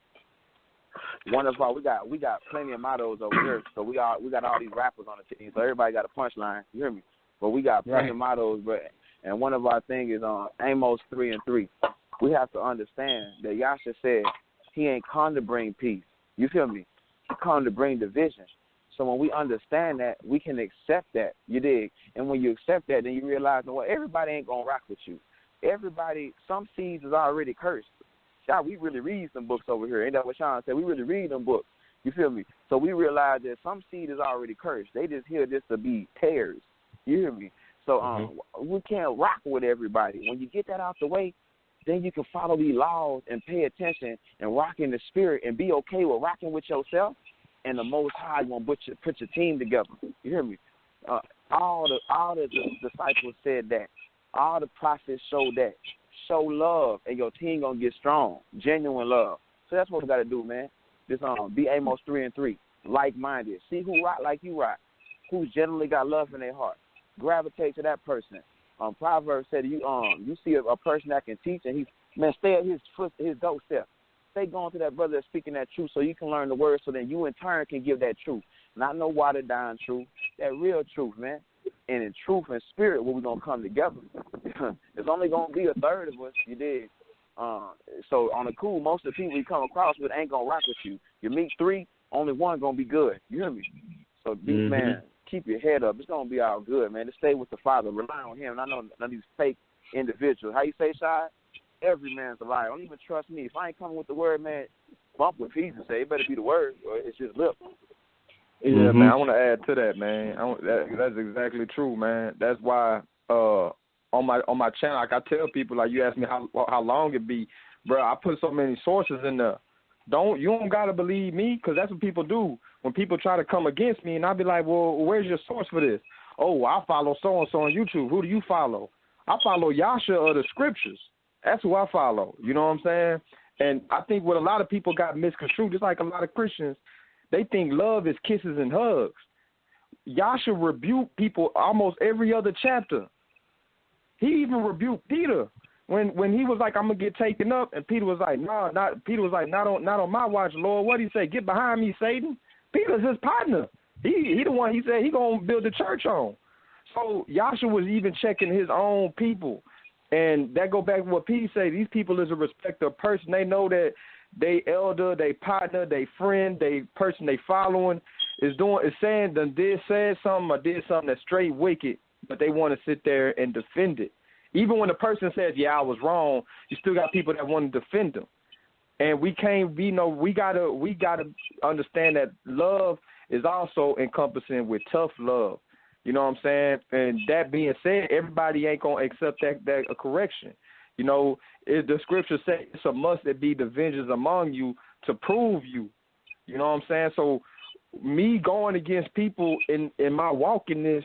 one of our we got plenty of mottos over here. So we got all these rappers on the team. So everybody got a punchline. You hear me? But we got plenty of mottos. But and one of our things is on Amos 3:3. We have to understand that Yasha said he ain't come to bring peace. You feel me? He come to bring division. So when we understand that, we can accept that. You dig? And when you accept that, then you realize, well, everybody ain't gonna rock with you. Everybody, some seeds is already cursed. God, we really read some books over here. Ain't that what Sean said? We really read them books. You feel me? So we realize that some seed is already cursed. They just here just to be tares. You hear me? So we can't rock with everybody. When you get that out the way, then you can follow these laws and pay attention and rock in the spirit and be okay with rocking with yourself. And the Most High gonna put your team together. You hear me? All the disciples said that. All the prophets showed that. Show love, and your team gonna get strong. Genuine love. So that's what we gotta do, man. This be Amos 3:3. Like-minded. See who rock like you rock. Who generally got love in their heart. Gravitate to that person. Proverbs said you see a person that can teach, and stay at his doorstep. Stay going to that brother that's speaking that truth so you can learn the word, so then you in turn can give that truth. Not no watered down truth, that real truth, man. And in truth and spirit, where we're going to come together. It's only going to be a third of us, you dig? So on the cool, most of the people you come across with ain't going to rock with you. You meet 3, only one going to be good. You hear me? So, man, keep your head up. It's going to be all good, man. Just stay with the Father. Rely on him. And I know none of these fake individuals. How you say, Shai? Every man's a liar. Don't even trust me. If I ain't coming with the word, man, bump with peace and say it better be the word, or it's just lip. Yeah, man, I want to add to that, man. That's exactly true, man. That's why on my channel, like I tell people, like you ask me how long it be, bro. I put so many sources in there. You don't gotta believe me, because that's what people do when people try to come against me, and I be like, well, where's your source for this? Oh, I follow so and so on YouTube. Who do you follow? I follow Yasha of the scriptures. That's who I follow. You know what I'm saying? And I think what a lot of people got misconstrued, just like a lot of Christians, they think love is kisses and hugs. Yasha rebuked people almost every other chapter. He even rebuked Peter when he was like, "I'm gonna get taken up," and Peter was like, "No, not." Peter was like, "Not on my watch, Lord." What did he say? "Get behind me, Satan." Peter's his partner. He the one he said he gonna build the church on. So Yasha was even checking his own people. And that go back to what Pete said. These people is a respected person. They know that they elder, they partner, they friend, they person they following is saying done said something or did something that's straight wicked, but they want to sit there and defend it. Even when the person says, "Yeah, I was wrong," you still got people that want to defend them. And we gotta understand that love is also encompassing with tough love. You know what I'm saying? And that being said, everybody ain't going to accept that correction. You know, the scripture says it's a must that be divisions among you to prove you. You know what I'm saying? So me going against people in my walk in this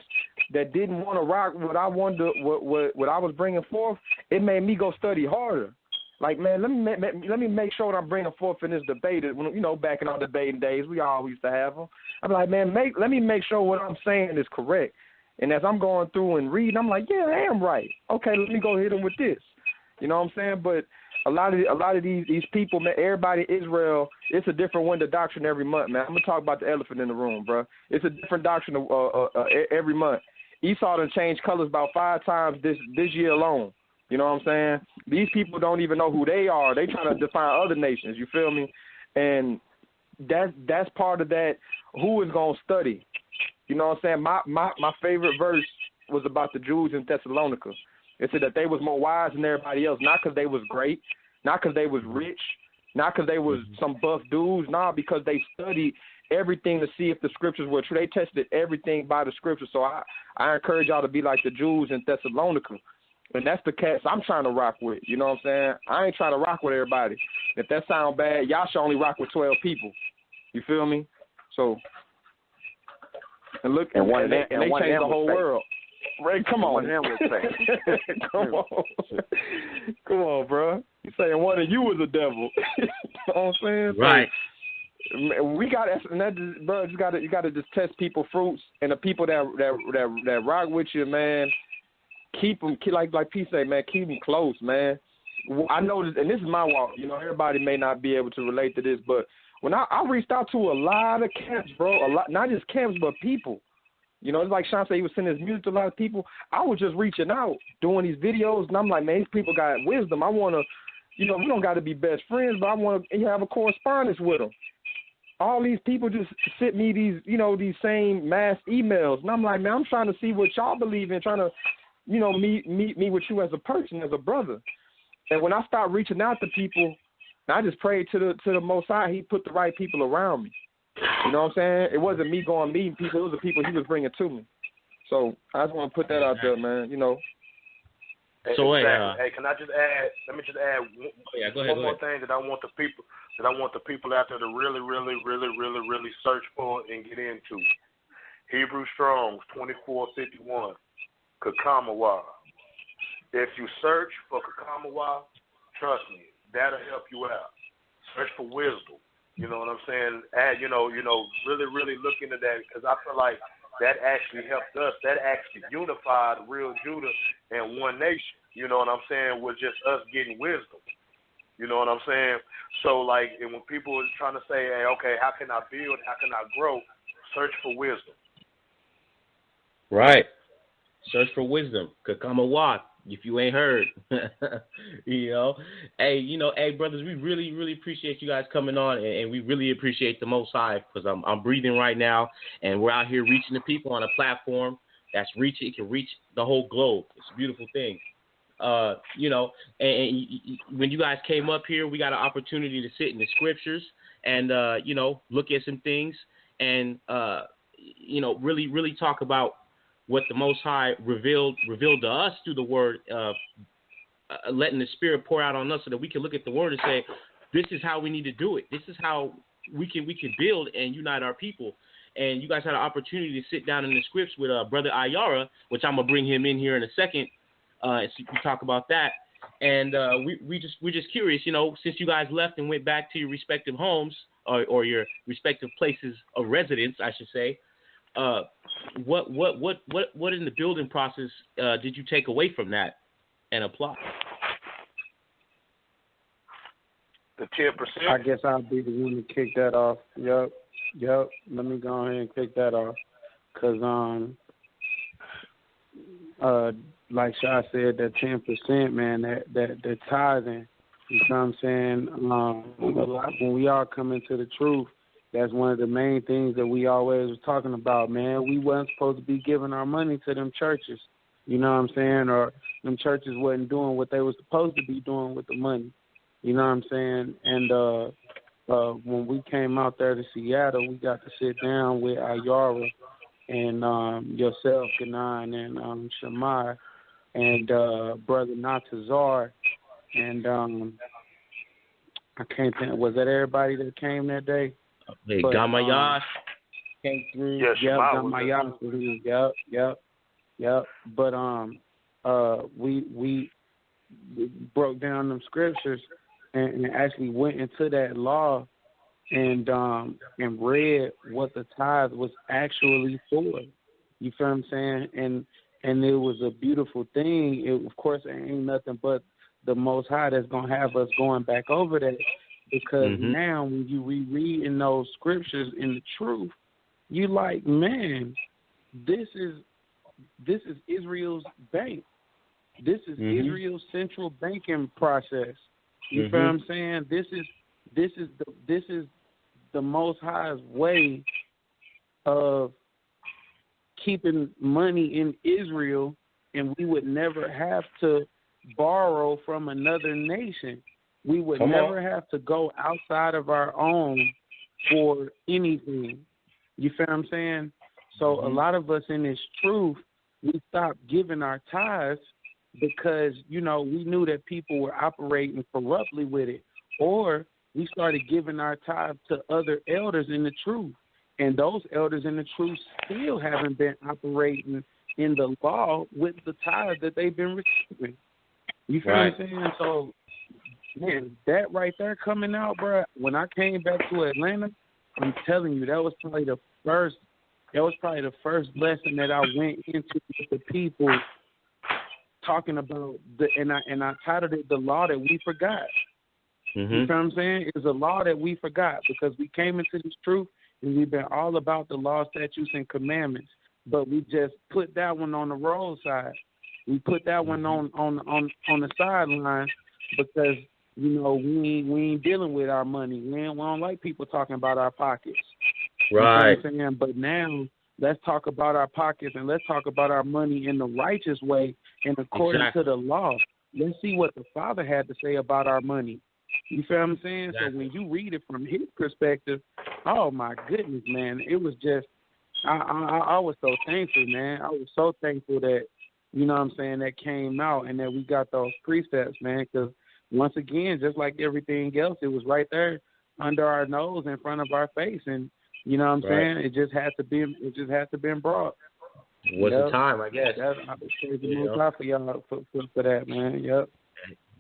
that didn't want to rock what I wanted, what I was bringing forth, it made me go study harder. Like, man, let me make sure what I'm bringing forth in this debate. You know, back in our debating days, we all used to have them. I'm like, man, let me make sure what I'm saying is correct. And as I'm going through and reading, I'm like, yeah, I am right. Okay, let me go hit them with this. You know what I'm saying? But a lot of these people, man, everybody in Israel, it's a different wind of doctrine every month, man. I'm gonna talk about the elephant in the room, bro. It's a different doctrine every month. Esau done changed colors about 5 times this year alone. You know what I'm saying? These people don't even know who they are. They trying to define other nations. You feel me? And that's part of that. Who is gonna study? You know what I'm saying? My favorite verse was about the Jews in Thessalonica. It said that they was more wise than everybody else, not because they was great, not because they was rich, not because they was some buff dudes, because they studied everything to see if the scriptures were true. They tested everything by the scriptures. So I encourage y'all to be like the Jews in Thessalonica. And that's the cats I'm trying to rock with. You know what I'm saying? I ain't trying to rock with everybody. If that sound bad, y'all should only rock with 12 people. You feel me? So, and look, and they changed the whole world. Ray, come on. Come on. Come on, bro. You saying one of you was a devil. You know what I'm saying? Right. So, we got to, bro. You got to just test people fruits, and the people that rock with you, man. Keep them, like P say, man. Keep them close, man. I know this, and this is my walk. You know, everybody may not be able to relate to this, but when I reached out to a lot of camps, bro, not just camps, but people. You know, it's like Sean said, he was sending his music to a lot of people. I was just reaching out, doing these videos, and I'm like, man, these people got wisdom. I want to, you know, we don't got to be best friends, but I want to have a correspondence with them. all these people just sent me these, these same mass emails. And I'm like, man, I'm trying to see what y'all believe in, trying to, meet me with you as a person, as a brother. And when I started reaching out to people, I just prayed to the Most High. He put the right people around me. You know what I'm saying? It wasn't me going meeting people. It was the people he was bringing to me. So I just want to put that out there, man. So hey, can I just add? Let me just add one more thing that I want the people out there to really search for and get into. Hebrew Strong's 2451, Kakamawa. If you search for Kakamawa, trust me, that'll help you out. Search for wisdom. You know what I'm saying? Add, really look into that, because I feel like that actually helped us. That actually unified real Judah and one nation. You know what I'm saying? With just us getting wisdom. You know what I'm saying? So, like, and when people are trying to say, hey, okay, how can I build? How can I grow? Search for wisdom. Right. Search for wisdom. Kakamawa, if you ain't heard. Hey, brothers, we really appreciate you guys coming on, and we really appreciate the Most High, because I'm breathing right now, and we're out here reaching the people on a platform that's reaching. It can reach the whole globe. It's a beautiful thing. And when you guys came up here, we got an opportunity to sit in the scriptures and, look at some things and, really talk about what the Most High revealed to us through the Word, letting the Spirit pour out on us so that we can look at the Word and say, this is how we need to do it. This is how we can build and unite our people. And you guys had an opportunity to sit down in the scripts with Brother Ayara, which I'm going to bring him in here in a second. So we talk about that, and we're just curious, since you guys left and went back to your respective homes or your respective places of residence, I should say, what in the building process did you take away from that and apply? The 10%. I guess I'll be the one to kick that off. Yep. Let me go ahead and kick that off, cause like Shah said, that 10%, man, that tithing, you know what I'm saying? When we all come into the truth, that's one of the main things that we always was talking about, man. We wasn't supposed to be giving our money to them churches, you know what I'm saying? Or them churches wasn't doing what they were supposed to be doing with the money, you know what I'm saying? And when we came out there to Seattle, we got to sit down with Ayara and yourself, Ganan, and Shammai, and Brother Natazar, and I can't think, was that everybody that came that day? Hey, Gamayash came through. Yes, Gamayash. Yep. But we broke down them scriptures and actually went into that law and read what the tithe was actually for. You feel what I'm saying? And it was a beautiful thing. Of course, it ain't nothing but the Most High that's going to have us going back over that, because now when you reread in those scriptures in the truth, you like, man, this is Israel's bank. This is Israel's central banking process. You feel what I'm saying? This is the Most High's way of keeping money in Israel, and we would never have to borrow from another nation. We would never have to go outside of our own for anything. You feel what I'm saying? So a lot of us in this truth, we stopped giving our tithes because, we knew that people were operating corruptly with it, or we started giving our tithes to other elders in the truth. And those elders in the truth still haven't been operating in the law with the tithe that they've been receiving. You feel what I'm saying? So, man, that right there coming out, bro, when I came back to Atlanta, I'm telling you, that was probably the first lesson that I went into with the people, talking about and I titled it "The Law That We Forgot." You feel what I'm saying? It's a law that we forgot, because we came into this truth and we've been all about the law, statutes, and commandments, but we just put that one on the roadside. We put that one on the sidelines because we ain't dealing with our money. We don't like people talking about our pockets. Right. You know what I'm saying? But now let's talk about our pockets and let's talk about our money in the righteous way and according to the law. Let's see what the Father had to say about our money. You feel what I'm saying? Exactly. So when you read it from his perspective, oh my goodness, man, it was just I was so thankful, man. I was so thankful that, you know what I'm saying, that came out and that we got those precepts, man, because once again, just like everything else, it was right there under our nose in front of our face, and you know what I'm saying? It just had to be brought. What's the time, I guess. I praise the Most High for y'all for that, man. Yep.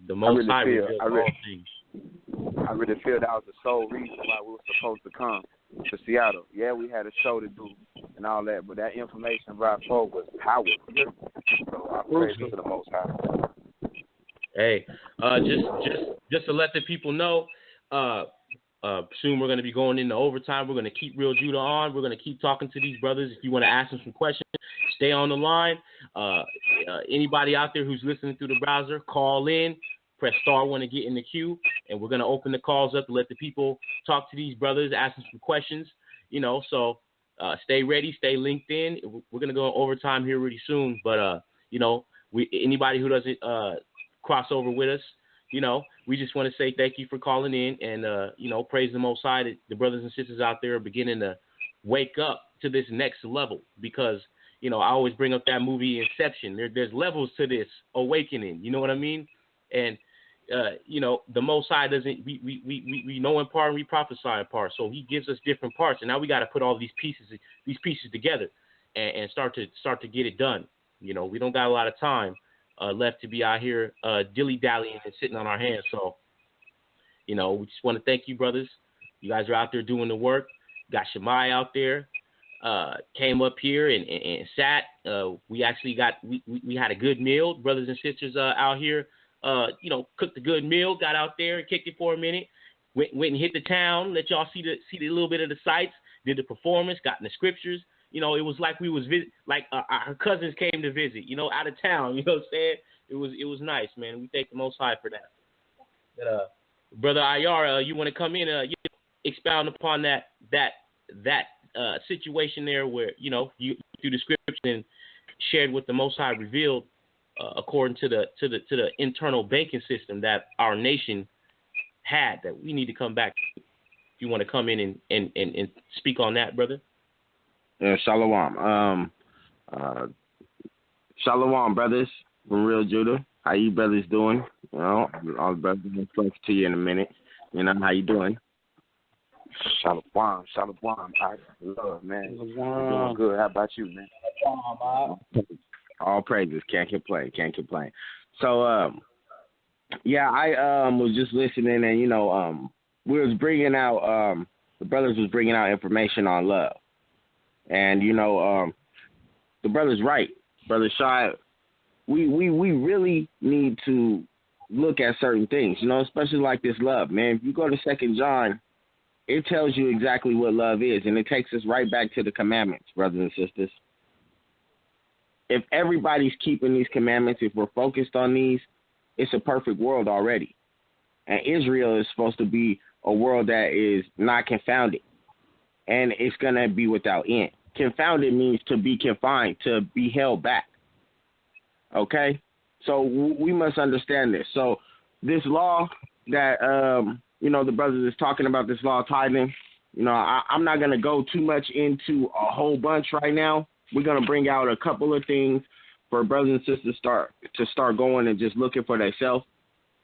The Most High reveals all things. I really feel that was the sole reason why we were supposed to come to Seattle. Yeah, we had a show to do and all that, but that information brought forward was powerful. So I praise to the Most High. Hey, just to let the people know, soon we're going to be going into overtime. We're going to keep Real Judah on. We're going to keep talking to these brothers. If you want to ask them some questions, stay on the line. Anybody out there who's listening through the browser, call in. Press *1 to get in the queue, and we're going to open the calls up to let the people talk to these brothers, ask them some questions, so stay ready, stay linked in. We're going to go overtime here really soon, but, anybody who doesn't cross over with us, we just want to say thank you for calling in and, praise the Most High that the brothers and sisters out there are beginning to wake up to this next level because, I always bring up that movie Inception. There's levels to this awakening, you know what I mean? And, the Most High doesn't, we know in part and we prophesy in part. So he gives us different parts. And now we got to put all these pieces together and start to get it done. We don't got a lot of time left to be out here dilly-dallying and sitting on our hands. So, we just want to thank you, brothers. You guys are out there doing the work. Got Shemai out there, came up here and sat. We actually we had a good meal, brothers and sisters out here. Cooked a good meal, got out there and kicked it for a minute, went and hit the town, let y'all see the little bit of the sights, did the performance, got in the scriptures. It was like we was our cousins came to visit, out of town. You know what I'm saying? It was nice, man. We thank the Most High for that. But, Brother Ayar, you want to come in, expound upon that situation there where you through the scripture and shared what the Most High revealed. According to the internal banking system that our nation had, that we need to come back to. If you want to come in and speak on that, brother. Shalom. Shalom, brothers from Real Judah. How you brothers doing? All the brothers will talk to you in a minute. How you doing? Shalom. I love, man. Doing good. How about you, man? All praises. Can't complain. So, I was just listening, and we was bringing out the brothers was bringing out information on love, and the brother's right, Brother Shai. We really need to look at certain things, especially like this love, man. If you go to 2 John, it tells you exactly what love is, and it takes us right back to the commandments, brothers and sisters. If everybody's keeping these commandments, if we're focused on these, it's a perfect world already. And Israel is supposed to be a world that is not confounded. And it's going to be without end. Confounded means to be confined, to be held back. Okay? So we must understand this. So this law that, the brothers is talking about, this law of tithing, I'm not going to go too much into a whole bunch right now. We're going to bring out a couple of things for brothers and sisters to start going and just looking for themselves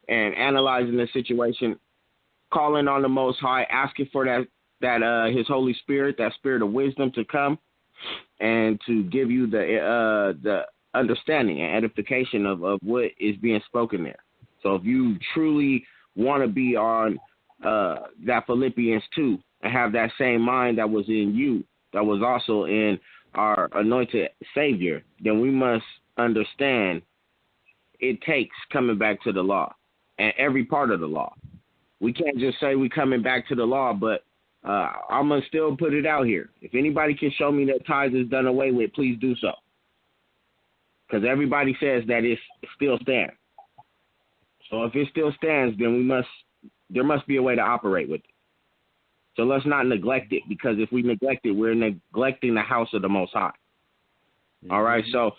and analyzing the situation, calling on the Most High, asking for that His Holy Spirit, that Spirit of wisdom to come and to give you the understanding and edification of what is being spoken there. So if you truly want to be on that Philippians 2 and have that same mind that was in you, that was also in our anointed Savior, then we must understand it takes coming back to the law and every part of the law. We can't just say we coming back to the law, but I'm going to still put it out here. If anybody can show me that tithes is done away with, please do so. Because everybody says that it still stands. So if it still stands, then there must be a way to operate with it. So let's not neglect it, because if we neglect it, we're neglecting the house of the Most High. Mm-hmm. All right, so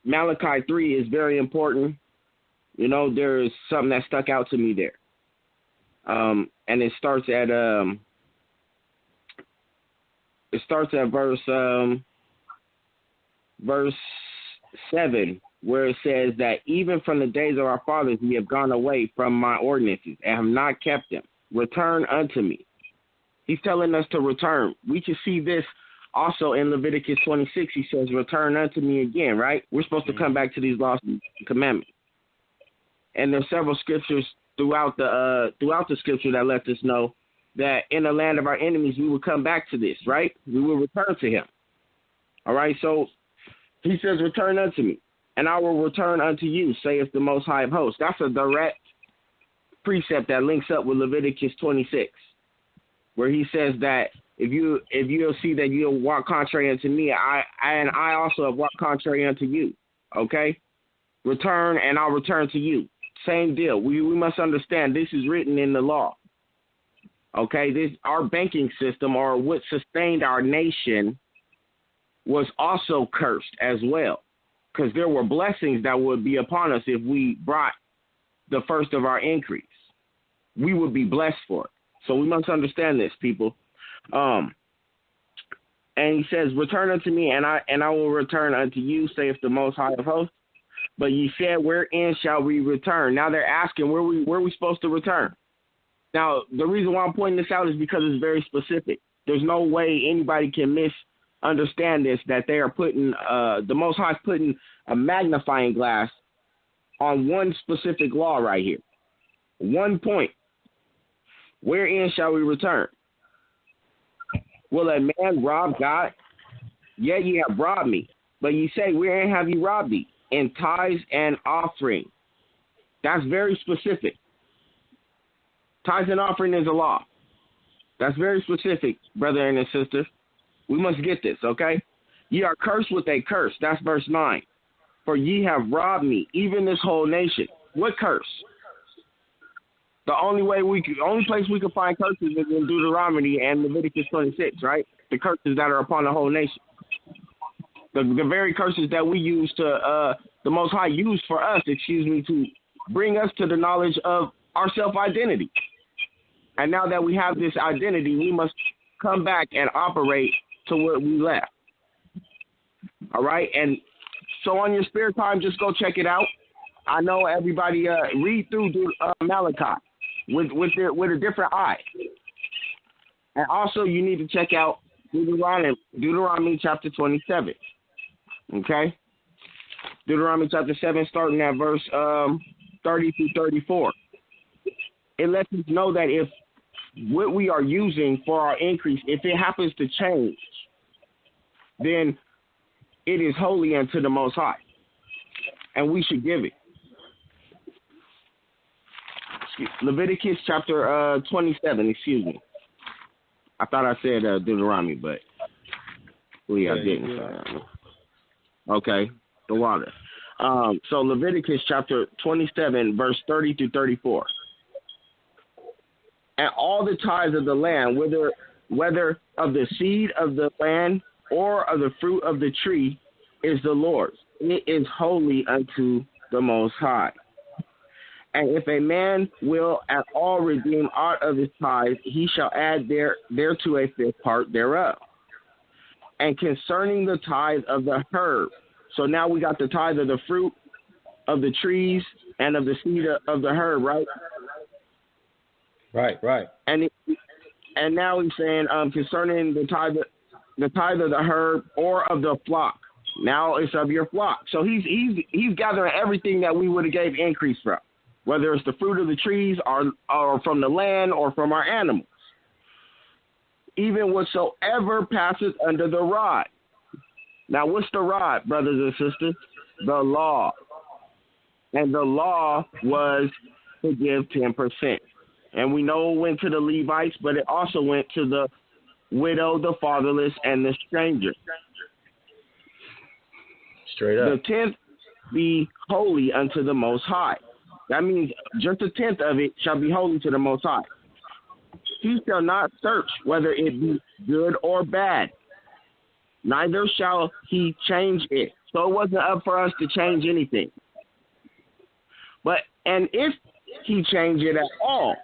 Malachi 3 is very important. You know, there is something that stuck out to me there. And it starts at verse 7, where it says that even from the days of our fathers we have gone away from my ordinances and have not kept them. Return unto me. He's telling us to return. We can see this also in Leviticus 26. He says, return unto me again, right? We're supposed to come back to these laws and commandments. And there's several scriptures throughout the scripture that let us know that in the land of our enemies we will come back to this, right? We will return to him. All right, so he says, return unto me, and I will return unto you, saith the Most High of Hosts. That's a direct precept that links up with Leviticus 26, where he says that if you'll see that you'll walk contrary unto me, I also have walked contrary unto you. Okay? Return, and I'll return to you. Same deal. We must understand this is written in the law. Okay? Our banking system, or what sustained our nation, was also cursed as well, because there were blessings that would be upon us if we brought the first of our increase. We would be blessed for it. So we must understand this, people. And he says, return unto me, and I will return unto you, saith the Most High of Hosts. But ye said, wherein shall we return? Now they're asking, where we supposed to return? Now, the reason why I'm pointing this out is because it's very specific. There's no way anybody can misunderstand this, that they are putting, the Most High is putting a magnifying glass on one specific law right here. One point. Wherein shall we return? Will a man rob God? Yet ye have robbed me. But ye say, wherein have ye robbed thee? In tithes and offering. That's very specific. Tithes and offering is a law. That's very specific, brother and sisters. We must get this, okay? Ye are cursed with a curse. That's verse 9. For ye have robbed me, even this whole nation. What curse? The only place we can find curses is in Deuteronomy and Leviticus 26, right? The curses that are upon the whole nation. The very curses that we use to, the Most High used for us, to bring us to the knowledge of our self-identity. And now that we have this identity, we must come back and operate to where we left. All right? And so on your spare time, just go check it out. I know everybody read through Malachi with a different eye. And also you need to check out Deuteronomy chapter 27. Okay? Deuteronomy chapter 7, starting at verse 30 through 34. It lets us know that if what we are using for our increase, if it happens to change, then it is holy unto the Most High. And we should give it. Leviticus chapter 27, excuse me. I thought I said Deuteronomy, but I didn't. Okay, the water. So Leviticus chapter 27, verse 30 through 34. And all the tithes of the land, whether of the seed of the land or of the fruit of the tree, is the Lord's. It is holy unto the Most High. And if a man will at all redeem aught of his tithes, he shall add thereto a fifth part thereof. And concerning the tithe of the herb, so now we got the tithe of the fruit of the trees and of the seed of the herb, right? Right. And now he's saying concerning the tithe of the herb or of the flock. Now it's of your flock. So he's gathering everything that we would have gave increase from, whether it's the fruit of the trees or from the land or from our animals. Even whatsoever passeth under the rod. Now what's the rod, brothers and sisters? The law. And the law was to give 10%. And we know it went to the Levites, but it also went to the widow, the fatherless, and the stranger. Straight up. be holy unto the Most High. That means just a tenth of it shall be holy to the Most High. He shall not search whether it be good or bad, neither shall he change it. So it wasn't up for us to change anything. And if he changed it at all,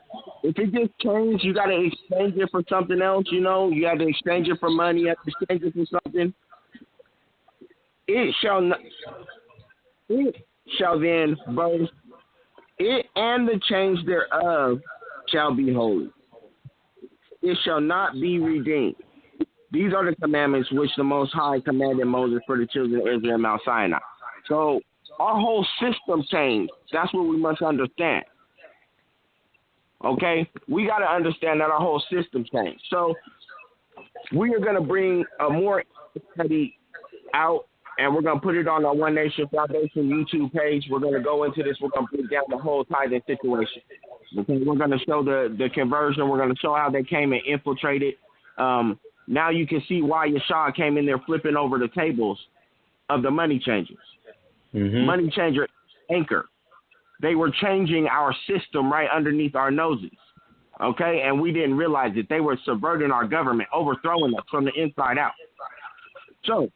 if it just changed, you got to exchange it for something else, you know, you have to exchange it for money, you have to exchange it for something. It shall then both, it and the change thereof shall be holy. It shall not be redeemed. These are the commandments which the Most High commanded Moses for the children of Israel at Mount Sinai. So our whole system changed. That's what we must understand. Okay? We got to understand that our whole system changed. So we are going to bring a more study out, and we're going to put it on our One Nation Foundation YouTube page. We're going to go into this. We're going to break down the whole tithing situation. Okay? We're going to show the conversion. We're going to show how they came and infiltrated. Now you can see why Yeshua came in there flipping over the tables of the money changers. Mm-hmm. Money changer anchor. They were changing our system right underneath our noses. Okay? And we didn't realize it. They were subverting our government, overthrowing us from the inside out. So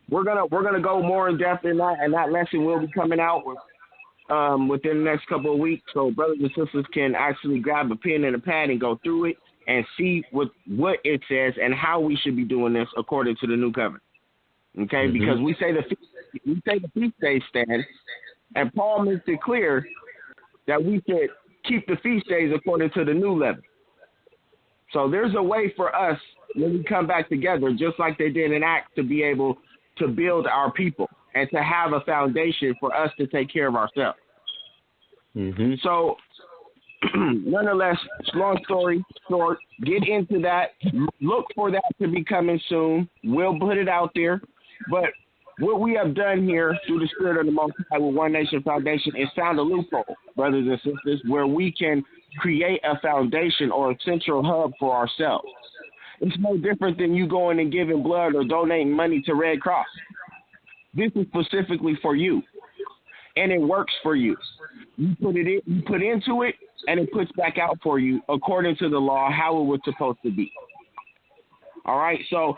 we're gonna go more in depth in that, and that lesson will be coming out within the next couple of weeks. So brothers and sisters can actually grab a pen and a pad and go through it and see what it says and how we should be doing this according to the new covenant. Okay, mm-hmm. Because we say the feast days stand, and Paul makes it clear that we should keep the feast days according to the new leaven. So there's a way for us when we come back together, just like they did in Acts, to be able to build our people and to have a foundation for us to take care of ourselves. Mm-hmm. So nonetheless, long story short, get into that. Look for that to be coming soon. We'll put it out there. But what we have done here through the Spirit of the Most High with One Nation Foundation is found a loophole, brothers and sisters, where we can create a foundation or a central hub for ourselves. It's no different than you going and giving blood or donating money to Red Cross. This is specifically for you, and it works for you. You put into it, and it puts back out for you according to the law how it was supposed to be. All right, so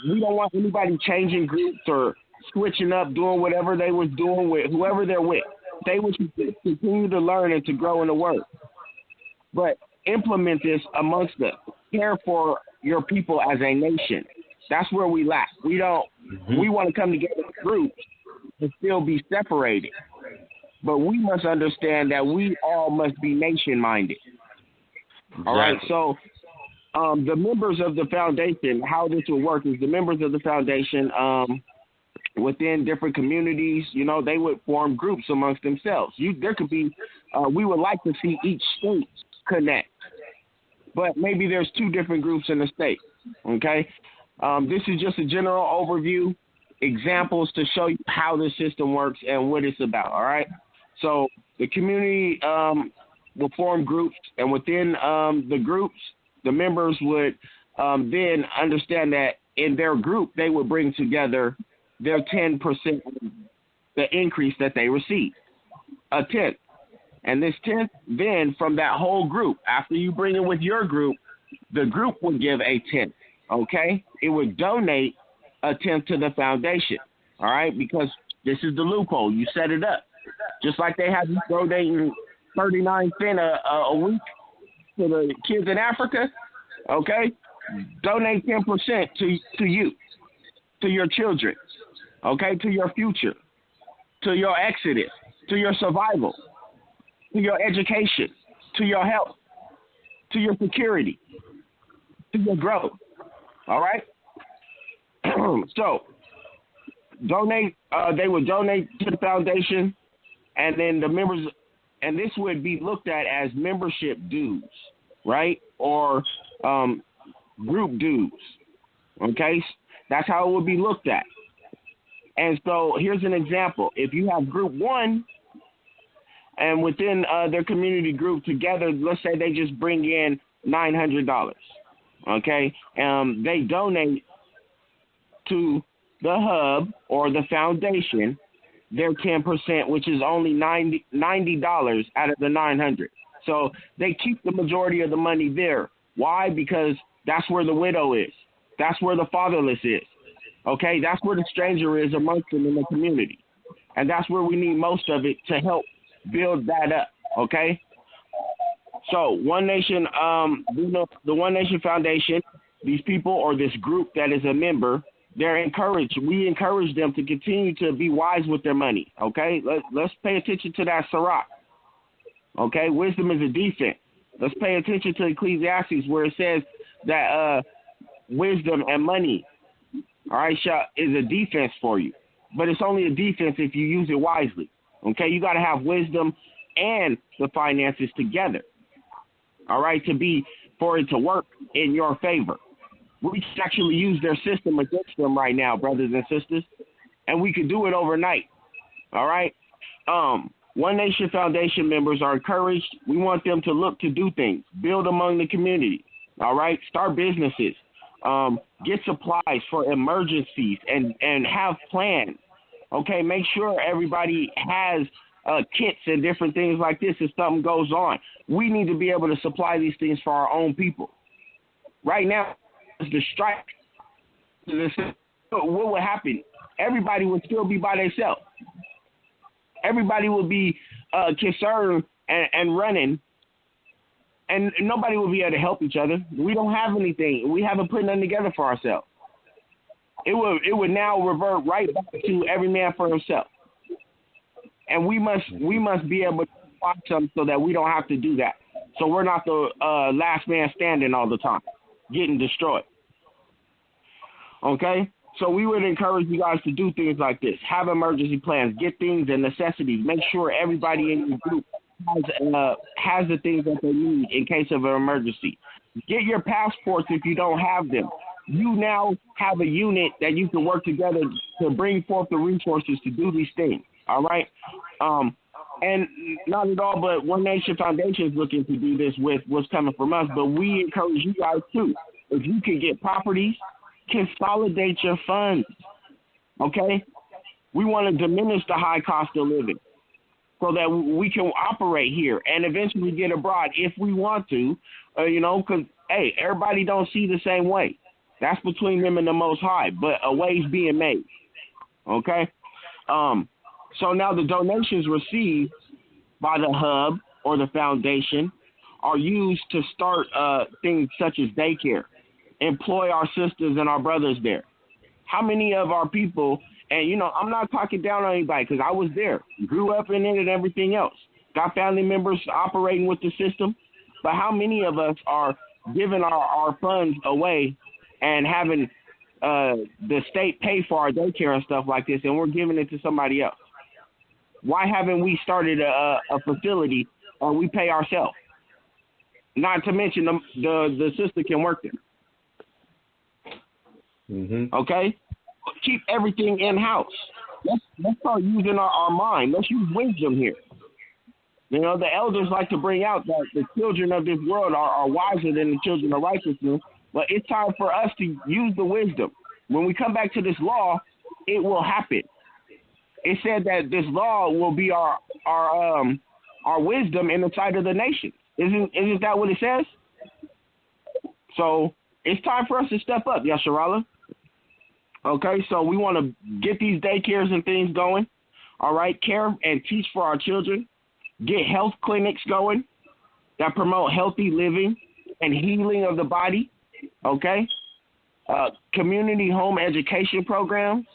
we don't want anybody changing groups or switching up, doing whatever they was doing with whoever they're with. They would continue to learn and to grow in the word. But implement this amongst them. Care for your people as a nation. That's where we lack. We don't. Mm-hmm. We want to come together in groups and still be separated. But we must understand that we all must be nation-minded. Exactly. All right, so the members of the foundation, how this will work is the members of the foundation within different communities, you know, they would form groups amongst themselves. There could be, we would like to see each state connect, but maybe there's two different groups in the state, okay? This is just a general overview, examples to show you how the system works and what it's about, all right? So the community will form groups, and within the groups, the members would then understand that in their group, they would bring together their 10%, the increase that they receive, a tenth. And this tenth, then from that whole group, after you bring it with your group, the group would give a tenth, okay? It would donate a tenth to the foundation, all right? Because this is the loophole. You set it up. Just like they have you donating 39 cents a week to the kids in Africa, okay? Donate 10% to you, to your children, okay? To your future, to your exodus, to your survival, to your education, to your health, to your security, to your growth, all right? So, donate. They would donate to the foundation, and then the members, and this would be looked at as membership dues, right? Or group dues, okay? That's how it would be looked at. And so here's an example. If you have group one, and within their community group together, let's say they just bring in $900, okay? They donate to the hub or the foundation their 10%, which is only $90 out of the $900. So they keep the majority of the money there. Why? Because that's where the widow is. That's where the fatherless is. Okay, that's where the stranger is amongst them in the community. And that's where we need most of it to help build that up. Okay? So One Nation, the One Nation Foundation, these people or this group that is a member, they're encouraged. We encourage them to continue to be wise with their money. Okay? Let's pay attention to that Sirach. Okay? Wisdom is a defense. Let's pay attention to Ecclesiastes where it says that wisdom and money, all right, is a defense for you. But it's only a defense if you use it wisely. Okay? You got to have wisdom and the finances together. All right? For it to work in your favor. We can actually use their system against them right now, brothers and sisters. And we could do it overnight. All right? One Nation Foundation members are encouraged. We want them to look to do things, build among the community. All right? Start businesses. Get supplies for emergencies and have plans. Okay? Make sure everybody has kits and different things like this if something goes on. We need to be able to supply these things for our own people. Right now, the strike, what would happen? Everybody would still be by themselves. Everybody would be concerned and running, and nobody would be able to help each other. We don't have anything. We haven't put nothing together for ourselves. It would now revert right back to every man for himself. And we must be able to watch them so that we don't have to do that. So we're not the last man standing all the time, getting destroyed. Okay? So we would encourage you guys to do things like this. Have emergency plans. Get things and necessities. Make sure everybody in your group has the things that they need in case of an emergency. Get your passports if you don't have them. You now have a unit that you can work together to bring forth the resources to do these things. All right? And not at all, but One Nation Foundation is looking to do this with what's coming from us, but we encourage you guys too. If you can get properties, consolidate your funds, okay? We want to diminish the high cost of living so that we can operate here and eventually get abroad if we want to, because, hey, everybody don't see the same way. That's between them and the Most High, but a way's being made, okay? So now the donations received by the hub or the foundation are used to start things such as daycare, employ our sisters and our brothers there. How many of our people, and I'm not talking down on anybody because I was there, grew up in it and everything else, got family members operating with the system, but how many of us are giving our funds away and having the state pay for our daycare and stuff like this, and we're giving it to somebody else? Why haven't we started a facility or we pay ourselves? Not to mention the sister can work there. Mm-hmm. Okay? Keep everything in-house. Let's start using our mind. Let's use wisdom here. The elders like to bring out that the children of this world are wiser than the children of righteousness, but it's time for us to use the wisdom. When we come back to this law, it will happen. It said that this law will be our wisdom in the sight of the nation. Isn't that what it says? So it's time for us to step up, Yasharala. Okay, so we want to get these daycares and things going. All right, care and teach for our children. Get health clinics going that promote healthy living and healing of the body. Okay, community home education programs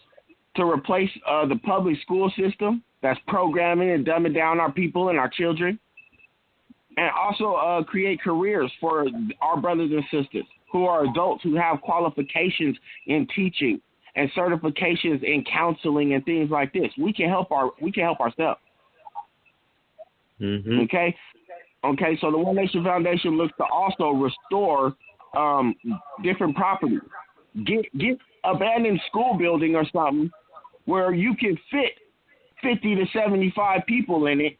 to replace the public school system that's programming and dumbing down our people and our children. And also create careers for our brothers and sisters who are adults who have qualifications in teaching and certifications in counseling and things like this. We can help ourselves. Mm-hmm. Okay. So the One Nation Foundation looks to also restore different properties. Get abandoned school building or something where you can fit 50 to 75 people in it.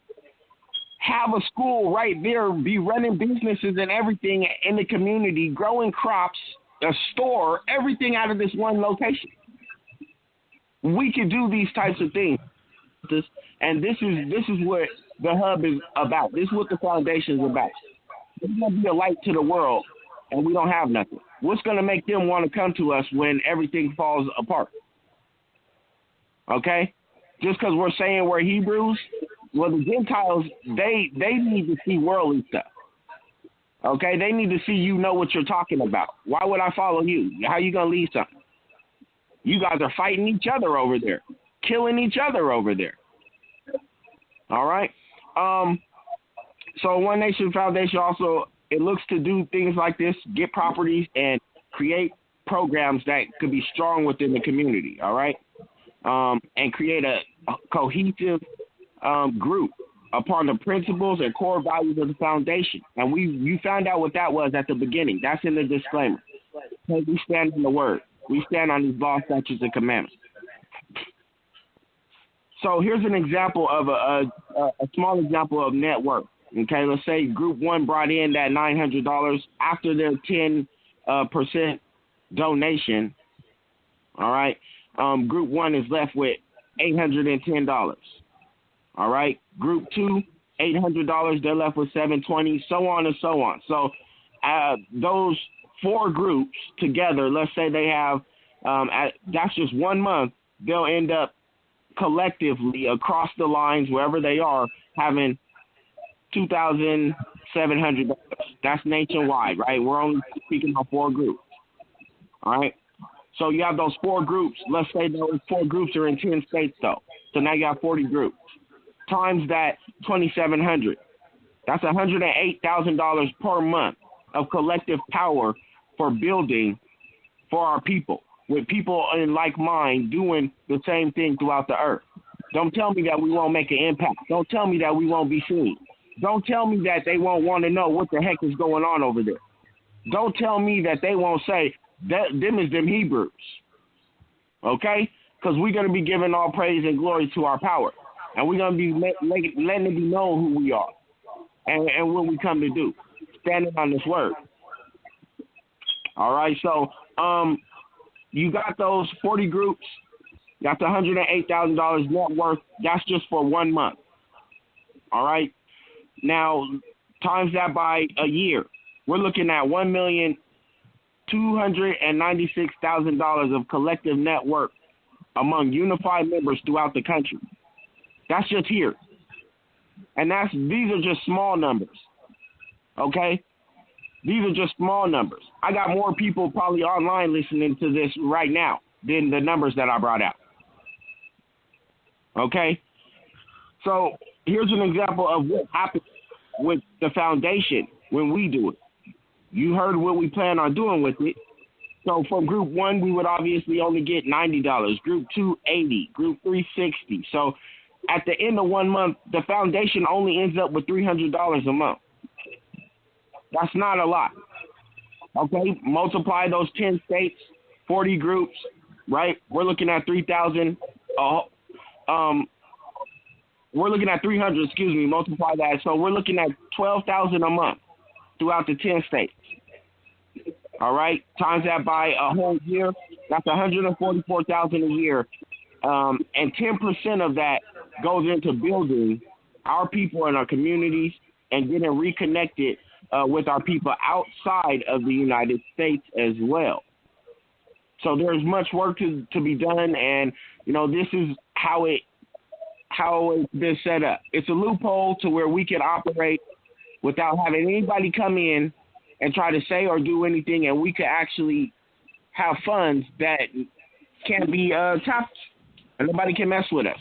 Have a school right there, be running businesses and everything in the community, growing crops, a store, everything out of this one location. we can do these types of things. And this is what the hub is about. This is what the foundation is about. We're going to be a light to the world, and we don't have nothing. What's going to make them want to come to us when everything falls apart? Okay? Just because we're saying we're Hebrews, well, the Gentiles, they need to see worldly stuff. Okay? They need to see you know what you're talking about. Why would I follow you? How you going to lead something? You guys are fighting each other over there, killing each other over there. All right? So One Nation Foundation also, it looks to do things like this, get properties and create programs that could be strong within the community, all right? And create a cohesive group upon the principles and core values of the foundation. And you found out what that was at the beginning. That's in the disclaimer. We stand on the word. We stand on these laws, statutes, and commandments. So here's an example of a small example of net worth. Okay, let's say Group 1 brought in that $900 after their 10% donation. All right, Group 1 is left with $810. All right, Group 2, $800. They're left with $720. So on and so on. So those 4 groups together, let's say they have, that's just 1 month, they'll end up collectively across the lines, wherever they are, having $2,700. That's nationwide, right? We're only speaking of 4 groups. All right. So you have those 4 groups. Let's say those 4 groups are in 10 states, though. So now you have 40 groups. Times that $2,700. That's $108,000 per month of collective power for building for our people, with people in like mind doing the same thing throughout the earth. Don't tell me that we won't make an impact. Don't tell me that we won't be seen. Don't tell me that they won't want to know what the heck is going on over there. Don't tell me that they won't say, them is them Hebrews. Okay? Because we're going to be giving all praise and glory to our power. And we're going to be letting it be known who we are and what we come to do. Standing on this word. All right? So you got those 40 groups. Got the $108,000 net worth. That's just for 1 month. All right? Now, times that by a year, we're looking at $1,296,000 of collective net worth among unified members throughout the country. That's just here. And these are just small numbers. Okay? These are just small numbers. I got more people probably online listening to this right now than the numbers that I brought out. Okay? So here's an example of what happens with the foundation when we do it. You heard what we plan on doing with it. So from Group 1, we would obviously only get $90. Group 2, $80. Group 3, $60. So at the end of 1 month, the foundation only ends up with $300 a month. That's not a lot. Okay, multiply those 10 states, 40 groups, right? We're looking at 3,000. We're looking at 300. Multiply that. So we're looking at 12,000 a month throughout the 10 states. All right, times that by a whole year, that's 144,000 a year, and 10% of that goes into building our people and our communities and getting reconnected with our people outside of the United States as well. So there's much work to be done, and this is how it's been set up. It's a loophole to where we can operate without having anybody come in and try to say or do anything, and we could actually have funds that can't be tapped, and nobody can mess with us.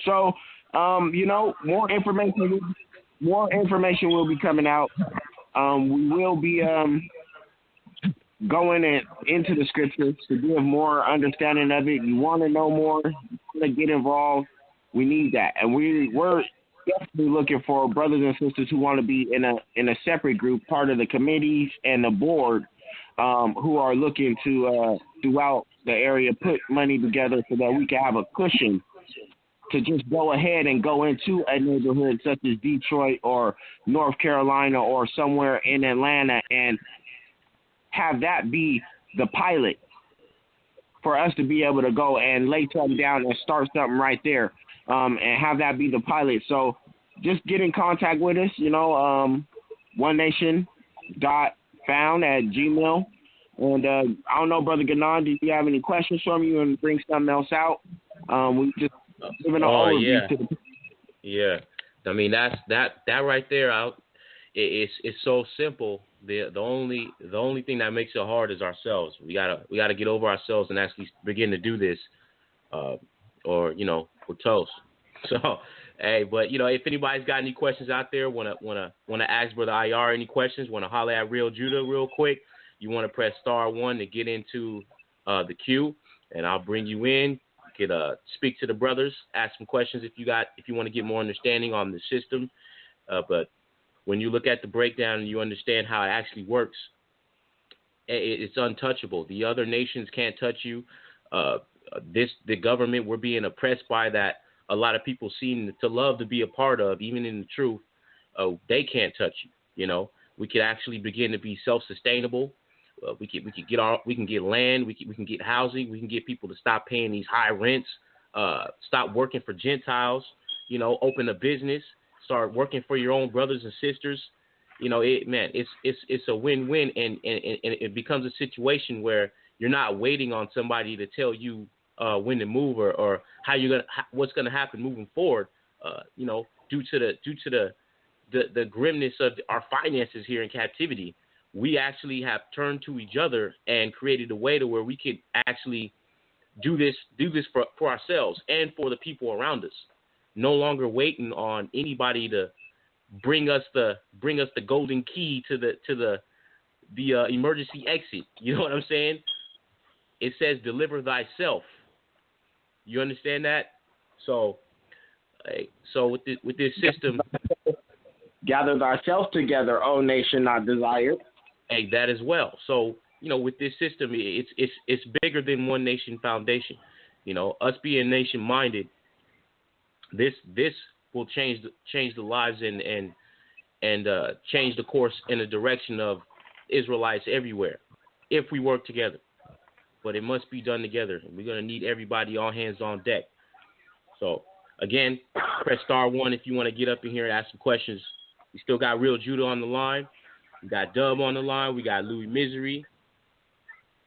So, more information will be coming out. We will be going into the scriptures to give more understanding of it. You want to know more, you want to get involved, we need that. And we're definitely looking for brothers and sisters who want to be in a separate group, part of the committees and the board, who are looking to throughout the area put money together so that we can have a cushion to just go ahead and go into a neighborhood such as Detroit or North Carolina or somewhere in Atlanta and have that be the pilot for us to be able to go and lay something down and start something right there, and have that be the pilot. So just get in contact with us, onenation.found@gmail. And I don't know, Brother Ganon, do you have any questions from you and bring something else out? We just giving an overview to the. Yeah, I mean that right there. It's so simple. The only thing that makes it hard is ourselves. We gotta get over ourselves and actually begin to do this, or we're toast. So hey, but if anybody's got any questions out there, wanna ask Brother IR any questions, wanna holler at Real Judah real quick, you wanna press *1 to get into the queue, and I'll bring you in. You could speak to the brothers, ask some questions if you want to get more understanding on the system. But when you look at the breakdown and you understand how it actually works, it's untouchable. The other nations can't touch you. The government we're being oppressed by, that a lot of people seem to love to be a part of, even in the truth, they can't touch you. We could actually begin to be self-sustainable. We can get land, we can get housing, we can get people to stop paying these high rents, stop working for Gentiles, open a business, start working for your own brothers and sisters. It's a win-win, and it becomes a situation where you're not waiting on somebody to tell you when to move or what's gonna happen moving forward. Due to the grimness of our finances here in captivity, we actually have turned to each other and created a way to where we could actually do this for ourselves and for the people around us. No longer waiting on anybody to bring us the golden key to the emergency exit. You know what I'm saying? It says deliver thyself. You understand that? So with this system, gather thyself together, O nation not desired. Hey, that as well. So, with this system, it's bigger than One Nation Foundation. Us being nation minded, this will change the lives and change the course in the direction of Israelites everywhere if we work together. But it must be done together. We're gonna need everybody, all hands on deck. So again, press *1 if you want to get up in here and ask some questions. We still got Real Judah on the line. We got Dub on the line. We got Louis Misery.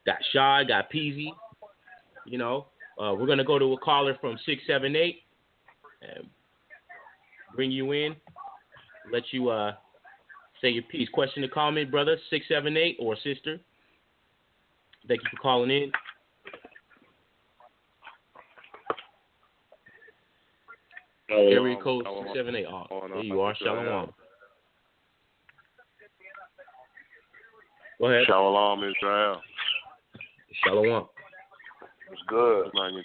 Got Shaw. Got Peasy. We're going to go to a caller from 678 and bring you in. Let you say your piece. Question or comment, brother, 678 or sister. Thank you for calling in. Area code 678. Oh, there you are. Shalom. Go ahead. Shalom, Israel. Shalom. It's good, man. You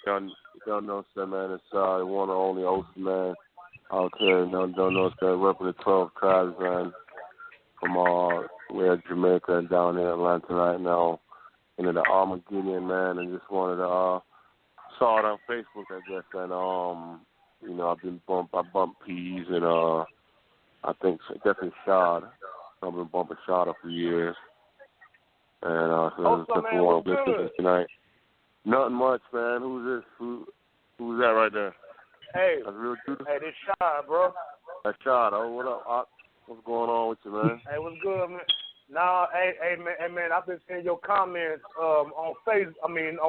don't know, man. It's one and only Ocean, man. Out here, don't know it's that represent 12 tribes, man. From we're at Jamaica and down in Atlanta right now. Into the Armageddon, man, and just wanted to saw it on Facebook, I guess, and I bumped Peas and I think definitely Shad. I've been bumping Shad for years. And so man, what's good? Tonight. Nothing much, man. Who's this? Who's that right there? Hey, that's Real Judah? Hey, this Shad, bro. That's Shad. Oh, what up? What's going on with you, man? Hey, what's good, man? Nah, hey, man, I've been seeing your comments on on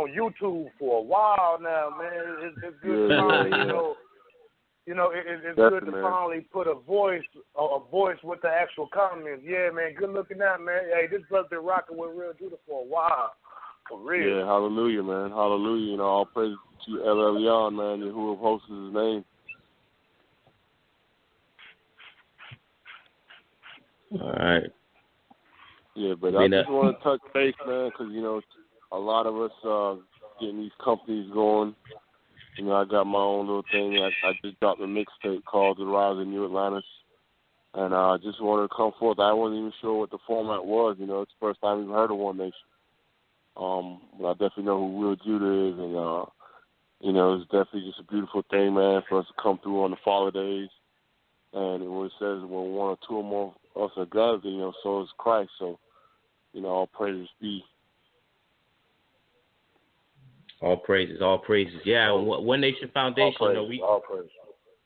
YouTube for a while now, man. It's good to finally, it's good to finally put a voice with the actual comments. Yeah, man, good looking out, man. Hey, this brother been rocking with Real Judah for a while, for real. Yeah, hallelujah, man, hallelujah. All praise to El Elyon, man, who hosts his name. All right. Yeah, but I just want to touch base, man, because, a lot of us getting these companies going. I got my own little thing. I just dropped a mixtape called The Rise of New Atlantis. And I just wanted to come forth. I wasn't even sure what the format was. It's the first time I've even heard of One Nation. But I definitely know who Real Judah is. And, it's definitely just a beautiful thing, man, for us to come through on the holidays. And when it says when one or two or more of us are gathered, so is Christ. So, all praises be. All praises, all praises. Yeah, One Nation Foundation. All praises.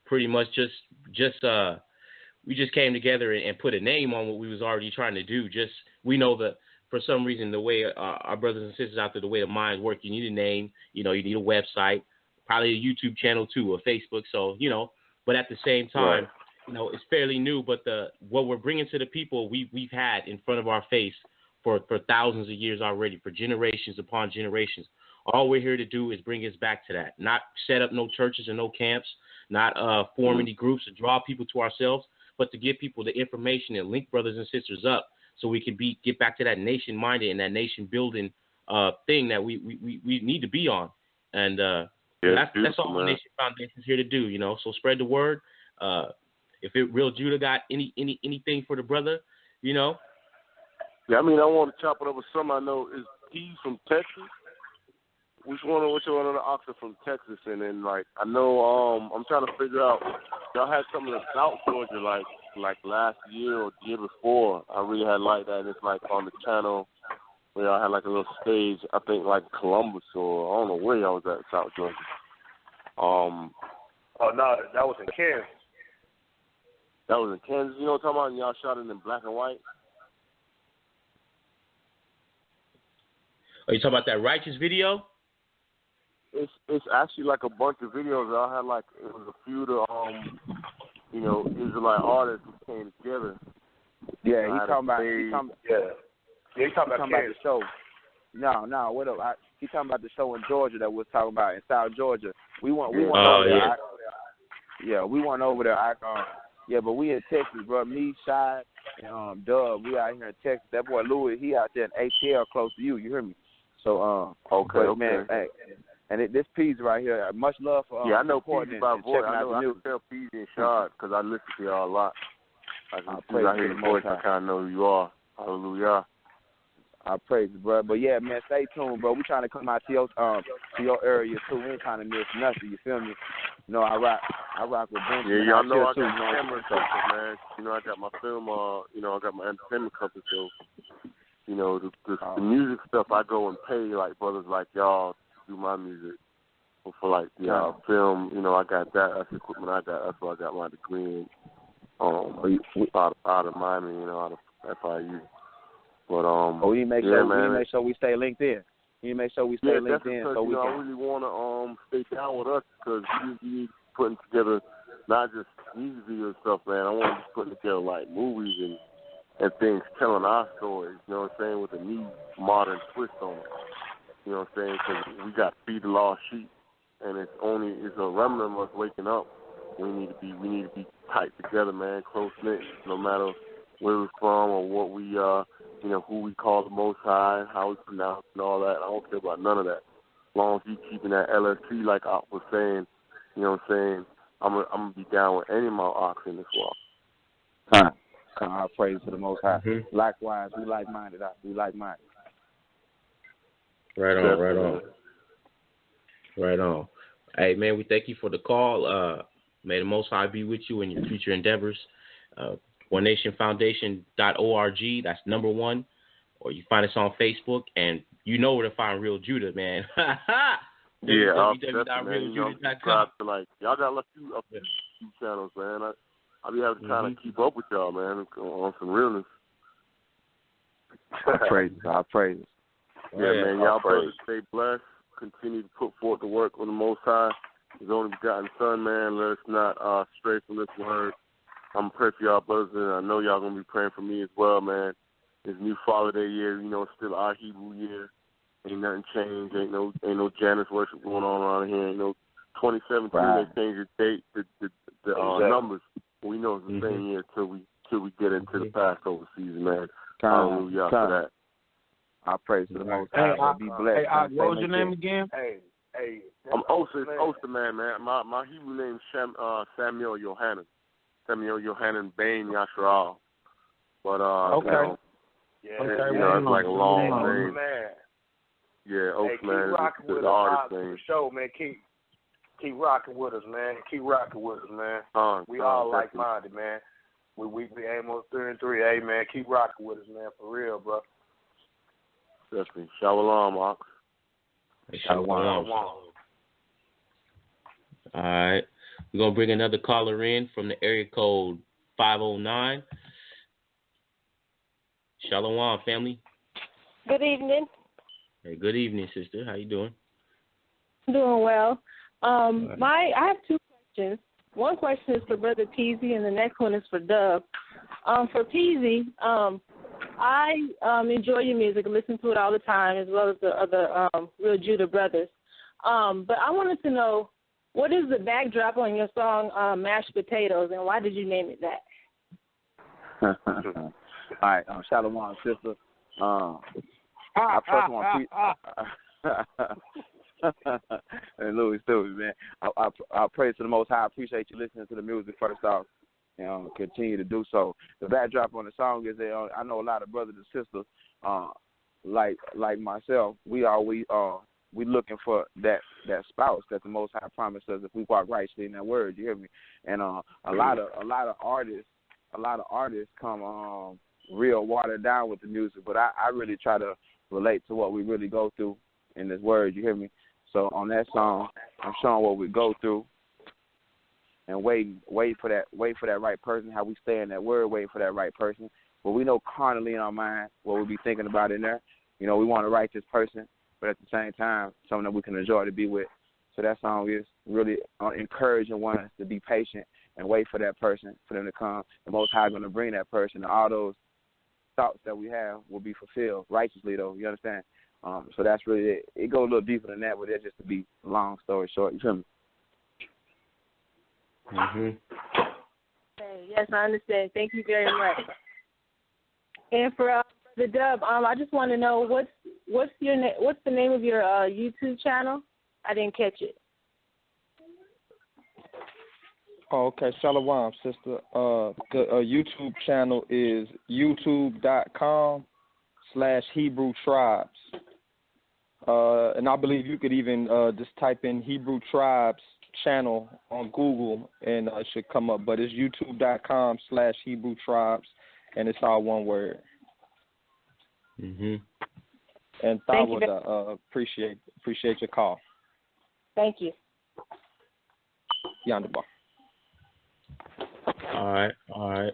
Pretty much just we just came together and put a name on what we was already trying to do. We know that for some reason the way our brothers and sisters out there, the way the minds work, you need a name. You need a website, probably a YouTube channel too, or Facebook. So but at the same time, it's fairly new. But what we're bringing to the people, we've had in front of our face for thousands of years already, for generations upon generations. All we're here to do is bring us back to that. Not set up no churches and no camps, not form any groups to draw people to ourselves, but to give people the information and link brothers and sisters up so we can get back to that nation-minded and that nation-building thing that we need to be on. And that's all One Nation Foundation is here to do, So spread the word. If Real Judah got anything for the brother, Yeah, I want to chop it up with some I know. Is he from Texas? Which one of the oxen from Texas? And then I know I'm trying to figure out. Y'all had something in South Georgia like last year or the year before. I really had liked that. And it's on the channel where y'all had a little stage. I think Columbus or I don't know where y'all was at in South Georgia. Oh no, that was in Kansas. That was in Kansas. You know what I'm talking about? And y'all shot it in black and white. Are you talking about that Righteous video? It's actually a bunch of videos. I had it was a few of the Israelite artists who came together. Yeah, he's talking about the show. No, what up? He's talking about the show in Georgia that we're talking about in South Georgia. We went over there. We went over there. But we in Texas, bro. Me, Shy, and Dub. We out here in Texas. That boy Louis, he out there in ATL close to you. You hear me? So okay. Man, hey, and this piece right here, much love for I know Peasy by voice. I can tell Peasy and Shard because I listen to y'all a lot. I hear your voice. I kind of know who you are. Hallelujah. I praise you, bro. But yeah, man, stay tuned, bro. We trying to come out to your area too. We ain't trying to miss nothing. You feel me? I rock with Benjamin. Yeah, y'all know I got my camera company, man. I got my film. I got my entertainment company. So, the music stuff, I go and pay brothers like y'all to do my music. For film, I got that. That's the equipment I got. That's what I got my degree in. Out of Miami, out of FIU. But we need to make sure we stay linked in. We need to make sure we stay linked in so we can. I really want to stay down with us because we putting together not just music video stuff, man. I want to be putting together movies and things telling our stories. You know what I'm saying, with a new modern twist on it. You know what I'm saying? Because we got to feed the lost sheep, and it's a remnant of us waking up. We need to be tight together, man, close knit, no matter where we're from or what we who we call the Most High, how we pronounce and all that. I don't care about none of that. As long as you keeping that LSC like I was saying, you know what I'm saying, I'm gonna be down with any of my oxen as well. Our praise to the Most High. Mm-hmm. Likewise, we like-minded. Right on. Hey, man, we thank you for the call. May the Most High be with you in your future endeavors. OneNationFoundation.org. That's number 1. Or you find us on Facebook, and you know where to find Real Judah, man. www.realjudah.com. Y'all got a few YouTube channels, man. I be having to kind of keep up with y'all, man, on some realness. Our praises. Man, y'all brothers stay blessed. Continue to put forth the work on the Most High. His only begotten Son, man. Let us not stray from this word. I'm going to pray for y'all, brothers, and I know y'all going to be praying for me as well, man. This new Father Day year, it's still our Hebrew year. Ain't nothing changed. Ain't no Janus worship going on around here. Ain't no 2017. They changed the date, the numbers. We know it's the same year till we get into the Passover season, man. Hallelujah for that. I praise the Most High. Be blessed. Hey, what was your name again? Hey. I'm Osterman, man. My Hebrew name is Samuel Yohanan. Samuel Yohanan Bain Yashral. But okay. It's like a long name. Man. Yeah, Osterman is the artist name. For sure, man. Keep rocking with us, man. We all like-minded, man. We aim on 3 and 3. Hey, man, keep rocking with us, man, for real, bro. Definitely. Shalom, Ox. Hey, Shalom. All right. We're going to bring another caller in from the area code 509. Shalom, family. Good evening. Hey, good evening, sister. How you doing? I'm doing well. Right. I have two questions. One question is for Brother Peasy, and the next one is for Dub. For Peasy, I enjoy your music, listen to it all the time, as well as the other Real Judah brothers. But I wanted to know, what is the backdrop on your song Mashed Potatoes, and why did you name it that? All right, Shalom, sister. I first want to and Louis stupid, man. I praise to the Most High. I appreciate you listening to the music first off. Continue to do so. The backdrop on the song is that I know a lot of brothers and sisters, like myself. We looking for that spouse that the Most High promised us if we walk righteously in that word. You hear me? And a lot of artists come real watered down with the music, but I really try to relate to what we really go through in this word. You hear me? So on that song, I'm showing what we go through. And wait for that right person, how we stay in that word, waiting for that right person. But we know carnally in our mind what we'll be thinking about in there. We want a righteous person, but at the same time, someone that we can enjoy to be with. So that song is really encouraging one to be patient and wait for that person, for them to come. The Most High is going to bring that person, and all those thoughts that we have will be fulfilled righteously, though. You understand? So that's really it. It goes a little deeper than that, but that's just to be a long story short. You feel me? Mm-hmm. Okay, yes, I understand. Thank you very much. And for the Dub, I just want to know what's the name of your YouTube channel? I didn't catch it. Oh, okay. Shalom, sister. The YouTube channel is youtube.com/Hebrew Tribes. And I believe you could even just type in Hebrew Tribes channel on Google and it should come up. But it's youtube.com/Hebrew Tribes, and it's all one word. Mm-hmm. And I would appreciate your call. Thank you. Yonder bar. All right.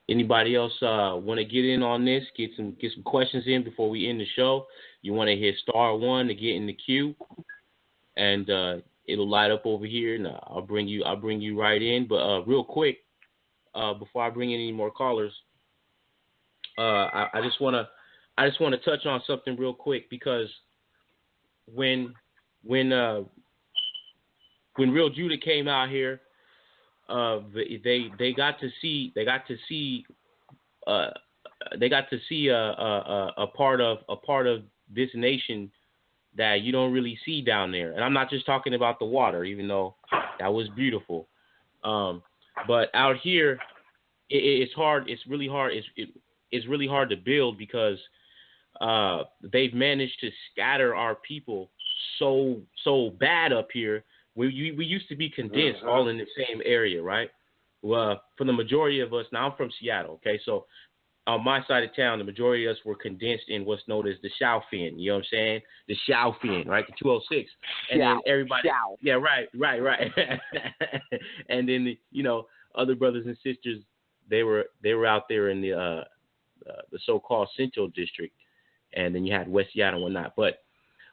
Anybody else want to get in on this? Get some questions in before we end the show. You want to hit *1 to get in the queue, and it'll light up over here, and I'll bring you right in. But real quick, before I bring in any more callers, I just want to touch on something real quick, because when Real Judah came out here, they got to see a part of this nation that you don't really see down there. And I'm not just talking about the water, even though that was beautiful. But out here, it's hard. It's really hard. It's really hard to build, because they've managed to scatter our people so bad up here. We used to be condensed all in the same area, right? Well, for the majority of us, now I'm from Seattle, okay? So on my side of town, the majority of us were condensed in what's known as the Xiaofin, you know what I'm saying? The Xiaofin, right? The 206. And then everybody, yeah, right. And then, other brothers and sisters, they were out there in the so-called Central District, and then you had West Seattle and whatnot. But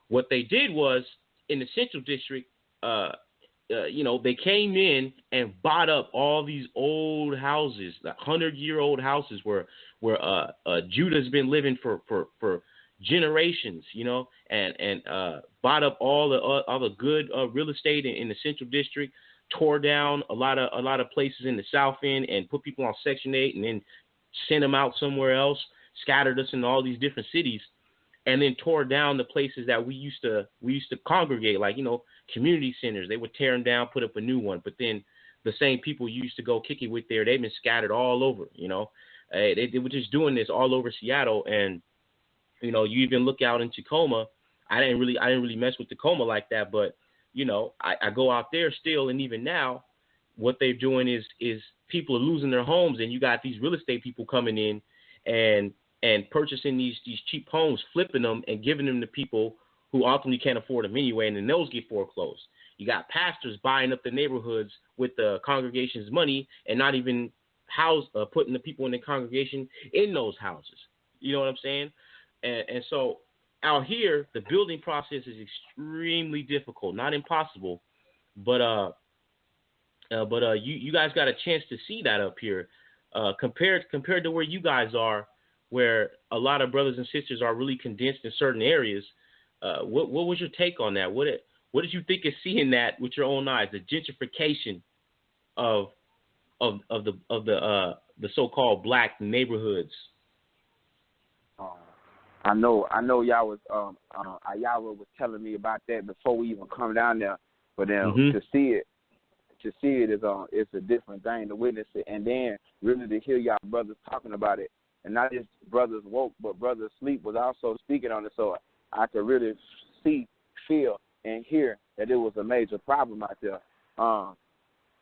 what they did was, in the Central District, they came in and bought up all these old houses, 100-year-old houses where Judah's been living for generations, and bought up all the good real estate in the Central District, tore down a lot of places in the South End, and put people on Section 8, and then sent them out somewhere else, scattered us in all these different cities, and then tore down the places that we used to congregate, like, community centers. They would tear them down, put up a new one. But then the same people you used to go kick it with there, they've been scattered all over, They were just doing this all over Seattle. And, you even look out in Tacoma. I didn't really mess with Tacoma like that, but, I go out there still, and even now, what they're doing is people are losing their homes, and you got these real estate people coming in and purchasing these cheap homes, flipping them, and giving them to people who ultimately can't afford them anyway, and then those get foreclosed. You got pastors buying up the neighborhoods with the congregation's money and not even putting the people in the congregation in those houses. You know what I'm saying? And so out here, the building process is extremely difficult, not impossible, but you guys got a chance to see that up here, compared to where you guys are, where a lot of brothers and sisters are really condensed in certain areas. What was your take on that? What did you think of seeing that with your own eyes, the gentrification of the so-called black neighborhoods? I know y'all was Ayawa was telling me about that before we even come down there, but then to see it is it's a different thing to witness it, and then really to hear y'all brothers talking about it, and not just brothers woke, but brothers sleep was also speaking on it, so I could really see, feel, and hear that it was a major problem out there.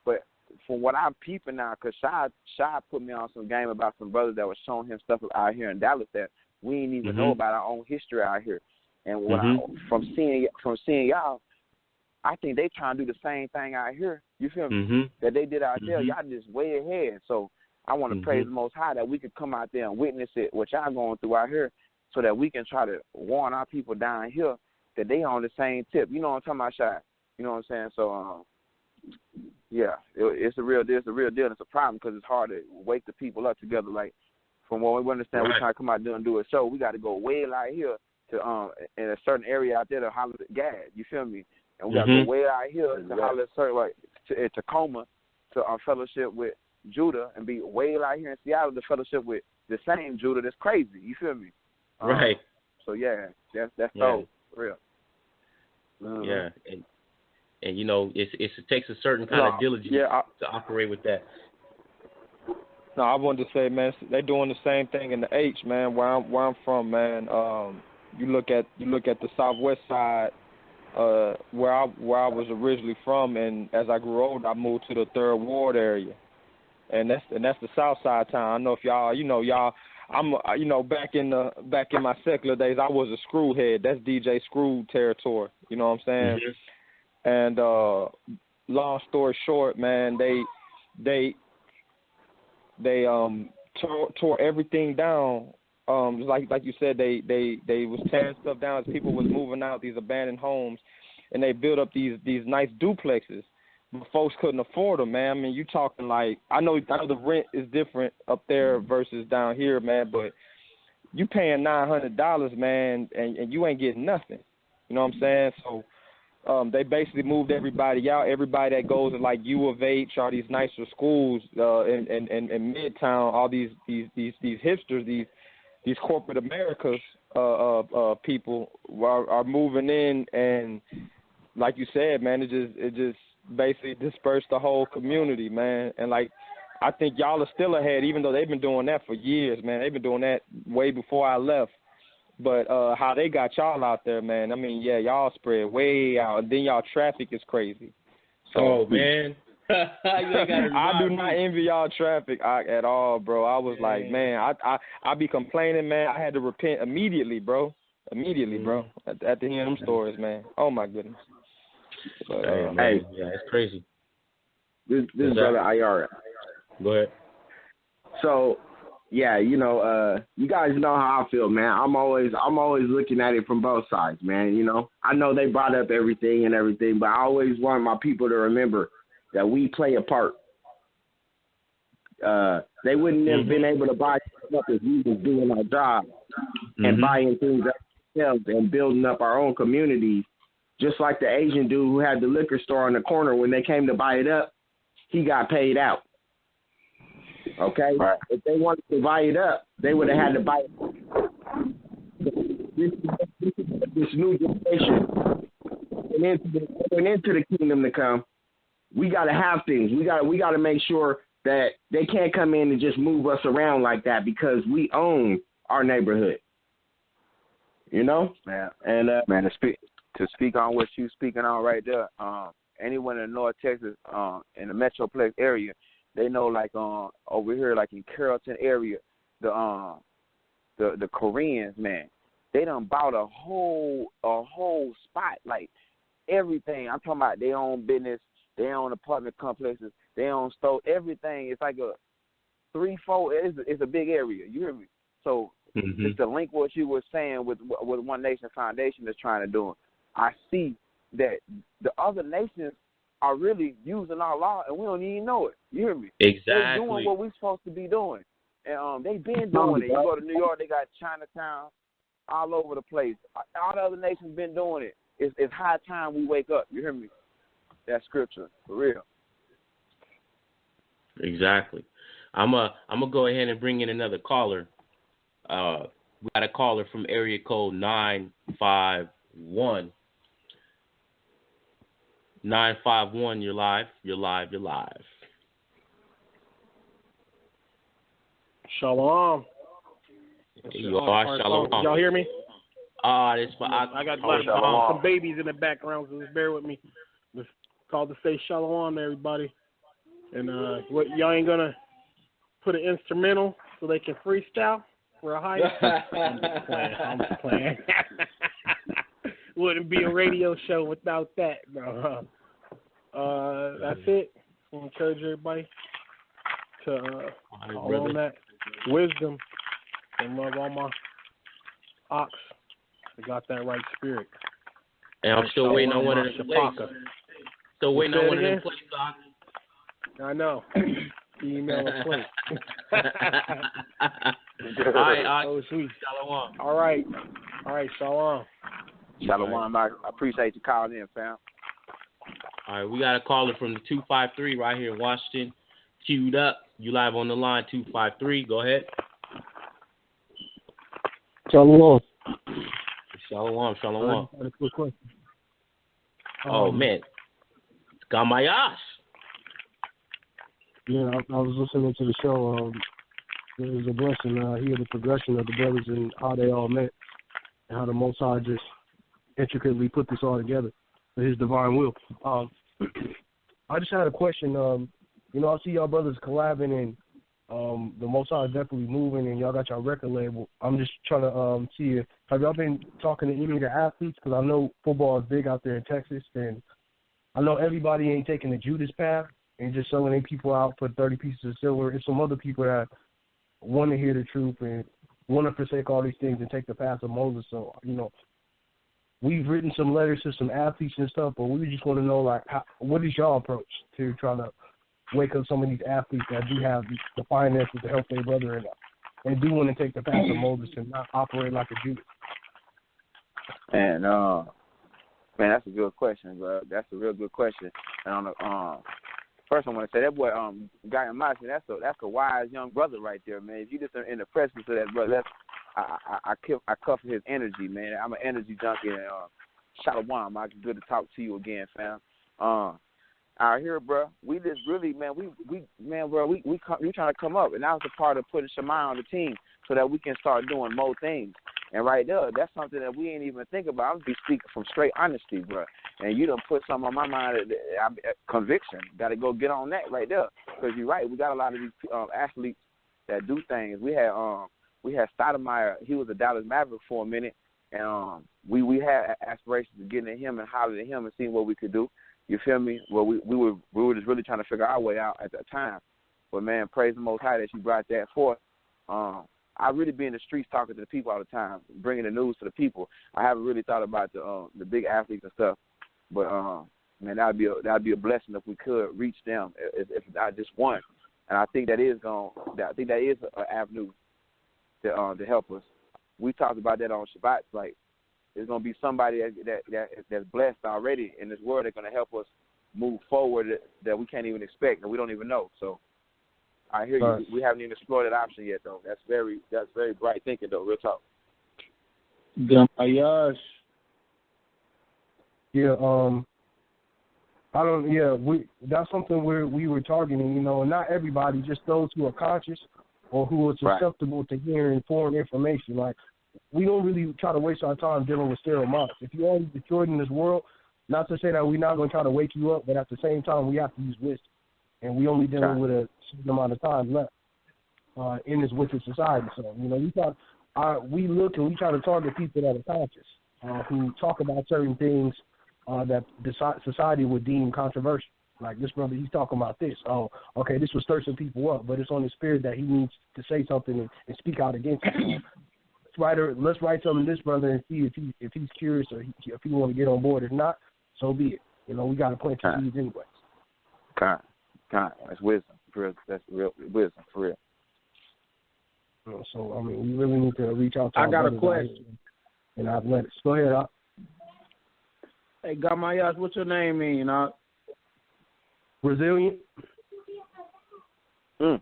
But from what I'm peeping now, because Shy put me on some game about some brothers that was showing him stuff out here in Dallas that we didn't even know about our own history out here. And what from seeing y'all, I think they trying to do the same thing out here. You feel me? That they did out there. Y'all just way ahead. So I want to praise the Most High that we could come out there and witness it, what y'all going through out here, so that we can try to warn our people down here that they on the same tip. You know what I'm talking about, Shy? You know what I'm saying? So, yeah, it's a real deal. It's a real deal. It's a problem because it's hard to wake the people up together. Like, from what we understand, we're trying to come out there and do a show. We got to go way out here to in a certain area out there to holler at Gad. You feel me? And we got to go way out here to holler at certain, like to Tacoma to fellowship with Judah, and be way out here in Seattle to fellowship with the same Judah that's crazy. You feel me? Right. So yeah, that's so real. Yeah, and you know it takes a certain kind of diligence to operate with that. No, I wanted to say, man, they're doing the same thing in the H, man. Where I'm from, man. You look at the southwest side, where I was originally from, and as I grew older, I moved to the 3rd Ward area, and that's the south side town. I don't know if y'all, I'm back in my secular days, I was a screwhead. That's DJ Screw territory. You know what I'm saying? And long story short, man, they tore everything down. Like you said, they was tearing stuff down as people was moving out, these abandoned homes, and they built up these nice duplexes. But folks couldn't afford them, man. I mean, you talking like I know the rent is different up there versus down here, man. But you paying $900, man, and you ain't getting nothing. You know what I'm saying? So they basically moved everybody out. Everybody that goes to like U of H or these nicer schools in Midtown, all these hipsters, these corporate Americas people are moving in, and like you said, man, it just basically dispersed the whole community, man. And like I think y'all are still ahead, even though they've been doing that for years, man. They've been doing that way before I left. But how they got y'all out there, man, I mean, yeah, y'all spread way out, and then y'all traffic is crazy. So, man. I do not envy y'all traffic at all, bro. I was like, man, I be complaining, man. I had to repent immediately, bro. At the end of them stories, man. Oh, my goodness. But, hey, yeah, it's crazy. This is Brother Ayara. Go ahead. So, yeah, you guys know how I feel, man. I'm always looking at it from both sides, man. You know, I know they brought up everything, but I always want my people to remember that we play a part. They wouldn't have been able to buy stuff if we was doing our job and buying things ourselves and building up our own communities. Just like the Asian dude who had the liquor store on the corner, when they came to buy it up, he got paid out. Okay? Right. If they wanted to buy it up, they would have had to buy it. This new generation going into the kingdom to come, we got to have things. We got to make sure that they can't come in and just move us around like that, because we own our neighborhood. You know? Man. And man, to speak on what you speaking on right there, anyone in North Texas, in the Metroplex area, they know, like over here, like in Carrollton area, the Koreans, man, they done bought a whole spot, like everything. I'm talking about they own business, they own apartment complexes, they own store, everything. It's like a 3-4. It's a big area. You hear me? So just to link what you were saying with One Nation Foundation is trying to do, I see that the other nations are really using our law, and we don't even know it. You hear me? Exactly. They're doing what we're supposed to be doing. And they've been doing it. You go to New York, they got Chinatown all over the place. All the other nations been doing it. It's high time we wake up. You hear me? That's scripture, for real. Exactly. I'm gonna go ahead and bring in another caller. We got a caller from area code 951. 951, you're live. Shalom. You are shalom. Y'all hear me? I got some babies in the background, so just bear with me. Just called to say shalom to everybody. And what, y'all ain't gonna put an instrumental so they can freestyle for a high? I'm just playing. Wouldn't be a radio show without that. No. That's it. I want to encourage everybody to call on that wisdom and love all my ox. I got that right spirit. And I'm still waiting on one of them plays. Still waiting on one of them plays, Ox. I know. Email a plate. All right, Ox. Oh, sweet. Shalom. All right, shalom. Shalom. I appreciate you calling in, fam. All right, we got a caller from the 253 right here in Washington. Queued up. You live on the line, 253. Go ahead. Shalom. Shalom. I had a quick question. Oh, man. Gamayash. Yeah, I was listening to the show. It was a blessing to hear the progression of the brothers and how they all met and how the Most High just intricately put this all together for His divine will. I just had a question. I see y'all brothers collabing and the Most High is definitely moving and y'all got your record label. I'm just trying to see have y'all been talking to any of the athletes? Because I know football is big out there in Texas, and I know everybody ain't taking the Judas path and just selling their people out for 30 pieces of silver. And some other people that want to hear the truth and want to forsake all these things and take the path of Moses. So, we've written some letters to some athletes and stuff, but we just want to know, what is y'all approach to trying to wake up some of these athletes that do have the finances to help their brother and do want to take the path of Moses and not operate like a Judas? And man, that's a good question, bro. That's a real good question. And first I want to say that boy, Guy Amasi, that's a wise young brother right there, man. If you just in the presence of that brother, I cuff his energy, man. I'm an energy junkie. And Shalom, I'm good to talk to you again, fam. Out here, bro, we just really, man, we trying to come up, and that was a part of putting Shemai on the team so that we can start doing more things. And right there, that's something that we ain't even think about. I'm be speaking from straight honesty, bro. And you done put something on my mind, conviction. Got to go get on that right there, because you're right. We got a lot of these athletes that do things. We had Stoudemire. He was a Dallas Maverick for a minute, and we had aspirations of getting at him and hollering at him and seeing what we could do. You feel me? Well, we were just really trying to figure our way out at that time. But man, praise the Most High that you brought that forth. I really be in the streets talking to the people all the time, bringing the news to the people. I haven't really thought about the big athletes and stuff, but man, that'd be a blessing if we could reach them, if not just one. And I think that is an avenue to help us. We talked about that on Shabbat. Like, there's gonna be somebody that's blessed already in this world that's gonna help us move forward that we can't even expect and we don't even know. So I hear you. We haven't even explored that option yet, though. That's very bright thinking, though. Real talk. Gamayash. Yeah. That's something we were targeting, and not everybody, just those who are conscious or who are susceptible to hearing foreign information. Like, we don't really try to waste our time dealing with sterile minds. If you're already destroyed in this world, not to say that we're not going to try to wake you up, but at the same time, we have to use wisdom. And we only dealing with a certain amount of time left in this wicked society. So, we look and we try to target people that are conscious, who talk about certain things that the society would deem controversial. Like this brother, he's talking about this. Oh, okay, this will stir some people up, but it's on his spirit that he needs to say something and speak out against it. Let's write something to this brother and see if he's curious or if he want to get on board. If not, so be it. You know, we got to plant the seeds anyway. God, that's wisdom. For real. That's real wisdom for real. So I mean, we really need to reach out to. I got a question. And athletics. Go ahead, Op. Hey, Gamayas, what's your name mean, Op? Resilient. Yeah,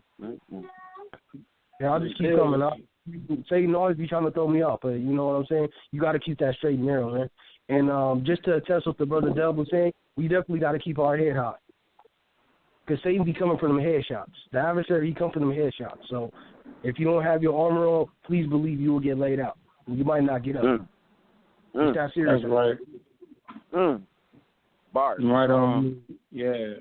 I'll just keep coming up. Satan always be trying to throw me off, but you know what I'm saying? You got to keep that straight and narrow, man. And just to attest what the brother Dub was saying, we definitely got to keep our head high. Because Satan be coming for them headshots. The adversary, he come for them headshots. So if you don't have your armor on, please believe you will get laid out. You might not get up. It's that serious. That's right. Bars. Right on. Yeah.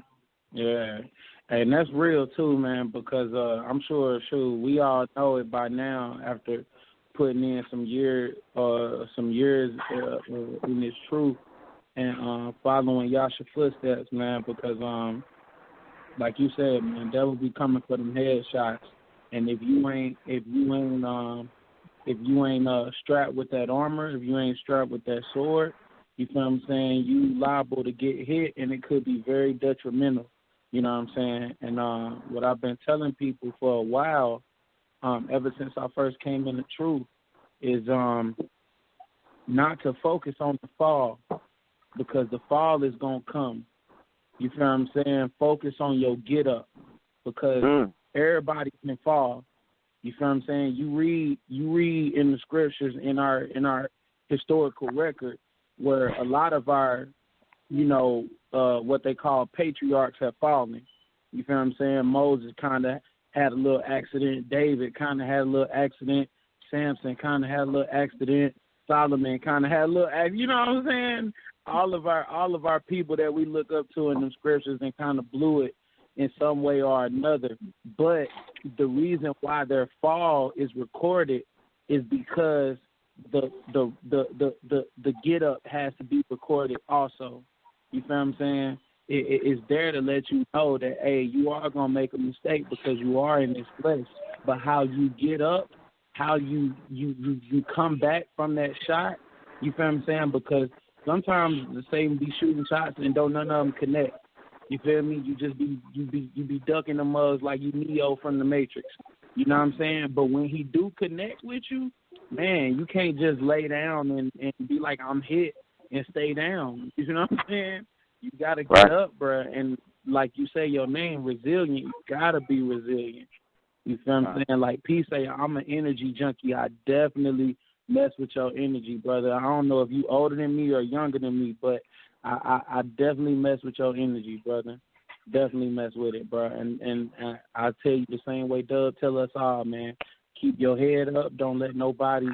And that's real too, man, because I'm sure we all know it by now after putting in some years in this truth and following Yasha's footsteps, man, because like you said, man, devil be coming for them headshots, and if you ain't strapped with that armor, if you ain't strapped with that sword, you feel what I'm saying, you liable to get hit, and it could be very detrimental. You know what I'm saying? And what I've been telling people for a while, ever since I first came in the truth, is not to focus on the fall, because the fall is going to come. You feel what I'm saying? Focus on your get up, because everybody can fall. You feel what I'm saying? You read in the scriptures in our historical record where a lot of our, what they call patriarchs have fallen. You feel what I'm saying? Moses kind of had a little accident. David kind of had a little accident. Samson kind of had a little accident. Solomon kind of had a little accident. You know what I'm saying? All of our people that we look up to in the scriptures and kind of blew it in some way or another. But the reason why their fall is recorded is because the get up has to be recorded also. You feel what I'm saying? It's there to let you know that, hey, you are going to make a mistake because you are in this place. But how you get up, how you come back from that shot, you feel what I'm saying? Because sometimes the Satan be shooting shots and don't none of them connect. You feel me? You be ducking the mugs like you Neo from the Matrix. You know what I'm saying? But when he do connect with you, man, you can't just lay down and be like, I'm hit, and stay down. You know what I'm saying? You got to get up, bro. And like you say, your name, resilient, you got to be resilient. You feel what I'm saying? Like P say, I'm an energy junkie. I definitely mess with your energy, brother. I don't know if you older than me or younger than me, but I definitely mess with your energy, brother. Definitely mess with it, bro. And I tell you the same way Doug tell us all, man. Keep your head up. Don't let nobody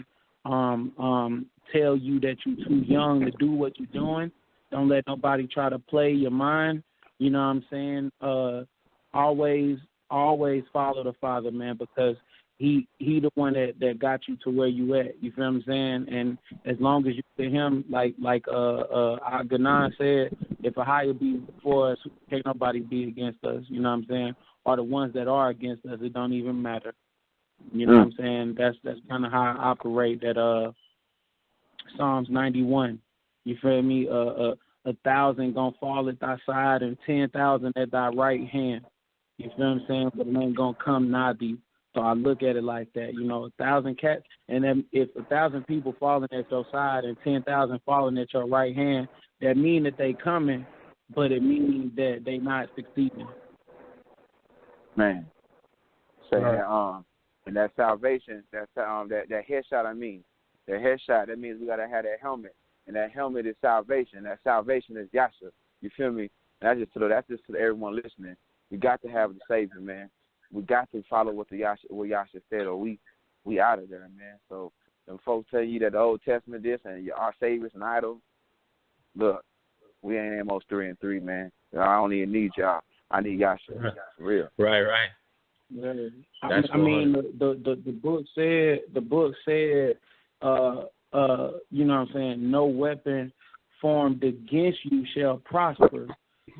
tell you that you're too young to do what you're doing. Don't let nobody try to play your mind. You know what I'm saying? Always follow the Father, man, because he the one that got you to where you at. You feel what I'm saying? And as long as you to him, like Ganan said, if a higher be for us, can't nobody be against us. You know what I'm saying? Or the ones that are against us, it don't even matter. You know what I'm saying? That's kind of how I operate. That Psalms 91. You feel me? 1,000 gonna fall at thy side and 10,000 at thy right hand. You feel what I'm saying? But it ain't gonna come nigh thee. So I look at it like that. 1,000 cats, and then if 1,000 people falling at your side and 10,000 falling at your right hand, that mean that they coming, but it means that they not succeeding. Man, and that salvation, that headshot. That headshot. That means we gotta have that helmet, and that helmet is salvation. That salvation is Yasha. You feel me? And that's just to everyone listening. We got to have the Savior, man. We got to follow what Yasha said, or we out of there, man. So when folks tell you that the Old Testament this and our Savior's an idol, look, we ain't Amos 3 and 3, man. I don't even need y'all. I need Yasha. For real. Right. That's I mean, the book said, you know what I'm saying, no weapon formed against you shall prosper.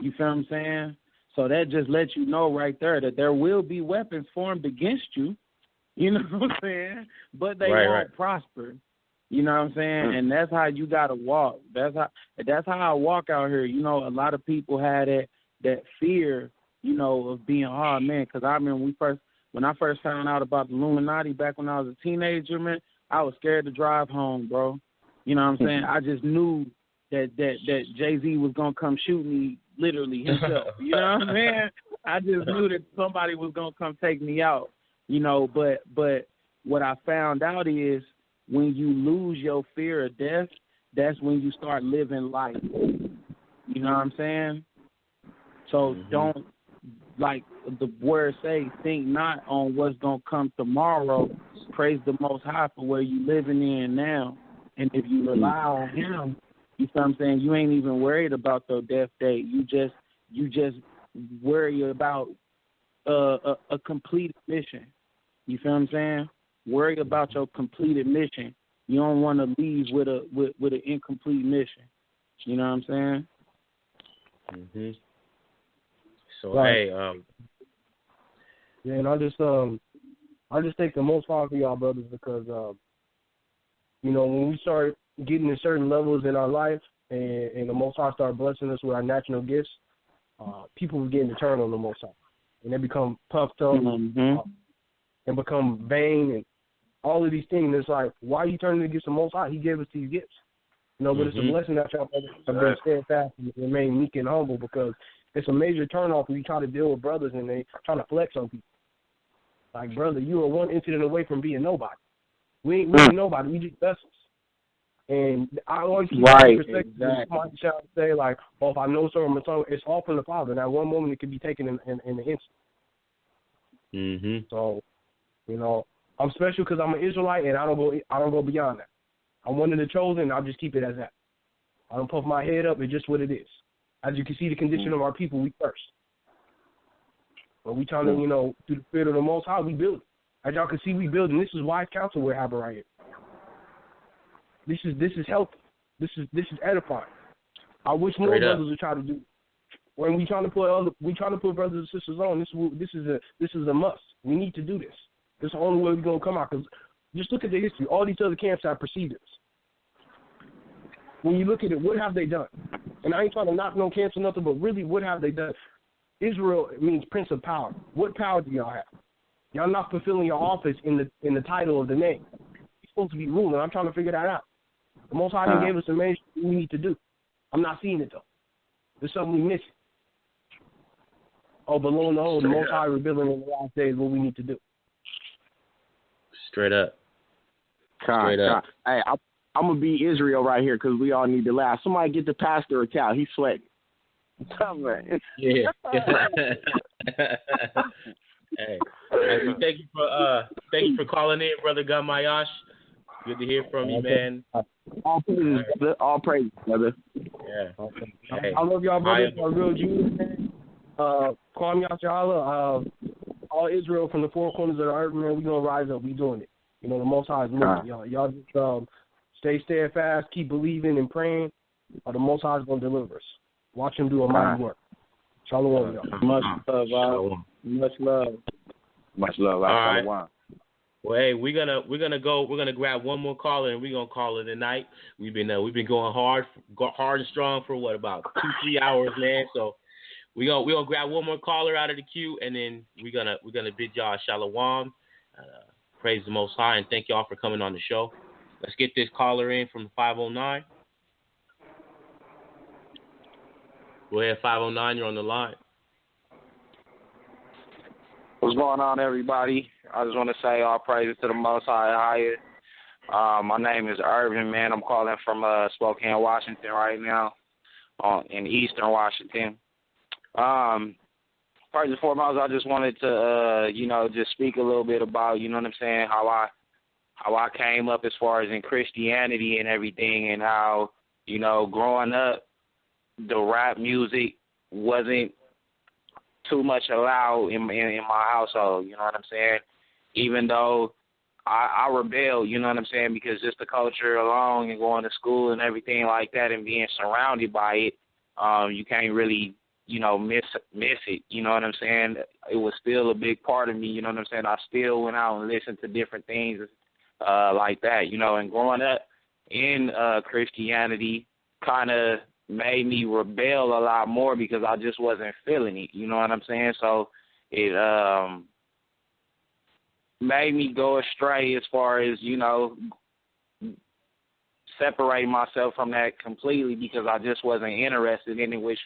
You feel what I'm saying? So that just lets you know right there that there will be weapons formed against you. You know what I'm saying? But they won't prosper. You know what I'm saying? And that's how you gotta walk. That's how I walk out here. You know, a lot of people had that fear, you know, of being hard, man. Because I remember when I first found out about the Illuminati back when I was a teenager, man, I was scared to drive home, bro. You know what I'm saying? I just knew that Jay-Z was gonna come shoot me, literally himself. You know what I'm saying? I just knew that somebody was gonna come take me out. You know, but what I found out is when you lose your fear of death, that's when you start living life. You know what I'm saying? So don't, like the word say, think not on what's going to come tomorrow. Praise the Most High for where you living in now. And if you rely on him, you know what I'm saying, you ain't even worried about the death date. You just worry about a completed mission. You feel what I'm saying? Worry about your completed mission. You don't want to leave with an incomplete mission. You know what I'm saying? So Right. hey, Yeah, and I just thank the Most High for y'all brothers because you know, when we start getting to certain levels in our life and the Most High start blessing us with our natural gifts, people begin to turn on the Most High. And they become puffed up and become vain and all of these things. It's like, why are you turning against the Most High? He gave us these gifts. You know, but it's a blessing that y'all have been steadfast and remain meek and humble because it's a major turnoff when you try to deal with brothers and they trying to flex on people. Like, brother, you are one incident away from being nobody. We ain't really nobody. We just vessels. And I always keep in perspective. Somebody shall say, like, oh, if I know someone, it's all from the Father. And at one moment, it can be taken in an instant. So, you know, I'm special because I'm an Israelite, and I don't go beyond that. I'm one of the chosen, and I'll just keep it as that. I don't puff my head up. It's just what it is. As you can see, the condition of our people, we first. But we trying to, you know, through the spirit of the Most High, we build. As y'all can see, we building. This is wise counsel we're having right here. This is healthy. This is edifying. I wish more brothers would try to do. When we trying to put brothers and sisters on, this is a must. We need to do this. This is the only way we're gonna come out. Because just look at the history. All these other camps have preceded us. When you look at it, what have they done? And I ain't trying to knock no camps or nothing, but really, what have they done? Israel means Prince of Power. What power do y'all have? Y'all not fulfilling your office in the title of the name. You're supposed to be ruling. I'm trying to figure that out. The Most High gave us the main we need to do. I'm not seeing it though. There's something we missing. Oh, but lo and behold, the Most High revealing in the last days what we need to do. Straight up. Straight up. Hey, I'm gonna be Israel right here because we all need to laugh. Somebody get the pastor a towel. He's sweating. Yeah. Hey, thank you for calling in, Brother Gamayash. Good to hear from you, man. All praise, brother. Yeah. Hey. I love y'all, brothers. Y'all real Jews, man. Kwame Yashala, all Israel from the four corners of the earth, man. We gonna rise up. We doing it. You know, the Most High is moving. Y'all just stay steadfast, keep believing and praying. The Most High is gonna deliver us. Watch him do a mighty work. Shalom, y'all. Much love. Much love. Much love. All right. Well, hey, we're gonna grab one more caller and we're gonna call it a night. We've been going hard and strong for what, about 2-3 hours, man. So we're gonna grab one more caller out of the queue and then we're gonna bid y'all shalom. Praise the Most High and thank y'all for coming on the show. Let's get this caller in from 509. Go ahead, 509, you're on the line. What's going on, everybody? I just want to say all praises to the Most High. My name is Irvin, man. I'm calling from Spokane, Washington right now, in Eastern Washington. First and foremost, I just wanted to, just speak a little bit about, you know what I'm saying, how I came up as far as in Christianity and everything, and how, growing up, the rap music wasn't too much allowed in my household, you know what I'm saying? Even though I rebelled, you know what I'm saying, because just the culture alone and going to school and everything like that and being surrounded by it, you can't really, you know, miss it, you know what I'm saying? It was still a big part of me, you know what I'm saying? I still went out and listened to different things like that, you know, and growing up in Christianity kind of made me rebel a lot more because I just wasn't feeling it, you know what I'm saying? So it made me go astray as far as, you know, separating myself from that completely because I just wasn't interested in it, which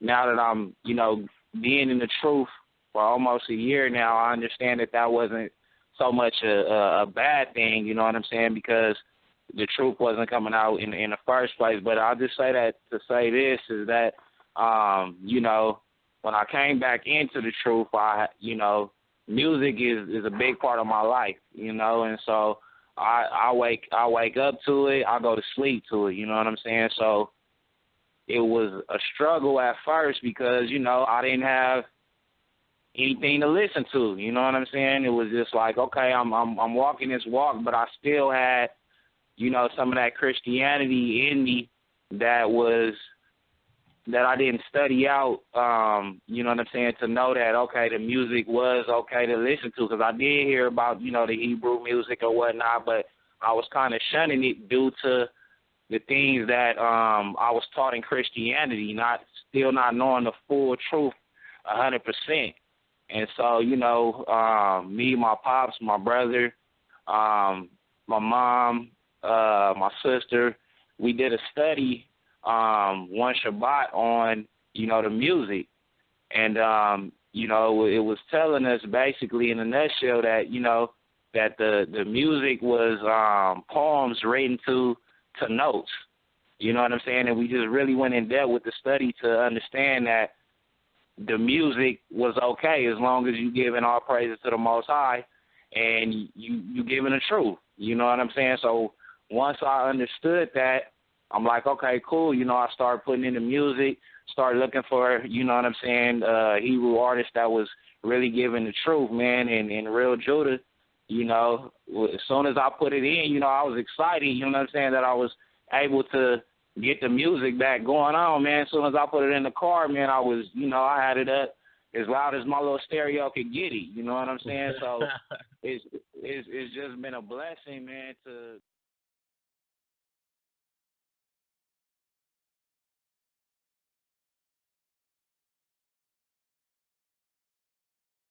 now that I'm, you know, being in the truth for almost a year now, I understand that wasn't so much a bad thing, you know what I'm saying, because the truth wasn't coming out in the first place. But I'll just say that to say this is that, you know, when I came back into the truth, you know, music is a big part of my life, you know, and so I wake up to it, I go to sleep to it, you know what I'm saying? So it was a struggle at first because, you know, I didn't have anything to listen to, you know what I'm saying? It was just like, okay, I'm walking this walk, but I still had, you know, some of that Christianity in me that I didn't study out, you know what I'm saying, to know that, okay, the music was okay to listen to, because I did hear about, you know, the Hebrew music or whatnot, but I was kind of shunning it due to the things that I was taught in Christianity, still not knowing the full truth 100%. And so, you know, me, my pops, my brother, my mom, my sister, we did a study one Shabbat on, you know, the music. And, you know, it was telling us basically in a nutshell that, you know, that the music was poems written to notes. You know what I'm saying? And we just really went in depth with the study to understand that the music was okay as long as you giving all praises to the Most High and you giving the truth. You know what I'm saying? So once I understood that, I'm like, okay, cool. You know, I started putting in the music, started looking for, you know what I'm saying, Hebrew artists that was really giving the truth, man. And Real Judah, you know, as soon as I put it in, you know, I was excited, you know what I'm saying, that I was able to get the music back going on, man. As soon as I put it in the car, man, I was, you know, I had it up as loud as my little stereo could get it, you know what I'm saying? So it's just been a blessing, man, to